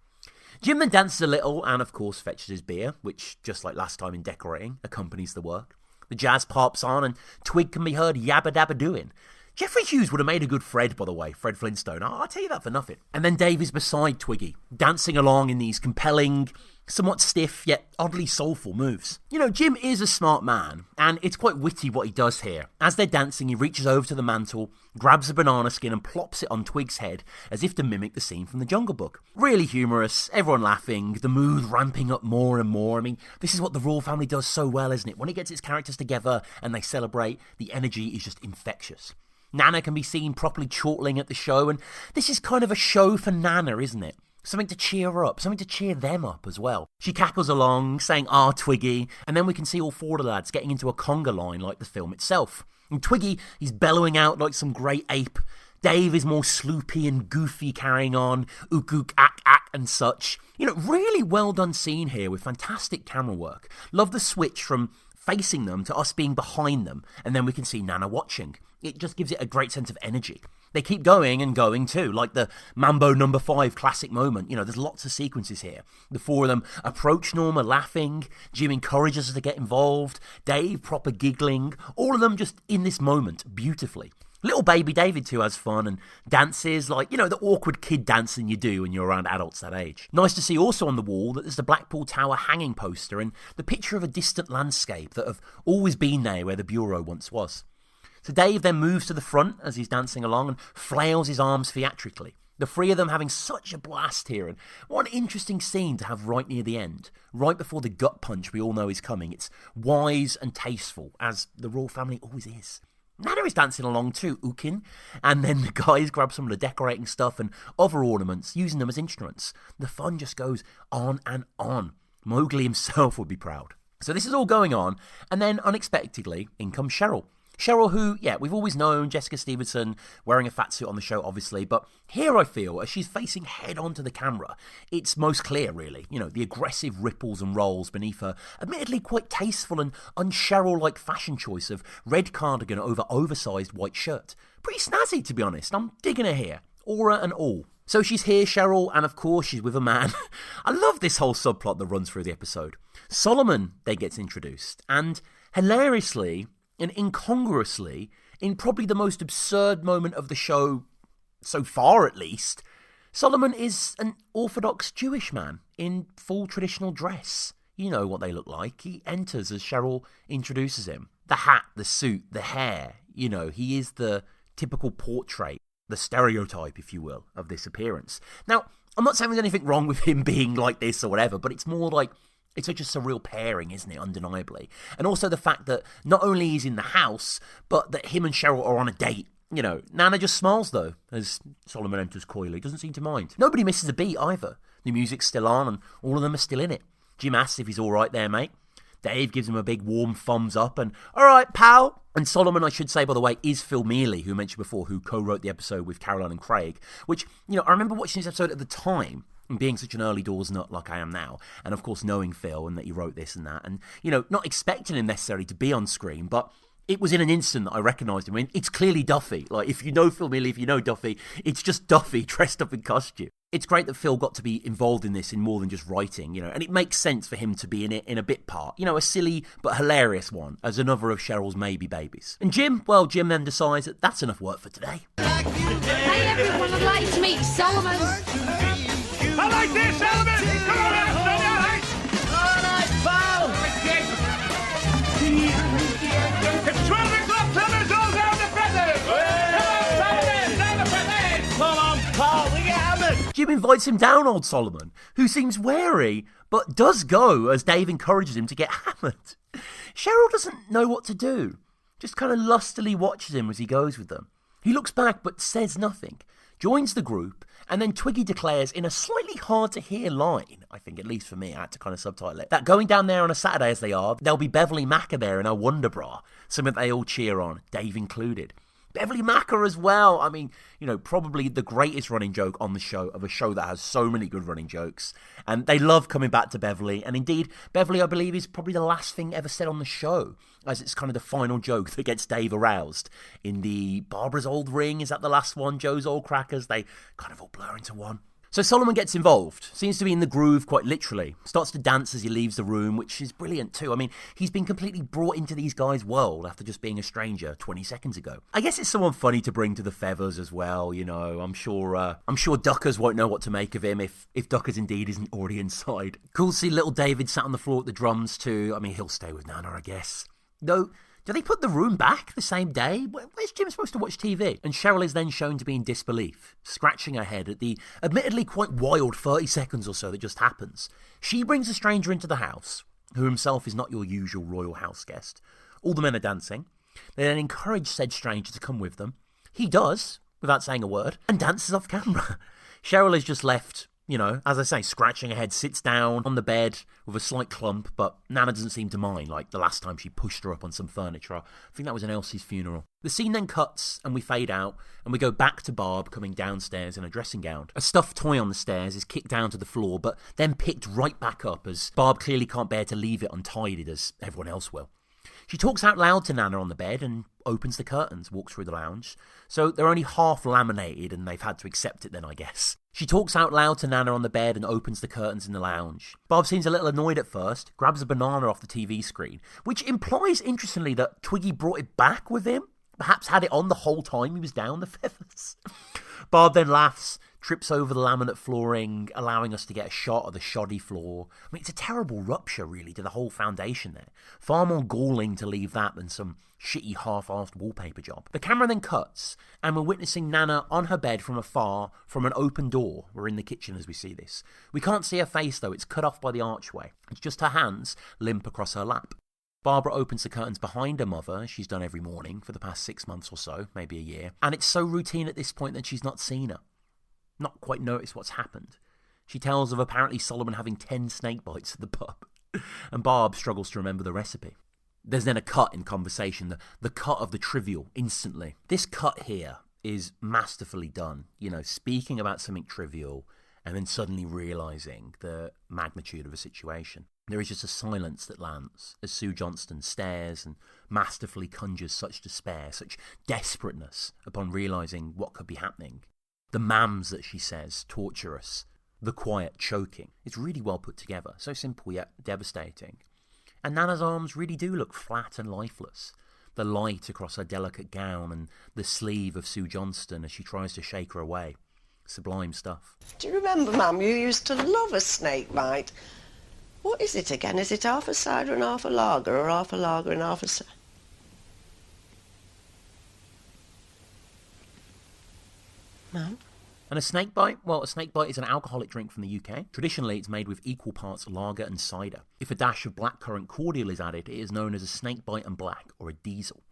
Jim then dances a little and, of course, fetches his beer, which, just like last time in decorating, accompanies the work. The jazz pops on and Twig can be heard yabba-dabba-doing. Jeffrey Hughes would have made a good Fred, by the way, Fred Flintstone. I'll tell you that for nothing. And then Dave is beside Twiggy, dancing along in these compelling, somewhat stiff yet oddly soulful moves. Jim is a smart man, and it's quite witty what he does here. As they're dancing, he reaches over to the mantel, grabs a banana skin and plops it on Twig's head, as if to mimic the scene from The Jungle Book. Really humorous, everyone laughing, the mood ramping up more and more. I mean, this is what the royal family does so well, isn't it? When it gets its characters together and they celebrate, the energy is just infectious. Nana can be seen properly chortling at the show, and this is kind of a show for Nana, isn't it? Something to cheer her up, something to cheer them up as well. She cackles along, saying, "Ah, Twiggy," and then we can see all 4 of the lads getting into a conga line like the film itself. And Twiggy, he's bellowing out like some great ape. Dave is more sloopy and goofy, carrying on, ook ook, ack ack and such. Really well done scene here with fantastic camera work. Love the switch from facing them to us being behind them, and then we can see Nana watching. It just gives it a great sense of energy. They keep going and going too, like the Mambo number 5 classic moment. You know, there's lots of sequences here. The four of them approach Norma laughing, Jim encourages her to get involved, Dave proper giggling, all of them just in this moment beautifully. Little baby David too has fun and dances like, you know, the awkward kid dancing you do when you're around adults that age. Nice to see also on the wall that there's the Blackpool Tower hanging poster and the picture of a distant landscape that have always been there where the bureau once was. So Dave then moves to the front as he's dancing along and flails his arms theatrically. The three of them having such a blast here, and what an interesting scene to have right near the end, right before the gut punch we all know is coming. It's wise and tasteful, as the royal family always is. Nana is dancing along too, ookin, and then the guys grab some of the decorating stuff and other ornaments, using them as instruments. The fun just goes on and on. Mowgli himself would be proud. So this is all going on, and then unexpectedly, in comes Cheryl. Cheryl, who, yeah, we've always known, Jessica Stevenson, wearing a fat suit on the show, obviously, but here I feel, as she's facing head on to the camera, it's most clear, really. You know, the aggressive ripples and rolls beneath her, admittedly quite tasteful and un-Cheryl-like fashion choice of red cardigan over oversized white shirt. Pretty snazzy, to be honest. I'm digging her here, aura and all. So she's here, Cheryl, and of course she's with a man. I love this whole subplot that runs through the episode. Solomon then gets introduced, and hilariously and incongruously, in probably the most absurd moment of the show, so far at least, Solomon is an Orthodox Jewish man in full traditional dress. You know what they look like. He enters as Cheryl introduces him. The hat, the suit, the hair, you know, he is the typical portrait, the stereotype, if you will, of this appearance. Now, I'm not saying there's anything wrong with him being like this or whatever, but it's more like, it's such a surreal pairing, isn't it, undeniably? And also the fact that not only he's in the house, but that him and Cheryl are on a date. You know, Nana just smiles, though, as Solomon enters coyly. Doesn't seem to mind. Nobody misses a beat, either. The music's still on, and all of them are still in it. Jim asks if he's all right there, mate. Dave gives him a big warm thumbs up, and, all right, pal. And Solomon, I should say, by the way, is Phil Mealy, who I mentioned before, who co-wrote the episode with Caroline and Craig, which, you know, I remember watching this episode at the time, and being such an early doors nut like I am now, and of course knowing Phil and that he wrote this and that, and, you know, not expecting him necessarily to be on screen, but it was in an instant that I recognised him. I mean, it's clearly Duffy. Like, if you know Phil Mealy, if you know Duffy, it's just Duffy dressed up in costume. It's great that Phil got to be involved in this in more than just writing, you know, and it makes sense for him to be in it in a bit part. You know, a silly but hilarious one, as another of Cheryl's maybe babies. And Jim, well, Jim then decides that that's enough work for today. Hey everyone, I'd like to meet Solomon. I like this, Solomon! Come on out, son, all right? All right, pal. It's 12 o'clock, fellas, all down the feathers! Come on, Solomon, down the feathers! Come on, pal, we get hammered. Jim invites him down, old Solomon, who seems wary, but does go as Dave encourages him to get hammered. Cheryl doesn't know what to do, just kind of lustily watches him as he goes with them. He looks back but says nothing, joins the group, and then Twiggy declares in a slightly hard-to-hear line, I think, at least for me, I had to kind of subtitle it, that going down there on a Saturday as they are, there'll be Beverly Macker there in her Wonder Bra, something they all cheer on, Dave included. Beverly Macker as well. I mean, you know, probably the greatest running joke on the show, of a show that has so many good running jokes. And they love coming back to Beverly. And indeed, Beverly, I believe, is probably the last thing ever said on the show, as it's kind of the final joke that gets Dave aroused. In the Barbara's Old Ring, is that the last one? Joe's Old Crackers, they kind of all blur into one. So Solomon gets involved, seems to be in the groove quite literally, starts to dance as he leaves the room, which is brilliant too. I mean, he's been completely brought into these guys' world after just being a stranger 20 seconds ago. I guess it's someone funny to bring to the feathers as well, you know. I'm sure Duckers won't know what to make of him if Duckers indeed isn't already inside. Cool to see little David sat on the floor at the drums too. I mean, he'll stay with Nana, I guess. Though, do they put the room back the same day? Where's Jim supposed to watch TV? And Cheryl is then shown to be in disbelief, scratching her head at the admittedly quite wild 30 seconds or so that just happens. She brings a stranger into the house, who himself is not your usual royal house guest. All the men are dancing. They then encourage said stranger to come with them. He does, without saying a word, and dances off camera. Cheryl is just left, you know, as I say, scratching her head, sits down on the bed with a slight clump, but Nana doesn't seem to mind, like the last time she pushed her up on some furniture. I think that was in Elsie's funeral. The scene then cuts, and we fade out, and we go back to Barb coming downstairs in a dressing gown. A stuffed toy on the stairs is kicked down to the floor, but then picked right back up, as Barb clearly can't bear to leave it untidied as everyone else will. She talks out loud to Nana on the bed and opens the curtains, walks through the lounge. So they're only half laminated and they've had to accept it then, I guess. She talks out loud to Nana on the bed and opens the curtains in the lounge. Barb seems a little annoyed at first, grabs a banana off the TV screen, which implies, interestingly, that Twiggy brought it back with him. Perhaps had it on the whole time he was down the feathers. Barb then laughs, trips over the laminate flooring, allowing us to get a shot of the shoddy floor. I mean, it's a terrible rupture, really, to the whole foundation there. Far more galling to leave that than some shitty half-assed wallpaper job. The camera then cuts, and we're witnessing Nana on her bed from afar, from an open door. We're in the kitchen as we see this. We can't see her face, though. It's cut off by the archway. It's just her hands limp across her lap. Barbara opens the curtains behind her mother, as she's done every morning for the past 6 months or so, maybe a year. And it's so routine at this point that she's not seen her. Not quite noticed what's happened. She tells of apparently Solomon having 10 snake bites at the pub, and Barb struggles to remember the recipe. There's then a cut in conversation, the cut of the trivial, instantly. This cut here is masterfully done, speaking about something trivial and then suddenly realising the magnitude of a situation. There is just a silence that lands as Sue Johnston stares and masterfully conjures such despair, such desperateness upon realising what could be happening. The mams that she says torture us, the quiet choking. It's really well put together, so simple yet devastating. And Nana's arms really do look flat and lifeless. The light across her delicate gown and the sleeve of Sue Johnston as she tries to shake her away. Sublime stuff. Do you remember, Mum, you used to love a snake bite? What is it again? Is it half a cider and half a lager, or half a lager and half a cider? Mum? And a snake bite? Well, a snake bite is an alcoholic drink from the UK. Traditionally, it's made with equal parts lager and cider. If a dash of blackcurrant cordial is added, it is known as a snake bite and black, or a diesel.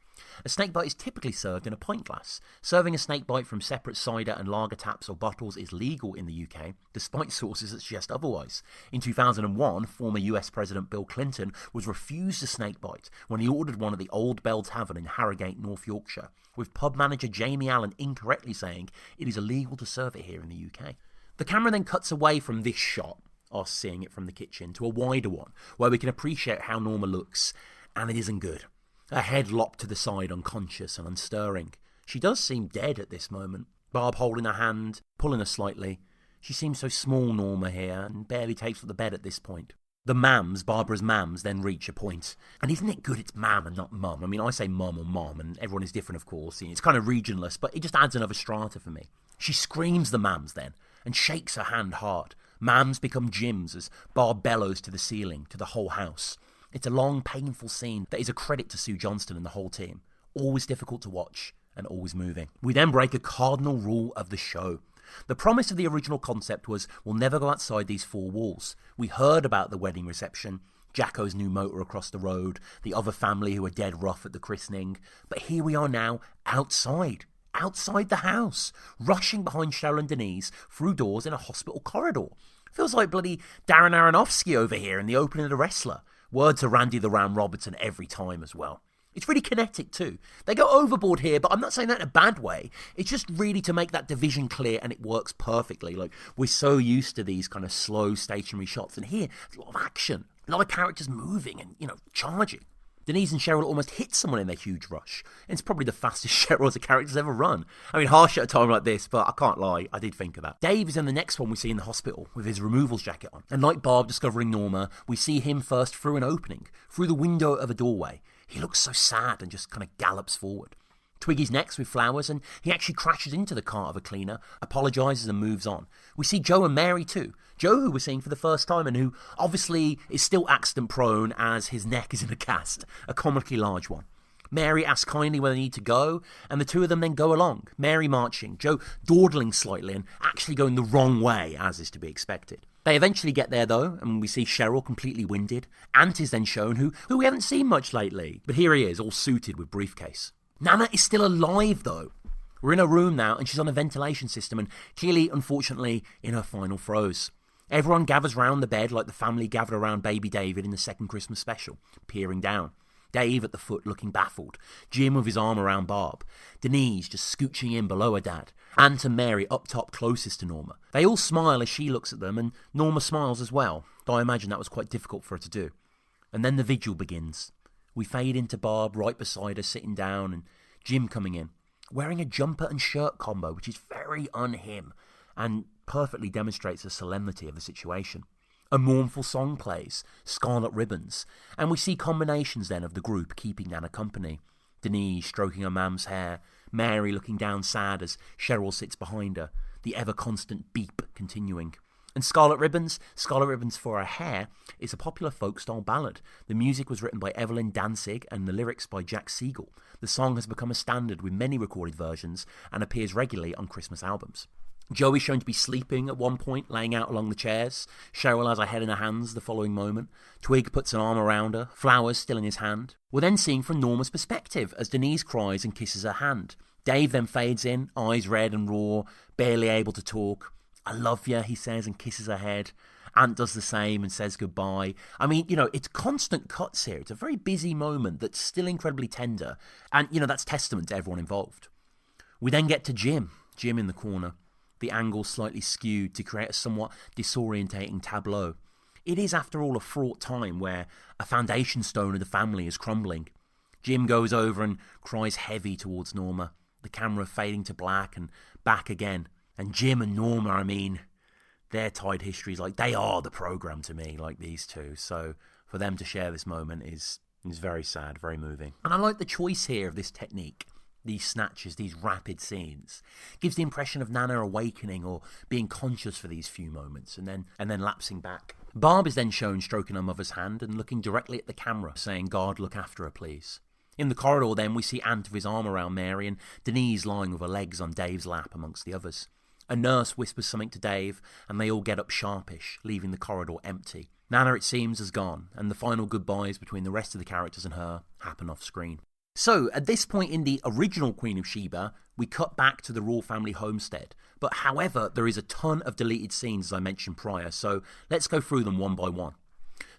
A snake bite is typically served in a pint glass. Serving a snake bite from separate cider and lager taps or bottles is legal in the UK, despite sources that suggest otherwise. In 2001, former US President Bill Clinton was refused a snake bite when he ordered one at the Old Bell Tavern in Harrogate, North Yorkshire, with pub manager Jamie Allen incorrectly saying it is illegal to serve it here in the UK. The camera then cuts away from this shot, us seeing it from the kitchen, to a wider one, where we can appreciate how Norma looks, and it isn't good. Her head lopped to the side, unconscious and unstirring. She does seem dead at this moment. Barb holding her hand, pulling her slightly. She seems so small, Norma, here, and barely takes to the bed at this point. The mams, Barbara's mams, then reach a point. And isn't it good it's mam and not mum? I mean, I say mum or mom, and everyone is different, of course. It's kind of regionless, but it just adds another strata for me. She screams the mams then, and shakes her hand hard. Mams become Jims as Barb bellows to the ceiling, to the whole house. It's a long, painful scene that is a credit to Sue Johnston and the whole team. Always difficult to watch and always moving. We then break a cardinal rule of the show. The promise of the original concept was we'll never go outside these four walls. We heard about the wedding reception, Jacko's new motor across the road, the other family who were dead rough at the christening. But here we are now, outside the house, rushing behind Cheryl and Denise through doors in a hospital corridor. Feels like bloody Darren Aronofsky over here in the opening of The Wrestler. Word to Randy the Ram Robertson every time as well. It's really kinetic too. They go overboard here, but I'm not saying that in a bad way. It's just really to make that division clear, and it works perfectly. Like, we're so used to these kind of slow stationary shots, and here, there's a lot of action. A lot of characters moving and, charging. Denise and Cheryl almost hit someone in their huge rush. And it's probably the fastest Cheryl as a character's ever run. I mean, harsh at a time like this, but I can't lie, I did think of that. Dave is in the next one we see in the hospital with his removals jacket on. And like Barb discovering Norma, we see him first through an opening, through the window of a doorway. He looks so sad and just kind of gallops forward. Twiggy's next with flowers, and he actually crashes into the cart of a cleaner, apologises and moves on. We see Joe and Mary too. Joe, who we're seeing for the first time and who obviously is still accident prone as his neck is in a cast, a comically large one. Mary asks kindly where they need to go, and the two of them then go along, Mary marching, Joe dawdling slightly and actually going the wrong way, as is to be expected. They eventually get there though, and we see Cheryl completely winded. Ant is then shown, who we haven't seen much lately, but here he is, all suited with briefcase. Nana is still alive though. We're in her room now, and she's on a ventilation system, and clearly, unfortunately, in her final throes. Everyone gathers round the bed like the family gathered around baby David in the second Christmas special, peering down. Dave at the foot looking baffled, Jim with his arm around Barb, Denise just scooching in below her dad, Ant and Mary up top closest to Norma. They all smile as she looks at them, and Norma smiles as well, though I imagine that was quite difficult for her to do. And then the vigil begins. We fade into Barb right beside her, sitting down, and Jim coming in, wearing a jumper and shirt combo, which is very un-him, and perfectly demonstrates the solemnity of the situation. A mournful song plays, Scarlet Ribbons, and we see combinations then of the group keeping Nana company. Denise stroking her mum's hair, Mary looking down sad as Cheryl sits behind her, the ever-constant beep continuing. And Scarlet Ribbons for Her Hair, is a popular folk-style ballad. The music was written by Evelyn Danzig and the lyrics by Jack Siegel. The song has become a standard with many recorded versions and appears regularly on Christmas albums. Joe is shown to be sleeping at one point, laying out along the chairs. Cheryl has her head in her hands the following moment. Twig puts an arm around her, flowers still in his hand. We're then seeing from Norma's perspective as Denise cries and kisses her hand. Dave then fades in, eyes red and raw, barely able to talk. I love you, he says, and kisses her head. Aunt does the same and says goodbye. I mean, it's constant cuts here. It's a very busy moment that's still incredibly tender. And, that's testament to everyone involved. We then get to Jim in the corner. The angle slightly skewed to create a somewhat disorientating tableau. It is, after all, a fraught time where a foundation stone of the family is crumbling. Jim goes over and cries heavy towards Norma, the camera fading to black and back again. And Jim and Norma, their tied histories, they are the programme to me, these two. So for them to share this moment is very sad, very moving. And I like the choice here of this technique. These snatches, these rapid scenes, gives the impression of Nana awakening or being conscious for these few moments and then lapsing back. Barb is then shown stroking her mother's hand and looking directly at the camera, saying, God, look after her, please. In the corridor then we see Ant with his arm around Mary and Denise lying with her legs on Dave's lap amongst the others. A nurse whispers something to Dave and they all get up sharpish, leaving the corridor empty. Nana, it seems, has gone, and the final goodbyes between the rest of the characters and her happen off screen. So, at this point in the original Queen of Sheba, we cut back to the royal family homestead. But however, there is a ton of deleted scenes, as I mentioned prior, so let's go through them one by one.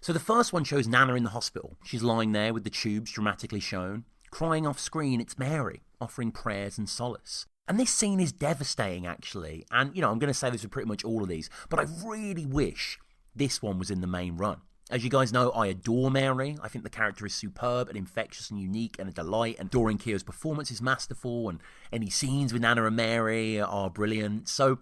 So the first one shows Nana in the hospital. She's lying there with the tubes dramatically shown. Crying off screen, it's Mary, offering prayers and solace. And this scene is devastating, actually. And, I'm going to say this with pretty much all of these, but I really wish this one was in the main run. As you guys know, I adore Mary. I think the character is superb and infectious and unique and a delight. And Doreen Keogh's performance is masterful. And any scenes with Nana and Mary are brilliant. So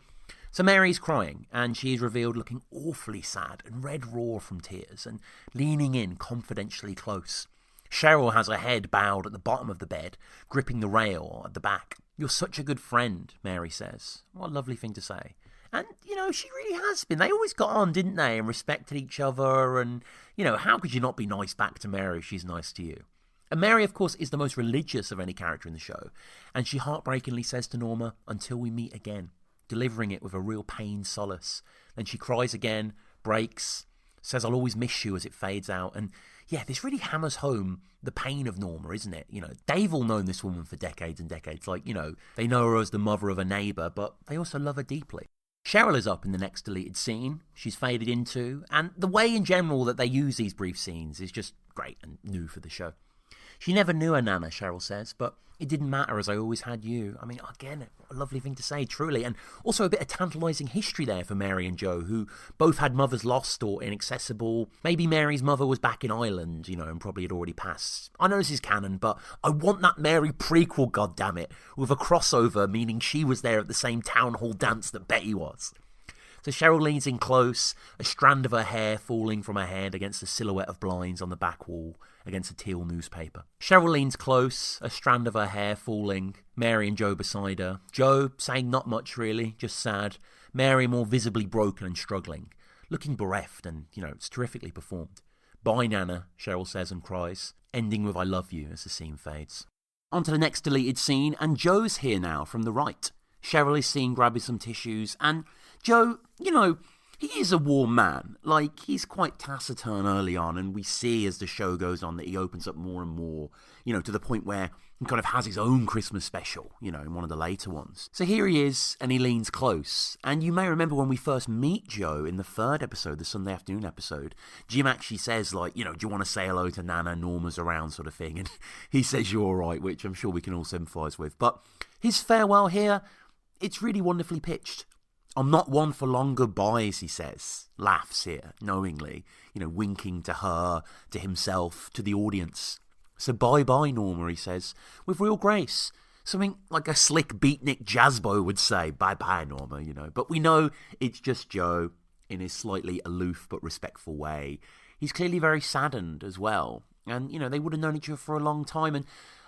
Mary's crying and she is revealed looking awfully sad and red raw from tears and leaning in confidentially close. Cheryl has her head bowed at the bottom of the bed, gripping the rail at the back. You're such a good friend, Mary says. What a lovely thing to say. And, she really has been. They always got on, didn't they, and respected each other. And, how could you not be nice back to Mary if she's nice to you? And Mary, of course, is the most religious of any character in the show. And she heartbreakingly says to Norma, until we meet again, delivering it with a real pain solace. Then she cries again, breaks, says, I'll always miss you as it fades out. And, yeah, this really hammers home the pain of Norma, isn't it? They've all known this woman for decades and decades. They know her as the mother of a neighbour, but they also love her deeply. Cheryl is up in the next deleted scene. She's faded into, and the way in general that they use these brief scenes is just great and new for the show. She never knew her Nana, Cheryl says, but it didn't matter as I always had you. Again, a lovely thing to say, truly. And also a bit of tantalising history there for Mary and Joe, who both had mothers lost or inaccessible. Maybe Mary's mother was back in Ireland, and probably had already passed. I know this is canon, but I want that Mary prequel, goddammit, with a crossover, meaning she was there at the same town hall dance that Betty was. So Cheryl leans in close, a strand of her hair falling from her head against the silhouette of blinds on the back wall against a teal newspaper. Cheryl leans close, a strand of her hair falling, Mary and Joe beside her. Joe saying not much really, just sad. Mary more visibly broken and struggling, looking bereft and, it's terrifically performed. Bye, Nana, Cheryl says and cries, ending with I love you as the scene fades. On to the next deleted scene, and Joe's here now from the right. Cheryl is seen grabbing some tissues, and Joe, he is a warm man. He's quite taciturn early on, and we see as the show goes on that he opens up more and more, to the point where he kind of has his own Christmas special, in one of the later ones. So here he is, and he leans close. And you may remember when we first meet Joe in the third episode, the Sunday afternoon episode, Jim actually says, do you want to say hello to Nana? Norma's around sort of thing. And he says, you're all right, which I'm sure we can all sympathise with. But his farewell here, it's really wonderfully pitched. I'm not one for long goodbyes, he says. Laughs here, knowingly, winking to her, to himself, to the audience. So bye-bye, Norma, he says, with real grace. Something like a slick beatnik jazzbo would say, bye-bye, Norma, you know. But we know it's just Joe in his slightly aloof but respectful way. He's clearly very saddened as well. And, you know, they would have known each other for a long time. And,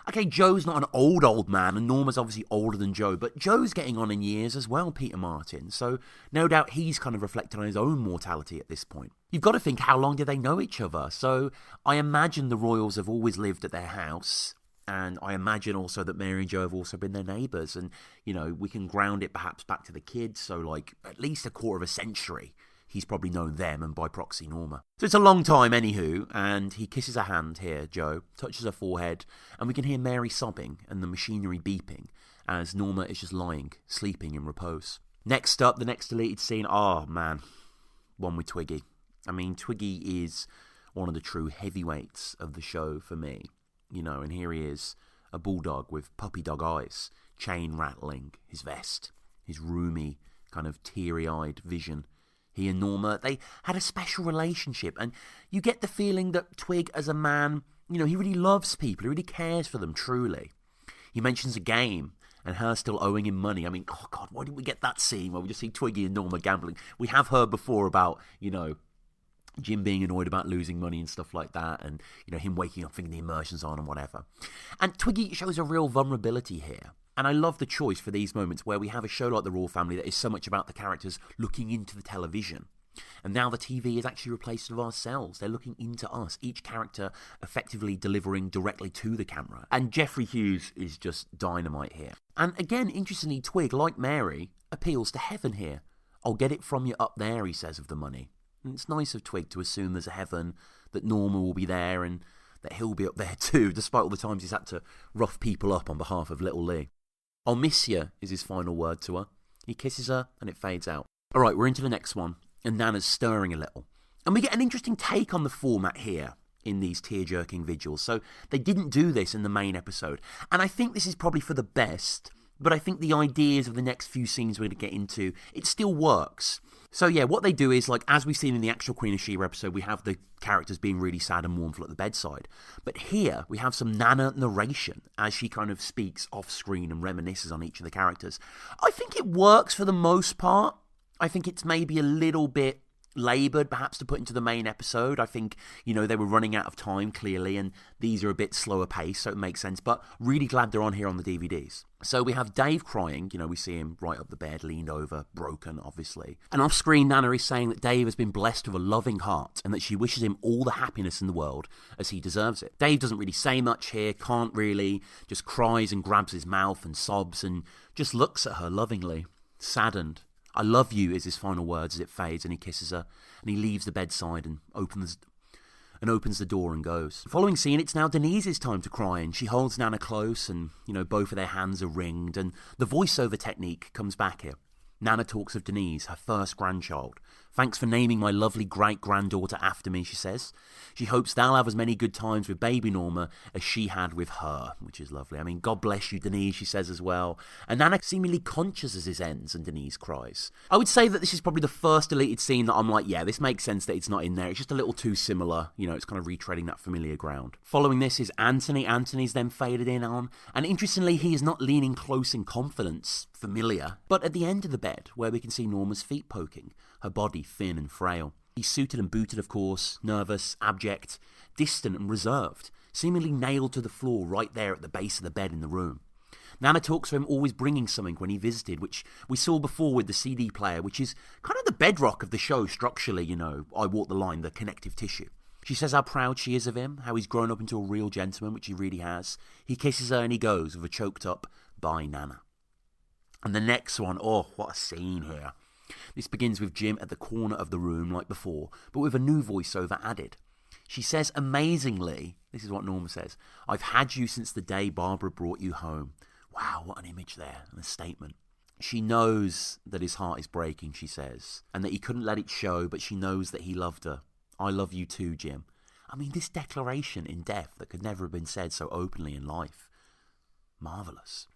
okay, Joe's not an old man, and Norma's obviously older than Joe, but Joe's getting on in years as well, Peter Martin. So no doubt he's kind of reflecting on his own mortality at this point. You've got to think, how long did they know each other? So I imagine the Royals have always lived at their house. And I imagine also that Mary and Joe have also been their neighbours. And, you know, we can ground it perhaps back to the kids. So, like, at least a quarter of a century. He's probably known them and by proxy Norma. So it's a long time anywho, and he kisses her hand here, Joe, touches her forehead, and we can hear Mary sobbing and the machinery beeping as Norma is just lying, sleeping in repose. Next up, the next deleted scene, oh man, one with Twiggy. I mean, Twiggy is one of the true heavyweights of the show for me, you know, and here he is, a bulldog with puppy dog eyes, chain rattling his vest, his roomy, kind of teary-eyed vision. He and Norma, they had a special relationship, and you get the feeling that Twig, as a man, you know, he really loves people, he really cares for them, truly. He mentions a game, and her still owing him money. I mean, oh God, why didn't we get that scene where we just see Twiggy and Norma gambling? We have heard before about, you know, Jim being annoyed about losing money and stuff like that, and, you know, him waking up thinking the immersion's on and whatever. And Twiggy shows a real vulnerability here. And I love the choice for these moments where we have a show like The Royal Family that is so much about the characters looking into the television. And now the TV is actually replaced with ourselves. They're looking into us, each character effectively delivering directly to the camera. And Geoffrey Hughes is just dynamite here. And again, interestingly, Twig, like Mary, appeals to heaven here. I'll get it from you up there, he says, of the money. And it's nice of Twig to assume there's a heaven, that Norma will be there, and that he'll be up there too, despite all the times he's had to rough people up on behalf of little Lee. I'll miss you, is his final word to her. He kisses her, and it fades out. All right, we're into the next one, and Nana's stirring a little. And we get an interesting take on the format here in these tear-jerking vigils. So they didn't do this in the main episode. And I think this is probably for the best, but I think the ideas of the next few scenes we're going to get into, it still works. So yeah, what they do is, like, as we've seen in the actual Queen of Sheba episode, we have the characters being really sad and mournful at the bedside. But here, we have some Nana narration as she kind of speaks off-screen and reminisces on each of the characters. I think it works for the most part. I think it's maybe a little bit laboured, perhaps, to put into the main episode. I think, you know, they were running out of time, clearly, and these are a bit slower paced, so it makes sense. But really glad they're on here on the DVDs. So we have Dave crying. You know, we see him right up the bed, leaned over, broken, obviously. And off screen, Nana is saying that Dave has been blessed with a loving heart and that she wishes him all the happiness in the world as he deserves it. Dave doesn't really say much here, can't really, just cries and grabs his mouth and sobs and just looks at her lovingly, saddened. I love you is his final words as it fades, and he kisses her, and he leaves the bedside and opens the door and goes. Following scene, it's now Denise's time to cry, and she holds Nana close, and, you know, both of their hands are ringed, and the voiceover technique comes back here. Nana talks of Denise, her first grandchild. Thanks for naming my lovely great-granddaughter after me, she says. She hopes they'll have as many good times with baby Norma as she had with her, which is lovely. I mean, God bless you, Denise, she says as well. And Nana seemingly conscious as this ends and Denise cries. I would say that this is probably the first deleted scene that I'm like, yeah, this makes sense that it's not in there. It's just a little too similar. You know, it's kind of retreading that familiar ground. Following this is Anthony. Anthony's then faded in on. And interestingly, he is not leaning close in confidence, familiar, but at the end of the bed, where we can see Norma's feet poking, her body thin and frail. He's suited and booted, of course, nervous, abject, distant and reserved, seemingly nailed to the floor right there at the base of the bed in the room. Nana talks to him always bringing something when he visited, which we saw before with the CD player, which is kind of the bedrock of the show structurally, you know, I walk the line, the connective tissue. She says how proud she is of him, how he's grown up into a real gentleman, which he really has. He kisses her and he goes with a choked up, bye Nana. And the next one, oh, what a scene here. This begins with Jim at the corner of the room like before, but with a new voiceover added. She says amazingly, this is what Norma says, I've had you since the day Barbara brought you home. Wow, what an image there, and a statement. She knows that his heart is breaking, she says, and that he couldn't let it show, but she knows that he loved her. I love you too, Jim. I mean, this declaration in death that could never have been said so openly in life. Marvellous.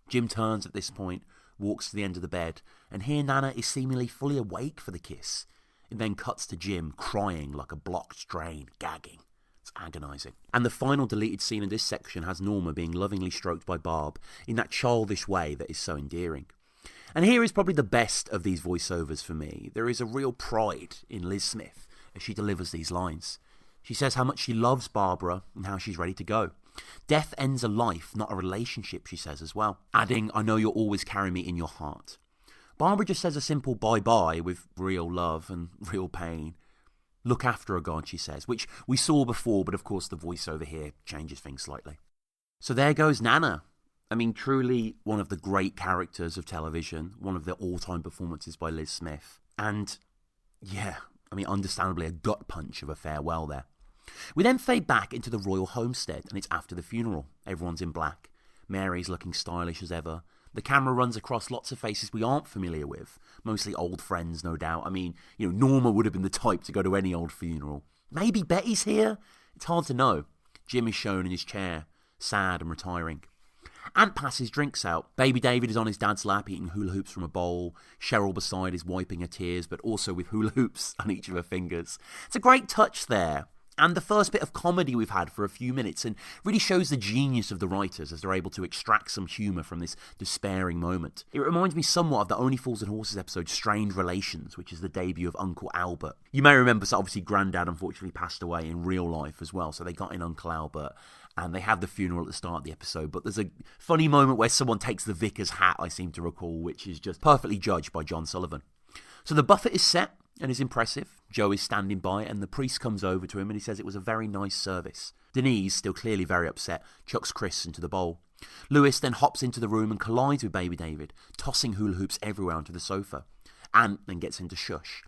Jim turns at this point, walks to the end of the bed, and here Nana is seemingly fully awake for the kiss. It then cuts to Jim, crying like a blocked drain, gagging. It's agonising. And the final deleted scene in this section has Norma being lovingly stroked by Barb in that childish way that is so endearing. And here is probably the best of these voiceovers for me. There is a real pride in Liz Smith as she delivers these lines. She says how much she loves Barbara and how she's ready to go. Death ends a life, not a relationship, she says as well, adding, I know you'll always carry me in your heart. Barbara just says a simple bye-bye with real love and real pain. Look after her, God, she says, which we saw before, but of course the voiceover here changes things slightly. So there goes Nana. I mean, truly one of the great characters of television, one of the all-time performances by Liz Smith. And, yeah, I mean, understandably a gut punch of a farewell there. We then fade back into the royal homestead, and it's after the funeral. Everyone's in black. Mary's looking stylish as ever. The camera runs across lots of faces we aren't familiar with, mostly old friends, no doubt. I mean, Norma would have been the type to go to any old funeral. Maybe Betty's here? It's hard to know. Jim is shown in his chair, sad and retiring. Ant passes drinks out. Baby David is on his dad's lap eating hula hoops from a bowl. Cheryl beside is wiping her tears, but also with hula hoops on each of her fingers. It's a great touch there. And the first bit of comedy we've had for a few minutes, and really shows the genius of the writers as they're able to extract some humour from this despairing moment. It reminds me somewhat of the Only Fools and Horses episode Strained Relations, which is the debut of Uncle Albert. You may remember, so obviously Grandad unfortunately passed away in real life as well, so they got in Uncle Albert, and they have the funeral at the start of the episode, but there's a funny moment where someone takes the vicar's hat, I seem to recall, which is just perfectly judged by John Sullivan. So the buffet is set and is impressive. Joe is standing by and the priest comes over to him and he says it was a very nice service. Denise, still clearly very upset, chucks Chris into the bowl. Lewis then hops into the room and collides with baby David, tossing hula hoops everywhere onto the sofa. Ant then gets him to shush.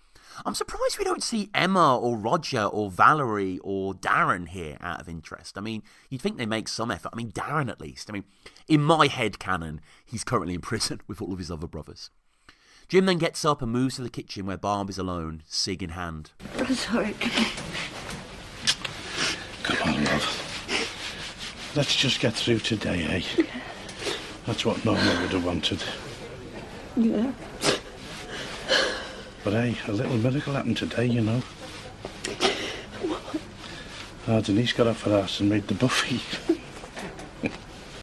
I'm surprised we don't see Emma or Roger or Valerie or Darren here out of interest. I mean, you'd think they make some effort. I mean, Darren at least. I mean, in my head canon, he's currently in prison with all of his other brothers. Jim then gets up and moves to the kitchen where Barb is alone, cig in hand. I'm sorry. Come on, love. Let's just get through today, eh? That's what Norma would have wanted. Yeah. But hey, a little miracle happened today, What? Denise got off her ass and made the buffet.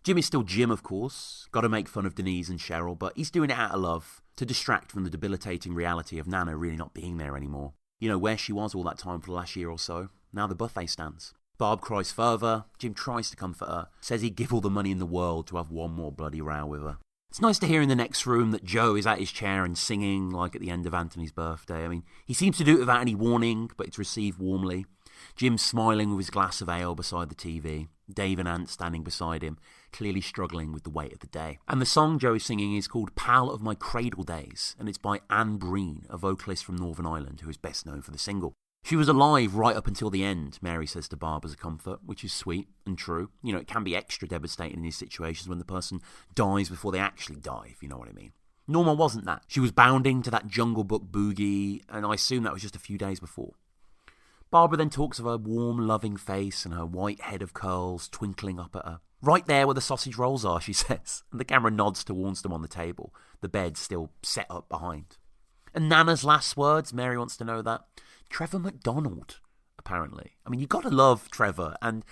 Jim is still Jim, of course. Got to make fun of Denise and Cheryl, but he's doing it out of love, to distract from the debilitating reality of Nana really not being there anymore. Where she was all that time for the last year or so. Now the buffet stands. Barb cries further. Jim tries to comfort her. Says he'd give all the money in the world to have one more bloody row with her. It's nice to hear in the next room that Joe is at his chair and singing like at the end of Anthony's birthday. I mean, he seems to do it without any warning, but it's received warmly. Jim's smiling with his glass of ale beside the TV. Dave and Ant standing beside him, clearly struggling with the weight of the day. And the song Joe is singing is called Pal of My Cradle Days, and it's by Anne Breen, a vocalist from Northern Ireland who is best known for the single. She was alive right up until the end, Mary says to Barb as a comfort, which is sweet and true. It can be extra devastating in these situations when the person dies before they actually die, if you know what I mean. Norma wasn't that. She was bounding to that Jungle Book boogie, and I assume that was just a few days before. Barbara then talks of her warm, loving face and her white head of curls twinkling up at her. Right there where the sausage rolls are, she says, and the camera nods towards them on the table, the bed still set up behind. And Nana's last words, Mary wants to know that. Trevor McDonald, apparently. I mean, you got to love Trevor, and,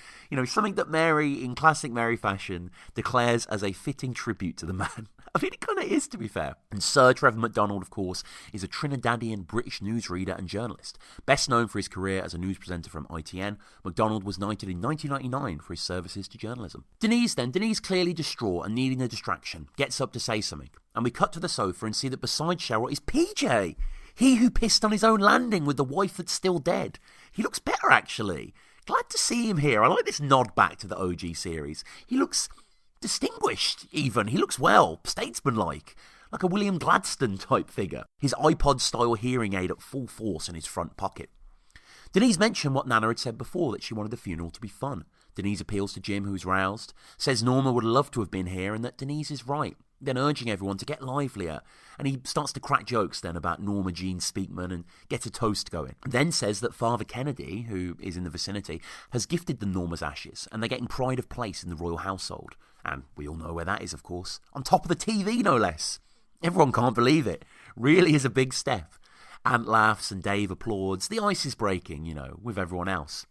something that Mary, in classic Mary fashion, declares as a fitting tribute to the man. I mean, it kind of is, to be fair. And Sir Trevor McDonald, of course, is a Trinidadian British newsreader and journalist. Best known for his career as a news presenter from ITN, McDonald was knighted in 1999 for his services to journalism. Denise, clearly distraught and needing a distraction, gets up to say something. And we cut to the sofa and see that beside Cheryl is PJ. He who pissed on his own landing with the wife that's still dead. He looks better, actually. Glad to see him here. I like this nod back to the OG series. He looks distinguished, even. He looks well, statesmanlike, like a William Gladstone type figure. His iPod-style hearing aid at full force in his front pocket. Denise mentioned what Nana had said before, that she wanted the funeral to be fun. Denise appeals to Jim, who's roused, says Norma would love to have been here and that Denise is right, then urging everyone to get livelier. And he starts to crack jokes then about Norma Jean Speakman and gets a toast going. Then says that Father Kennedy, who is in the vicinity, has gifted them Norma's ashes and they're getting pride of place in the royal household. And we all know where that is, of course. On top of the TV, no less. Everyone can't believe it. Really is a big step. Ant laughs and Dave applauds. The ice is breaking, with everyone else.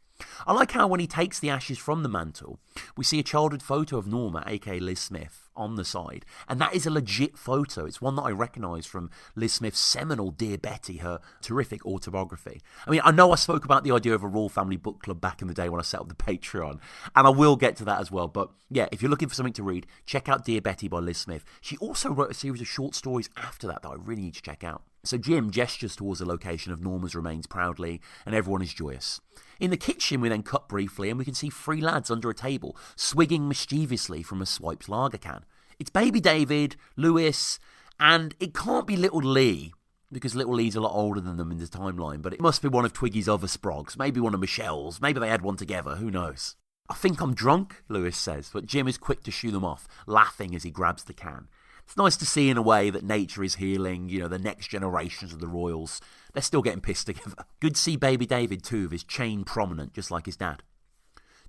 I like how when he takes the ashes from the mantle, we see a childhood photo of Norma, aka Liz Smith, on the side. And that is a legit photo. It's one that I recognise from Liz Smith's seminal Dear Betty, her terrific autobiography. I mean, I know I spoke about the idea of a Royal Family book club back in the day when I set up the Patreon, and I will get to that as well. But yeah, if you're looking for something to read, check out Dear Betty by Liz Smith. She also wrote a series of short stories after that I really need to check out. So Jim gestures towards the location of Norma's remains proudly, and everyone is joyous. In the kitchen, we then cut briefly, and we can see three lads under a table, swigging mischievously from a swiped lager can. It's baby David, Lewis, and it can't be little Lee, because little Lee's a lot older than them in the timeline, but it must be one of Twiggy's other sprogs, maybe one of Michelle's, maybe they had one together, who knows. I think I'm drunk, Lewis says, but Jim is quick to shoo them off, laughing as he grabs the can. It's nice to see in a way that nature is healing, the next generations of the Royals. They're still getting pissed together. Good to see baby David too, with his chain prominent, just like his dad.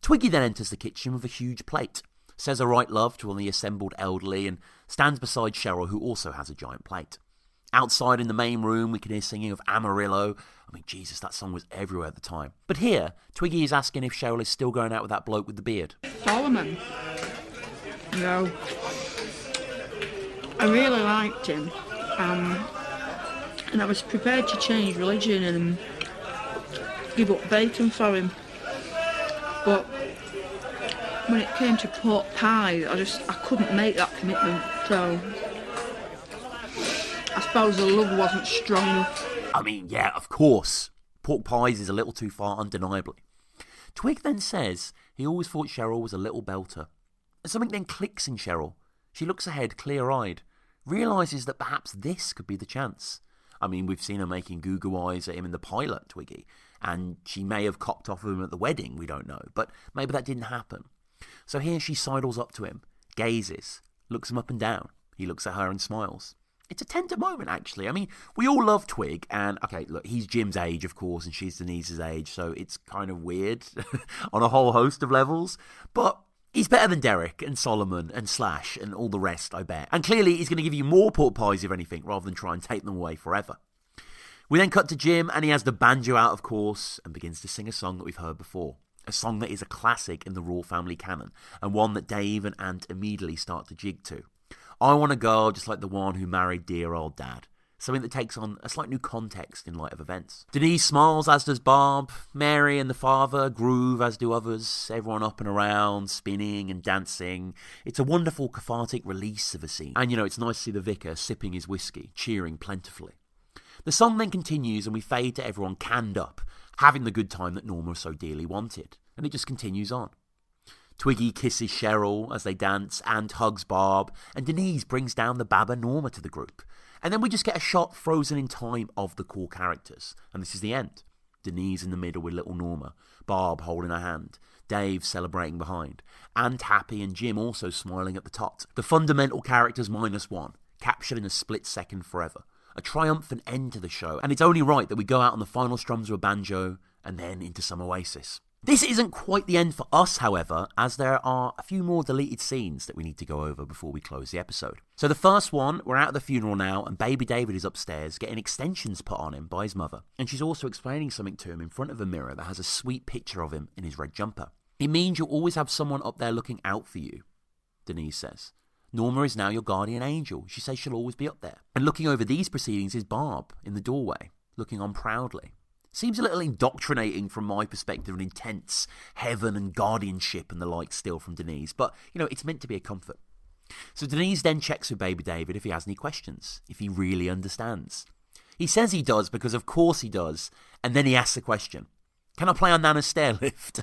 Twiggy then enters the kitchen with a huge plate, says a right love to all the assembled elderly, and stands beside Cheryl, who also has a giant plate. Outside in the main room, we can hear singing of Amarillo. I mean, Jesus, that song was everywhere at the time. But here, Twiggy is asking if Cheryl is still going out with that bloke with the beard. Solomon? No. I really liked him, and I was prepared to change religion and give up bacon for him. But when it came to pork pie, I couldn't make that commitment, so I suppose the love wasn't strong enough. I mean, yeah, of course. Pork pies is a little too far, undeniably. Twig then says he always thought Cheryl was a little belter. And something then clicks in Cheryl. She looks ahead, clear-eyed, realises that perhaps this could be the chance. I mean, we've seen her making goo-goo eyes at him in the pilot, Twiggy, and she may have copped off of him at the wedding, we don't know, but maybe that didn't happen. So here she sidles up to him, gazes, looks him up and down. He looks at her and smiles. It's a tender moment, actually. I mean, we all love Twig, and, okay, look, he's Jim's age, of course, and she's Denise's age, so it's kind of weird on a whole host of levels, but he's better than Derek and Solomon and Slash and all the rest, I bet. And clearly he's going to give you more pork pies, if anything, rather than try and take them away forever. We then cut to Jim, and he has the banjo out, of course, and begins to sing a song that we've heard before. A song that is a classic in the Royal Family canon, and one that Dave and Ant immediately start to jig to. I want a girl just like the one who married dear old dad. Something that takes on a slight new context in light of events. Denise smiles, as does Barb. Mary and the father groove, as do others. Everyone up and around, spinning and dancing. It's a wonderful cathartic release of a scene. And it's nice to see the vicar sipping his whiskey, cheering plentifully. The song then continues and we fade to everyone canned up, having the good time that Norma so dearly wanted. And it just continues on. Twiggy kisses Cheryl as they dance, and hugs Barb, and Denise brings down the Baba Norma to the group. And then we just get a shot frozen in time of the core characters. And this is the end. Denise in the middle with little Norma, Barb holding her hand, Dave celebrating behind, Ant happy and Jim also smiling at the tot. The fundamental characters -1, captured in a split second forever. A triumphant end to the show, and it's only right that we go out on the final strums of a banjo and then into some Oasis. This isn't quite the end for us, however, as there are a few more deleted scenes that we need to go over before we close the episode. So the first one, we're out of the funeral now, and baby David is upstairs getting extensions put on him by his mother. And she's also explaining something to him in front of a mirror that has a sweet picture of him in his red jumper. It means you'll always have someone up there looking out for you, Denise says. Norma is now your guardian angel. She says she'll always be up there. And looking over these proceedings is Barb in the doorway, looking on proudly. Seems a little indoctrinating from my perspective, an intense heaven and guardianship and the like still from Denise, but, it's meant to be a comfort. So Denise then checks with baby David if he has any questions, if he really understands. He says he does because of course he does, and then he asks a question. Can I play on Nana's stair lift?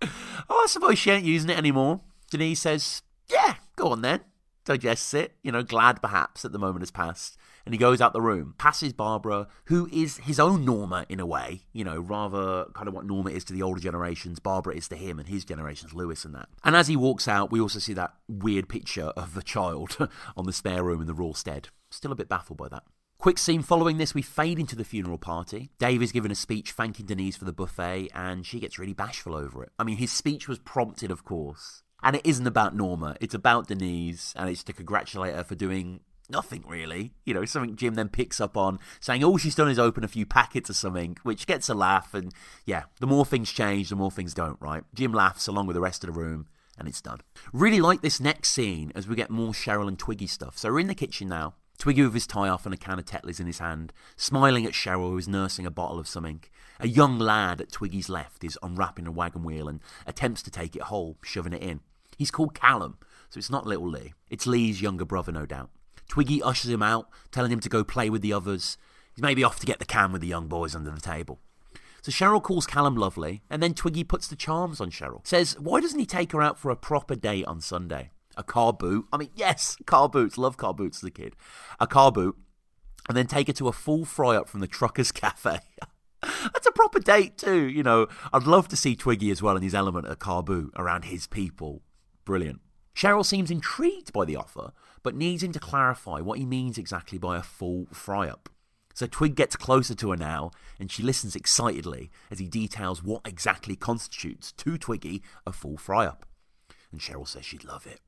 I suppose she ain't using it anymore. Denise says, yeah, go on then. Digests it, glad perhaps that the moment has passed. And he goes out the room, passes Barbara, who is his own Norma in a way, rather kind of what Norma is to the older generations, Barbara is to him and his generation's Lewis and that. And as he walks out, we also see that weird picture of the child on the spare room in the royal stead. Still a bit baffled by that. Quick scene following this, we fade into the funeral party. Dave is given a speech thanking Denise for the buffet, and she gets really bashful over it. I mean, his speech was prompted, of course. And it isn't about Norma, it's about Denise, and it's to congratulate her for doing nothing really. You know, something Jim then picks up on, saying all she's done is open a few packets of something, which gets a laugh. And yeah, the more things change, the more things don't, right? Jim laughs along with the rest of the room, and it's done. Really like this next scene as we get more Cheryl and Twiggy stuff. So we're in the kitchen now. Twiggy with his tie off and a can of Tetley's in his hand, smiling at Cheryl, who is nursing a bottle of something. A young lad at Twiggy's left is unwrapping a wagon wheel and attempts to take it whole, shoving it in. He's called Callum, so it's not little Lee. It's Lee's younger brother, no doubt. Twiggy ushers him out, telling him to go play with the others. He's maybe off to get the can with the young boys under the table. So Cheryl calls Callum lovely, and then Twiggy puts the charms on Cheryl. Says, why doesn't he take her out for a proper date on Sunday? A car boot. I mean, yes, car boots. Love car boots as a kid. A car boot. And then take her to a full fry-up from the Truckers Cafe. That's a proper date too, you know. I'd love to see Twiggy as well in his element at a car boot around his people. Brilliant. Cheryl seems intrigued by the offer, but needs him to clarify what he means exactly by a full fry-up. So Twig gets closer to her now, and she listens excitedly as he details what exactly constitutes to Twiggy a full fry-up. And Cheryl says she'd love it.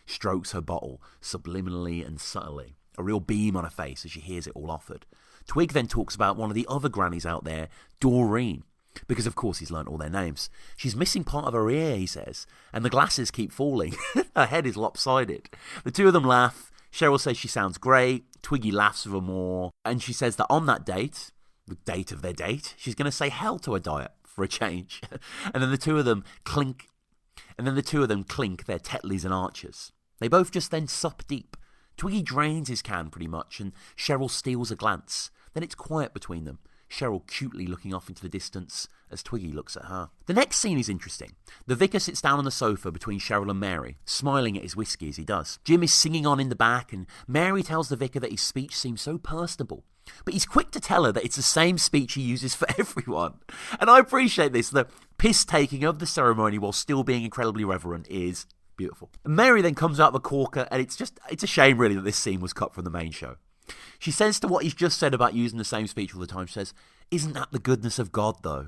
Strokes her bottle subliminally and subtly, a real beam on her face as she hears it all offered. Twig then talks about one of the other grannies out there, Doreen, because of course he's learnt all their names. She's missing part of her ear, he says, and the glasses keep falling. Her head is lopsided. The two of them laugh. Cheryl says she sounds great. Twiggy laughs with her more, and she says that on that date, the date of their date, she's going to say hell to her diet for a change. And then the two of them clink their Tetleys and Archers. They both just then sup deep. Twiggy drains his can pretty much, and Cheryl steals a glance. Then it's quiet between them, Cheryl cutely looking off into the distance as Twiggy looks at her. The next scene is interesting. The vicar sits down on the sofa between Cheryl and Mary, smiling at his whiskey as he does. Jim is singing on in the back, and Mary tells the vicar that his speech seems so personable. But he's quick to tell her that it's the same speech he uses for everyone. And I appreciate this. The piss-taking of the ceremony while still being incredibly reverent is beautiful. And Mary then comes out of the corker, and it's a shame really that this scene was cut from the main show. She says to what he's just said about using the same speech all the time, she says, "Isn't that the goodness of God, though?"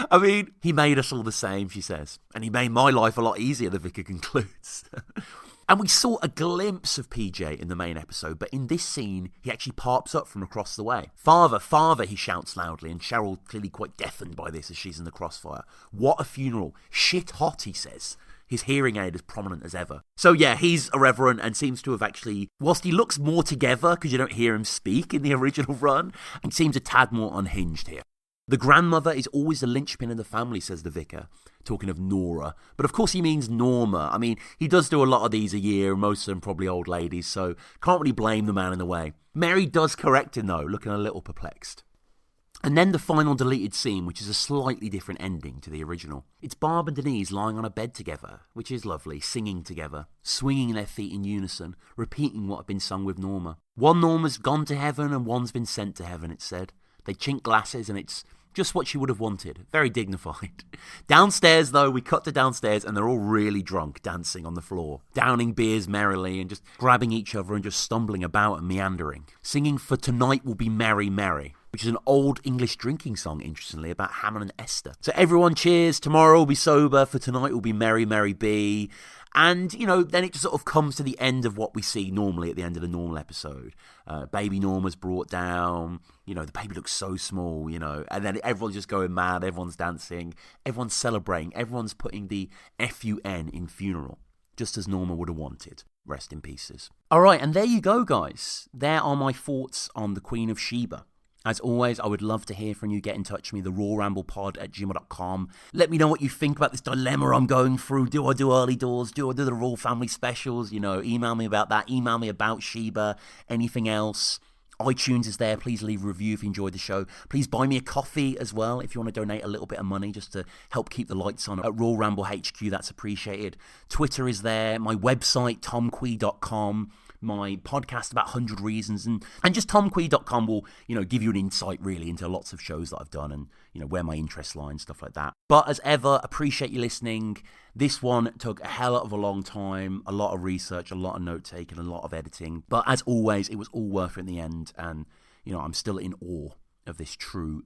I mean, he made us all the same, she says. And he made my life a lot easier, the vicar concludes. And we saw a glimpse of PJ in the main episode, but in this scene, he actually pops up from across the way. "Father, father," he shouts loudly, and Cheryl clearly quite deafened by this as she's in the crossfire. "What a funeral. Shit hot," he says. His hearing aid as prominent as ever. So yeah, he's irreverent and seems to have actually, whilst he looks more together because you don't hear him speak in the original run, and seems a tad more unhinged here. "The grandmother is always the linchpin of the family," says the vicar, talking of Nora. But of course he means Norma. I mean, he does do a lot of these a year, most of them probably old ladies, so can't really blame the man in a way. Mary does correct him though, looking a little perplexed. And then the final deleted scene, which is a slightly different ending to the original. It's Barb and Denise lying on a bed together, which is lovely, singing together, swinging their feet in unison, repeating what had been sung with Norma. "One Norma's gone to heaven and one's been sent to heaven," it said. They chink glasses and it's just what she would have wanted. Very dignified. Downstairs, though, we cut to downstairs and they're all really drunk, dancing on the floor, downing beers merrily and just grabbing each other and just stumbling about and meandering. Singing "For Tonight Will Be Merry, Merry," which is an old English drinking song, interestingly, about Hammond and Esther. So everyone cheers, "Tomorrow will be sober, for tonight will be merry, merry be." And, you know, then it just sort of comes to the end of what we see normally at the end of the normal episode. Baby Norma's brought down, you know, the baby looks so small, you know, and then everyone's just going mad, everyone's dancing, everyone's celebrating, everyone's putting the FUN in funeral, just as Norma would have wanted. Rest in pieces. All right, and there you go, guys. There are my thoughts on the Queen of Sheba. As always, I would love to hear from you. Get in touch with me, the RoyleRamblePod@gmail.com. Let me know what you think about this dilemma I'm going through. Do I do early doors? Do I do the Royal Family specials? You know, email me about that. Email me about Sheba. Anything else? iTunes is there. Please leave a review if you enjoyed the show. Please buy me a coffee as well if you want to donate a little bit of money just to help keep the lights on at Royle Ramble HQ. That's appreciated. Twitter is there. My website, tomquee.com. My podcast about 100 Reasons, and just tomquee.com will, you know, give you an insight really into lots of shows that I've done and, you know, where my interests lie and stuff like that. But as ever, appreciate you listening. This one took a hell of a long time, a lot of research, a lot of note taking, a lot of editing. But as always, it was all worth it in the end, and, you know, I'm still in awe of this true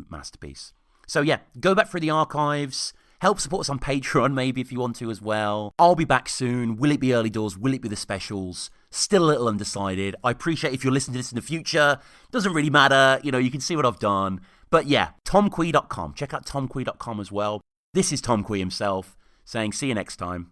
masterpiece. So yeah, go back through the archives. Help support us on Patreon, maybe, if you want to as well. I'll be back soon. Will it be early doors? Will it be the specials? Still a little undecided. I appreciate if you're listening to this in the future. Doesn't really matter. You know, you can see what I've done. But yeah, tomquee.com. Check out tomquee.com as well. This is Tom Quee himself saying see you next time.